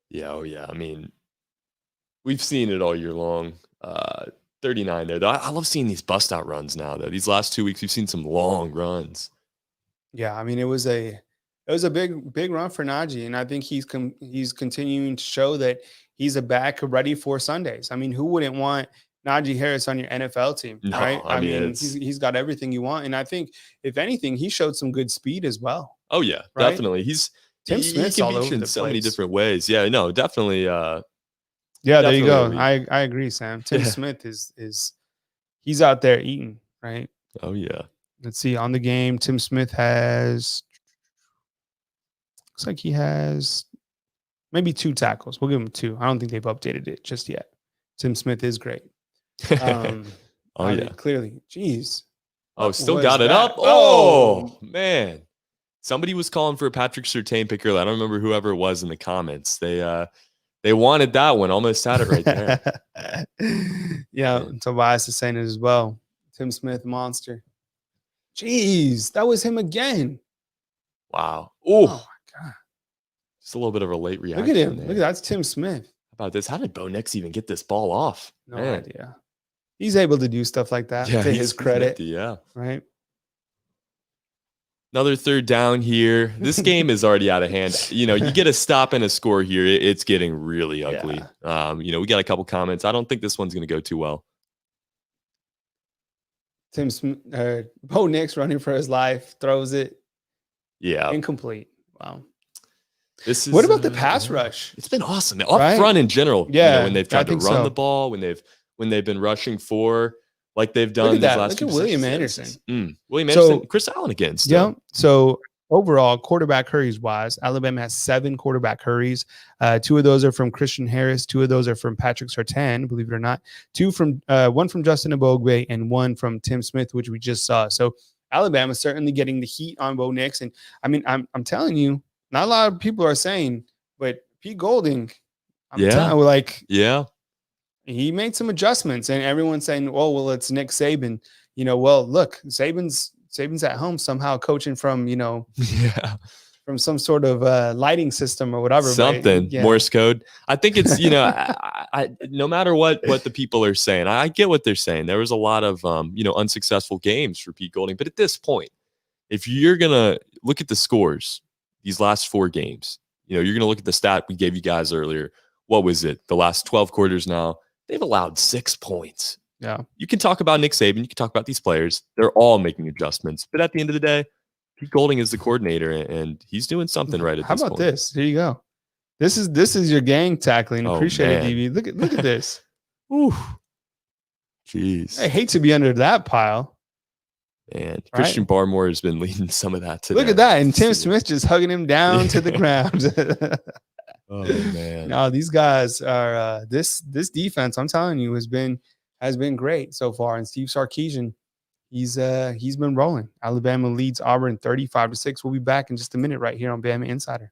Yeah, I mean, we've seen it all year long. 39 there. I love seeing these bust-out runs now, though. These last 2 weeks, we've seen some long runs. Yeah, I mean, it was a big run for Najee, and I think he's continuing to show that he's a back ready for Sundays. I mean, who wouldn't want Najee Harris on your NFL team, right? I mean he's got everything you want, and I think if anything, he showed some good speed as well. Oh yeah, right? Definitely. Tim Smith's all over in so many different ways. Yeah, no, definitely. Yeah, there you go. I agree, Sam. Tim Smith is he's out there eating, right? Oh yeah. Let's see, on the game, Tim Smith looks like he has maybe 2 tackles. We'll give him 2. I don't think they've updated it just yet. Tim Smith is great. Clearly. Jeez. Oh, still got it up. Oh, man. Somebody was calling for a Patrick Surtain pick earlier. I don't remember whoever it was in the comments. They wanted that one. Almost had it right there. Yeah, Tobias is saying it as well. Tim Smith, monster. Jeez, that was him again. Wow. Oh my God. Just a little bit of a late reaction. Look at him. Look at that. That's Tim Smith. How about this? How did Bo Nix even get this ball off? No idea. He's able to do stuff like that, to his credit. Yeah. Right. Another third down here. This game is already out of hand. You get a stop and a score here. It's getting really ugly. Yeah. We got a couple comments. I don't think this one's going to go too well. Bo Nix running for his life, throws it. Yeah. Incomplete. Wow. What about the pass rush? It's been awesome. Up front in general. Yeah. When they've tried to run the ball, when they've been rushing for, like they've done these last 2 Look at William Anderson. William Anderson, Chris Allen again. Still. Yeah. So overall, quarterback hurries wise, Alabama has 7 quarterback hurries. 2 of those are from Christian Harris. 2 of those are from Patrick Surtain, believe it or not. 1 from Justin Ebogbe and 1 from Tim Smith, which we just saw. So Alabama certainly getting the heat on Bo Nix. And I mean, I'm telling you, not a lot of people are saying, but Pete Golding, he made some adjustments, and everyone's saying, "Oh, well, it's Nick Saban." Look, Saban's at home somehow coaching from, yeah, from some sort of lighting system or whatever. Something, Morse code. I think it's, I no matter what the people are saying, I get what they're saying. There was a lot of, unsuccessful games for Pete Golding. But at this point, if you're going to look at the scores, these last 4 games, you're going to look at the stat we gave you guys earlier. What was it? The last 12 quarters now, they've allowed 6 points. Yeah. You can talk about Nick Saban. You can talk about these players. They're all making adjustments. But at the end of the day, Pete Golding is the coordinator, and he's doing something right at this point. How about this? Here you go. This is your gang tackling. Appreciate it, DB. Look at this. Ooh. Jeez. I hate to be under that pile. And Christian Barmore has been leading some of that today. Look at that. And Tim Smith just hugging him down to the ground. Oh man. No, these guys are this defense, I'm telling you, has been great so far. And Steve Sarkisian, he's been rolling. Alabama leads Auburn 35-6. We'll be back in just a minute right here on Bama Insider.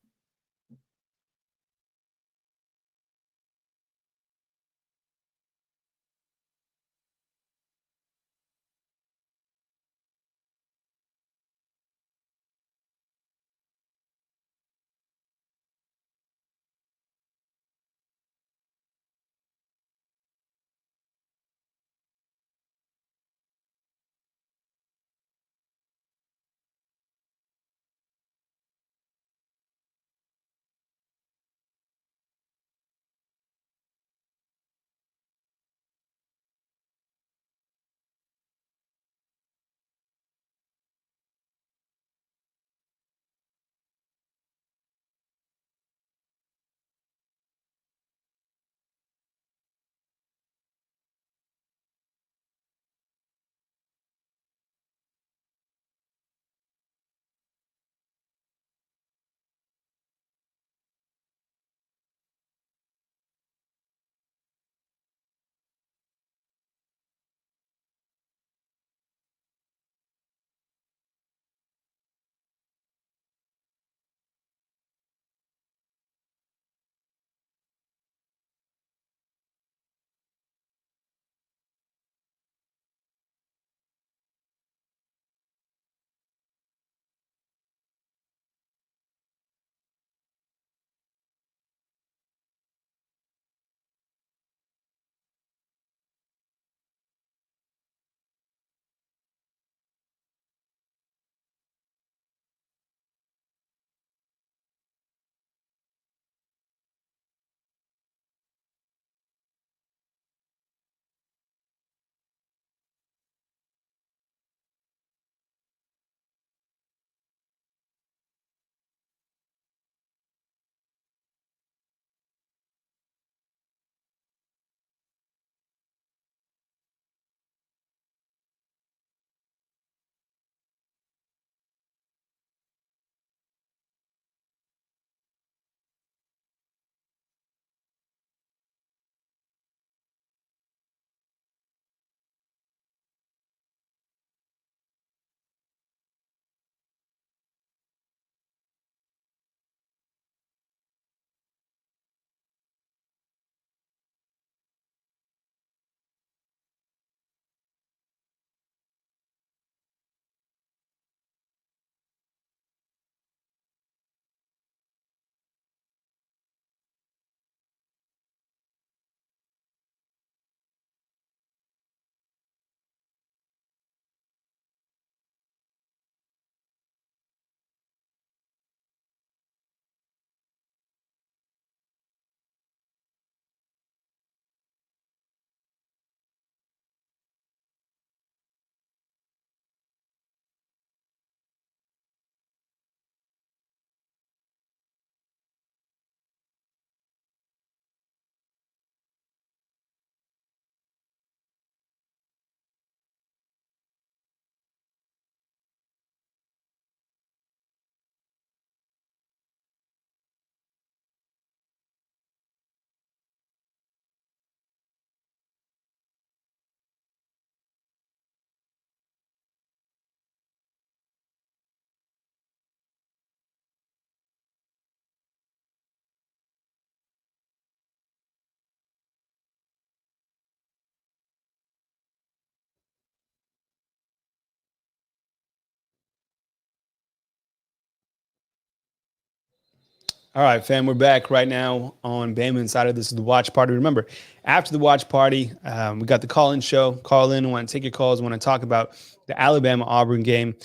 All right, fam, we're back right now on Bama Insider. This is the watch party. Remember, after the watch party, we got the call-in show. Call in, want to take your calls, want to talk about the Alabama-Auburn game,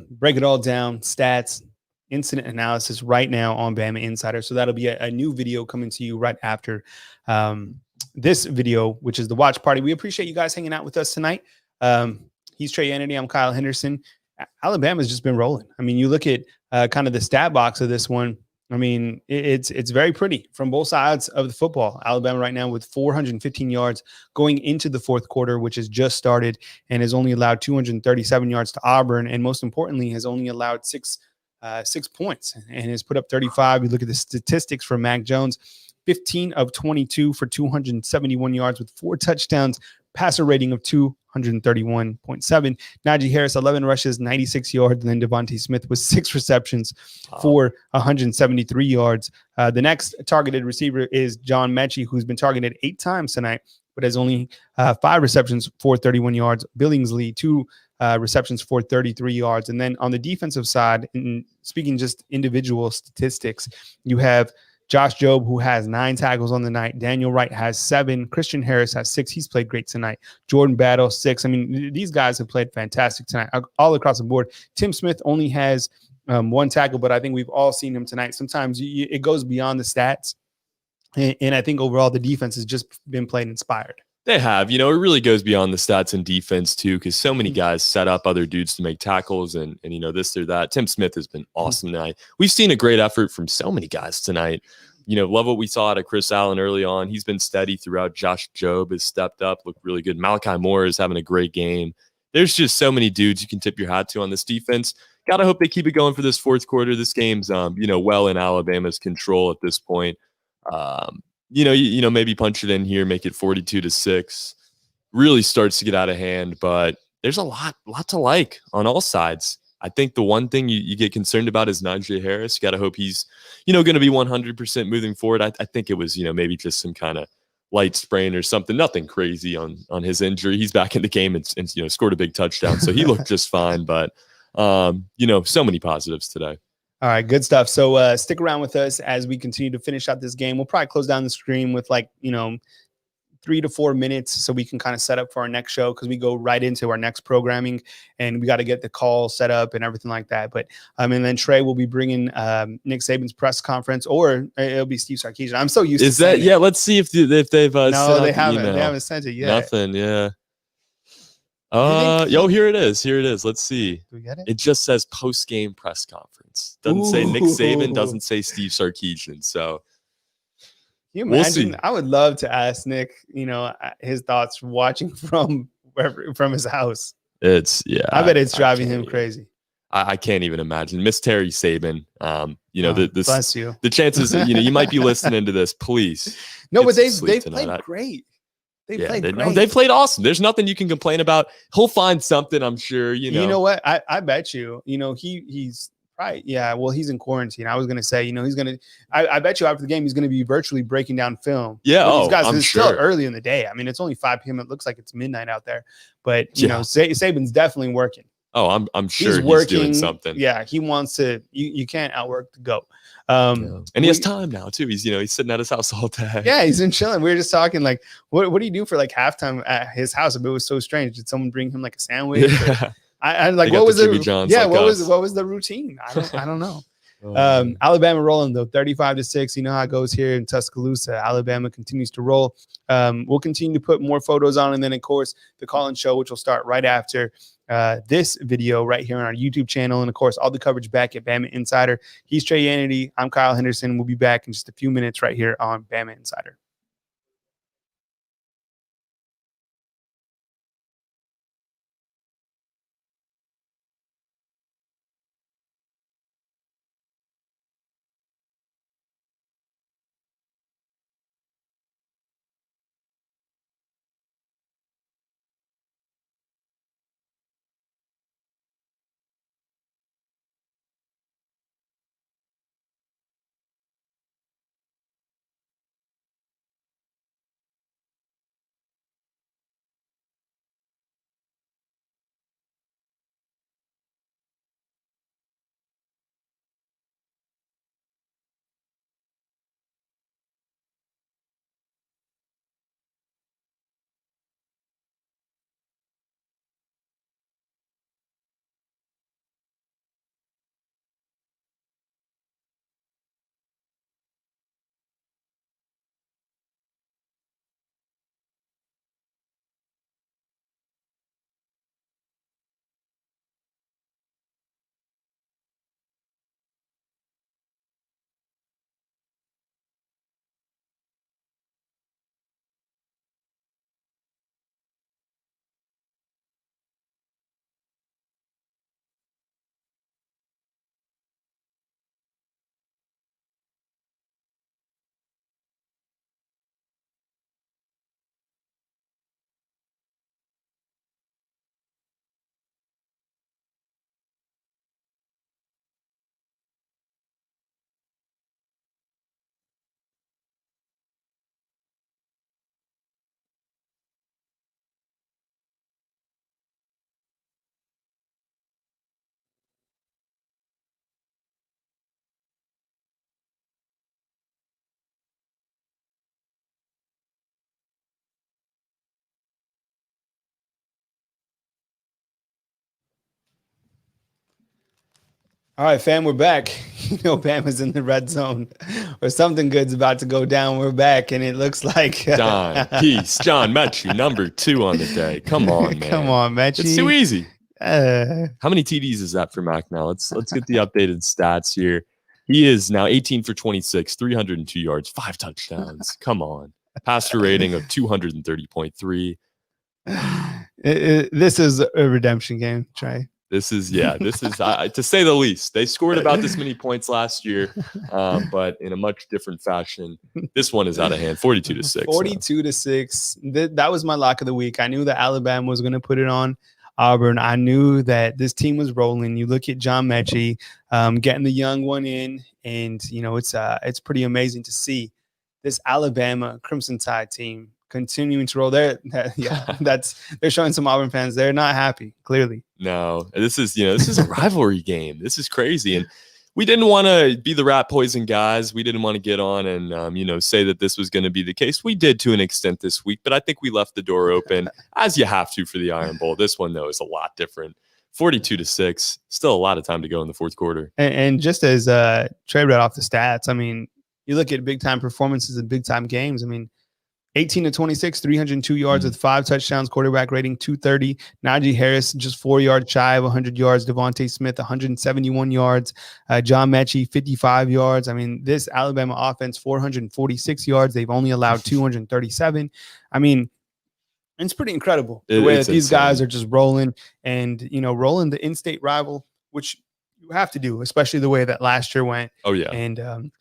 break it all down, stats, incident analysis right now on Bama Insider. So that'll be a new video coming to you right after this video, which is the watch party. We appreciate you guys hanging out with us tonight. He's Trey Kennedy. I'm Kyle Henderson. Alabama's just been rolling. I mean, you look at kind of the stat box of this one. I mean, it's very pretty from both sides of the football. Alabama right now with 415 yards going into the fourth quarter, which has just started, and has only allowed 237 yards to Auburn, and most importantly, has only allowed 6 6 points and has put up 35. You look at the statistics for Mac Jones, 15 of 22 for 271 yards with 4 touchdowns, passer rating of 231.7. Najee Harris, 11 rushes, 96 yards. And then Devontae Smith with 6 receptions for 173 yards. The next targeted receiver is John Mechie, who's been targeted 8 times tonight, but has only 5 receptions for 31 yards. Billingsley, 2 receptions for 33 yards. And then on the defensive side, speaking just individual statistics, you have Josh Jobe, who has 9 tackles on the night. Daniel Wright has 7. Christian Harris has 6. He's played great tonight. Jordan Battle, 6. I mean, these guys have played fantastic tonight all across the board. Tim Smith only has 1 tackle, but I think we've all seen him tonight. Sometimes it goes beyond the stats. And I think overall the defense has just been playing inspired. They have, it really goes beyond the stats and defense too, because so many guys set up other dudes to make tackles and this or that. Tim Smith has been awesome tonight. We've seen a great effort from so many guys tonight. Love what we saw out of Chris Allen early on. He's been steady throughout. Josh Jobe has stepped up, looked really good. Malachi Moore is having a great game. There's just so many dudes you can tip your hat to on this defense. Got to hope they keep it going for this fourth quarter. This game's, well in Alabama's control at this point. Maybe punch it in here, make it 42-6. Really starts to get out of hand, but there's a lot to like on all sides. I think the one thing you get concerned about is Najee Harris. You got to hope he's, going to be 100% moving forward. I think it was, maybe just some kind of light sprain or something. Nothing crazy on his injury. He's back in the game and scored a big touchdown, so he looked just fine. But so many positives today. All right, good stuff. So stick around with us as we continue to finish out this game. We'll probably close down the stream with 3 to 4 minutes so we can kind of set up for our next show, because we go right into our next programming and we got to get the call set up and everything like that. But and then Trey will be bringing Nick Saban's press conference, or it'll be Steve Sarkisian. I'm so used to that. Yeah, let's see if they've no, they haven't. They haven't sent it yet. Nothing. Yeah. Here it is. Let's see. Do we get it? It just says post-game press conference. Doesn't say Nick Saban, doesn't say Steve Sarkisian. So can you imagine? We'll, I would love to ask Nick, his thoughts watching from his house. I bet it's driving him crazy. I can't even imagine. Miss Terry Saban, bless you. The chances, you might be listening to this, please. No, but they've played great. They played awesome. There's nothing you can complain about. He'll find something, I'm sure. You know what? I bet you. He's right. Yeah. Well, he's in quarantine. I was gonna say, he's gonna. I bet you after the game he's gonna be virtually breaking down film. Yeah. These guys. I'm it's sure. Still early in the day. I mean, it's only 5 p.m. It looks like it's midnight out there. But Saban's definitely working. Oh, I'm sure he's doing something. Yeah, he wants to. You can't outwork the GOAT. And he has time now too. He's sitting at his house all day. Yeah, he's been chilling. We were just talking what do you do for halftime at his house? It was so strange. Did someone bring him a sandwich? Yeah. I what was what was the routine? I don't know. Alabama rolling though, 35-6. You know how it goes here in Tuscaloosa. Alabama continues to roll. We'll continue to put more photos on, and then of course the call-in show, which will start right after this video right here on our YouTube channel, and of course all the coverage back at Bama Insider. He's Trey Yanity. I'm Kyle Henderson. We'll be back in just a few minutes right here on Bama Insider. All right, fam, we're back. You know, Bama's in the red zone, or something good's about to go down. We're back, and it looks like Dime piece, John Mechie, number 2 on the day. Come on, Come man. on, It's too Mechie. easy. Uh, How many TDs is that for Mac now? Let's get the updated stats here. He is now 18 for 26, 302 yards, 5 touchdowns. Come on. Passer rating of 230.3. this is a redemption game, Trey. This is to say the least. They scored about this many points last year, but in a much different fashion. This one is out of hand, 42-6. 42-6. That was my lock of the week. I knew that Alabama was going to put it on Auburn. I knew that this team was rolling. You look at John Mechie getting the young one in, and you know it's pretty amazing to see this Alabama Crimson Tide team continuing to roll. They're showing some Auburn fans they're not happy. Clearly, no. This is a rivalry game. This is crazy, and we didn't want to be the rat poison guys. We didn't want to get on and say that this was going to be the case. We did to an extent this week, but I think we left the door open as you have to for the Iron Bowl. This one though is a lot different. 42-6. Still a lot of time to go in the fourth quarter. And just as Trey read off the stats, I mean, you look at big time performances in big time games. I mean, 18 to 26, 302 yards with 5 touchdowns, quarterback rating 230. Najee Harris just 4 yards shy of 100 yards. Devontae Smith 171 yards. John Mechie 55 yards. I mean, this Alabama offense 446 yards. They've only allowed 237. I mean, it's pretty incredible the way that these guys are just rolling and rolling the in-state rival, which you have to do, especially the way that last year went. Oh yeah, and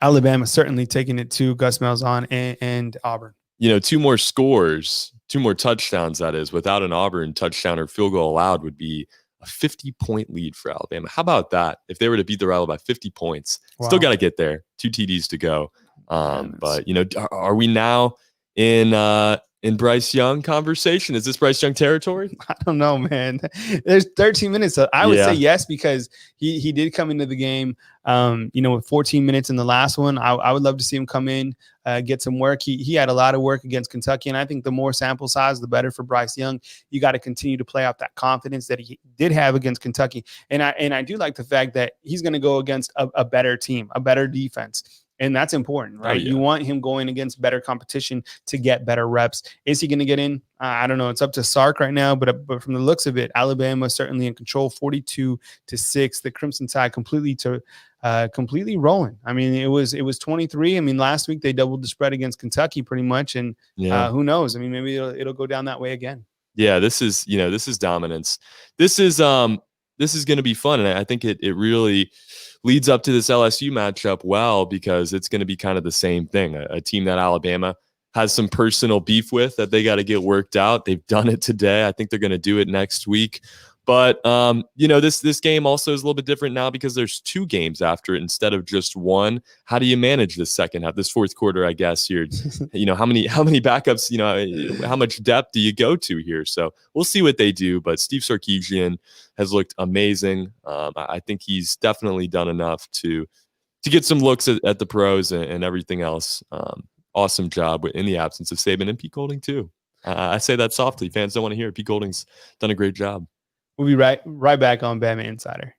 Alabama certainly taking it to Gus Malzahn and Auburn. 2 more scores, 2 more touchdowns, that is, without an Auburn touchdown or field goal allowed would be a 50-point lead for Alabama. How about that? If they were to beat the rival by 50 points, still got to get there. 2 TDs to go. But, are we now in Bryce Young conversation? Is this Bryce Young territory? I don't know, man. There's 13 minutes. I would say yes, because he did come into the game, with 14 minutes in the last one. I would love to see him come in, get some work. He had a lot of work against Kentucky, and I think the more sample size, the better for Bryce Young. You got to continue to play out that confidence that he did have against Kentucky. And I do like the fact that he's going to go against a better team, a better defense. And that's important, right? You want him going against better competition to get better reps. Is he going to get in? I don't know. It's up to Sark right now, but from the looks of it, Alabama certainly in control, 42-6. The Crimson Tide completely rolling. I mean, it was 23. I mean, last week they doubled the spread against Kentucky pretty much, and who knows? I mean, maybe it'll go down that way again. Yeah, this is dominance. This is going to be fun, and I think it really leads up to this LSU matchup well, because it's going to be kind of the same thing. A team that Alabama has some personal beef with that they got to get worked out. They've done it today. I think they're going to do it next week. But this game also is a little bit different now because there's 2 games after it instead of just one. How do you manage this second half, this fourth quarter? I guess here, how many backups? How much depth do you go to here? So we'll see what they do. But Steve Sarkisian has looked amazing. I think he's definitely done enough to get some looks at the pros and everything else. Awesome job in the absence of Saban and Pete Golding too. I say that softly. Fans don't want to hear it. Pete Golding's done a great job. We'll be right back on Bama Insider.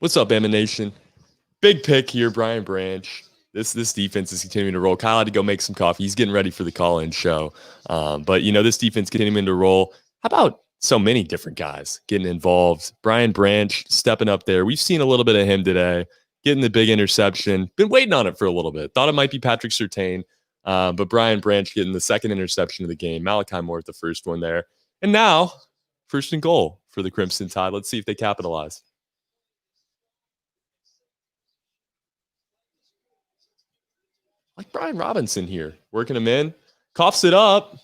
What's up, Bama Nation? Big pick here, Brian Branch. This defense is continuing to roll. Kyle had to go make some coffee. He's getting ready for the call-in show. But this defense continuing to roll. How about so many different guys getting involved? Brian Branch stepping up there. We've seen a little bit of him today, getting the big interception. Been waiting on it for a little bit. Thought it might be Patrick Surtain, but Brian Branch getting the second interception of the game. Malachi Moore with the first one there. And now, first and goal for the Crimson Tide. Let's see if they capitalize. Like Brian Robinson here, working him in, coughs it up.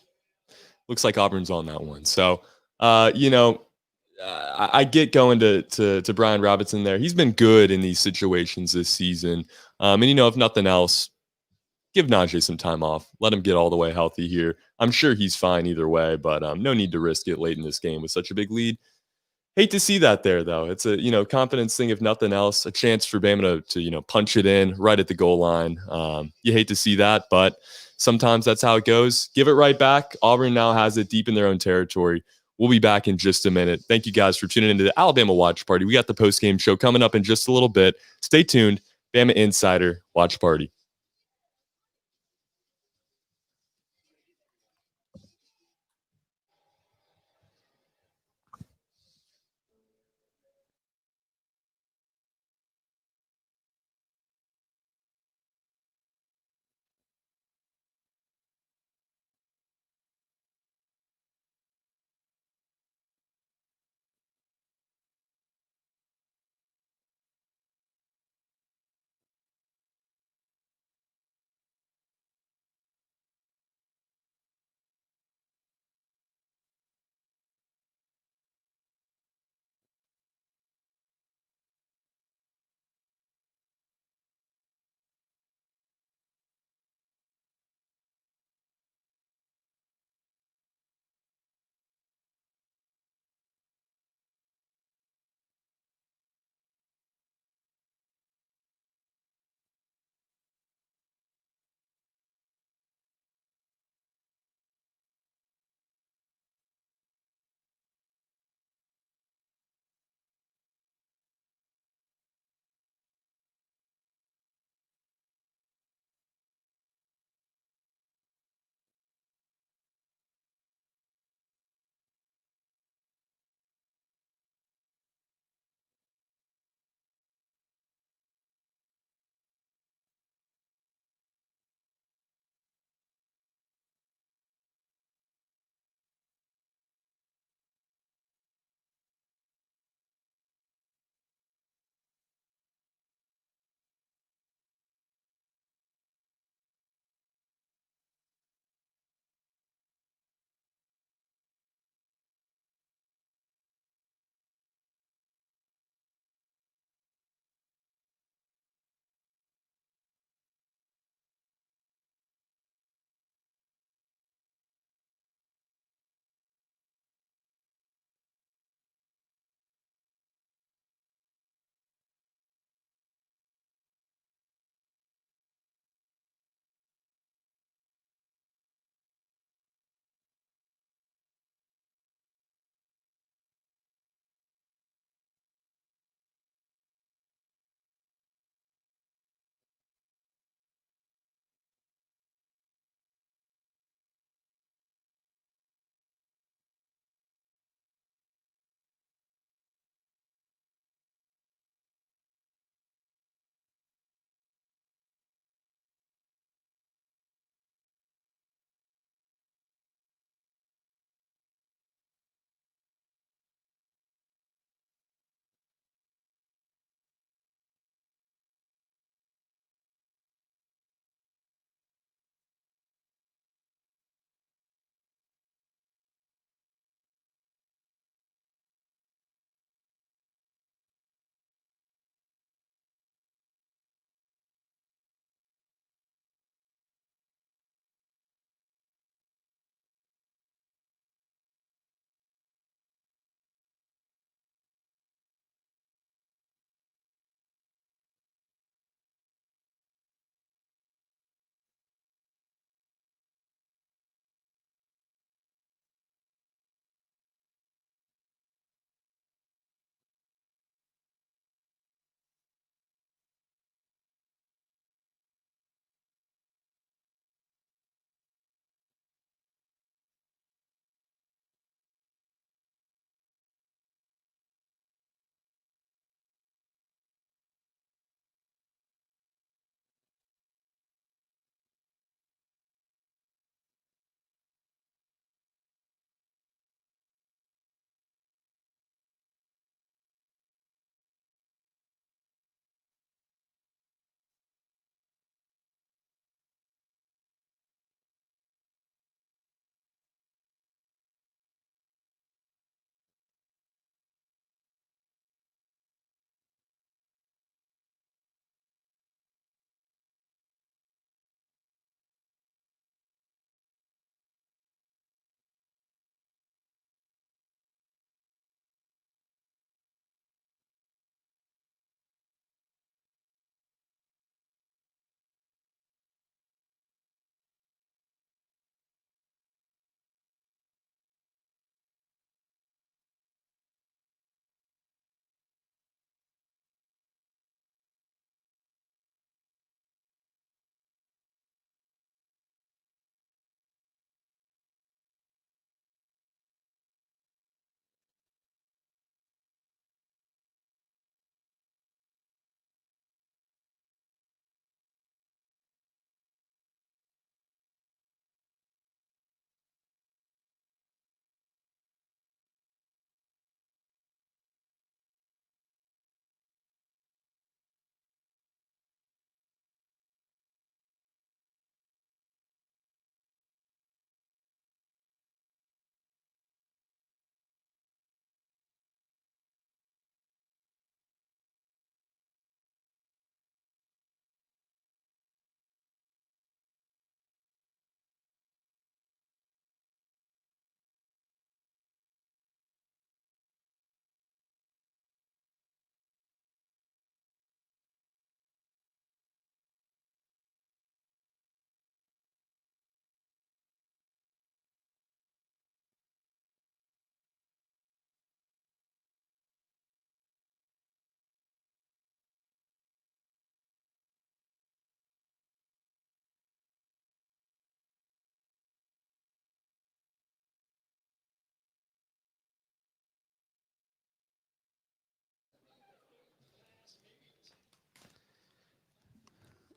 Looks like Auburn's on that one. So, I get going to Brian Robinson there. He's been good in these situations this season. And if nothing else, give Najee some time off. Let him get all the way healthy here. I'm sure he's fine either way, but no need to risk it late in this game with such a big lead. Hate to see that there, though. It's a confidence thing, if nothing else. A chance for Bama to punch it in right at the goal line. You hate to see that, but sometimes that's how it goes. Give it right back. Auburn now has it deep in their own territory. We'll be back in just a minute. Thank you guys for tuning into the Alabama Watch Party. We got the post-game show coming up in just a little bit. Stay tuned. Bama Insider Watch Party.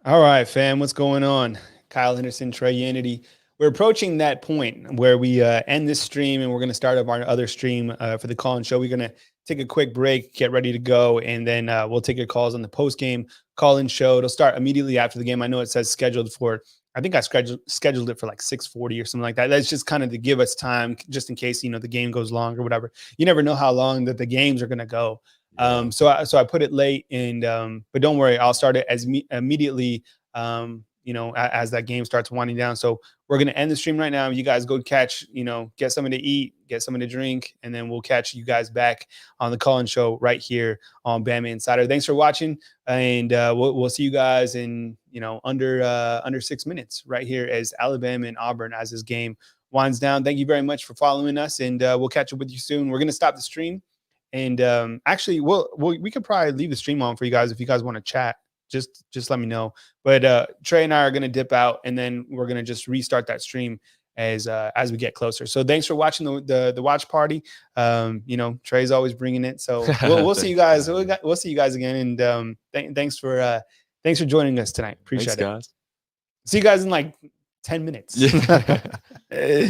All right, fam, what's going on? Kyle Henderson, Trey Unity. We're approaching that point where we end this stream, and we're going to start up our other stream for the call-in show. We're going to take a quick break, get ready to go, and then we'll take your calls on the post-game call-in show. It'll start immediately after the game. I know it says scheduled for, I think I scheduled it for like 6:40 or something like that. That's just kind of to give us time, just in case, the game goes long or whatever. You never know how long that the games are going to go. Yeah. So I put it late, and but don't worry, I'll start it as immediately as that game starts winding down. So we're going to end the stream right now. You guys go catch, get something to eat, get something to drink, and then we'll catch you guys back on the call-in show right here on BamaInsider. Thanks for watching, and we'll see you guys in, under 6 minutes right here as Alabama and Auburn as this game winds down. Thank you very much for following us, and we'll catch up with you soon. We're going to stop the stream, and actually we could probably leave the stream on for you guys if you guys want to chat. Just let me know. But Trey and I are going to dip out, and then we're going to just restart that stream as we get closer. So thanks for watching the watch party. Trey's always bringing it. So we'll see you guys. We'll see you guys again. And thanks for joining us tonight. Appreciate it. Guys. See you guys in like 10 minutes. Yeah.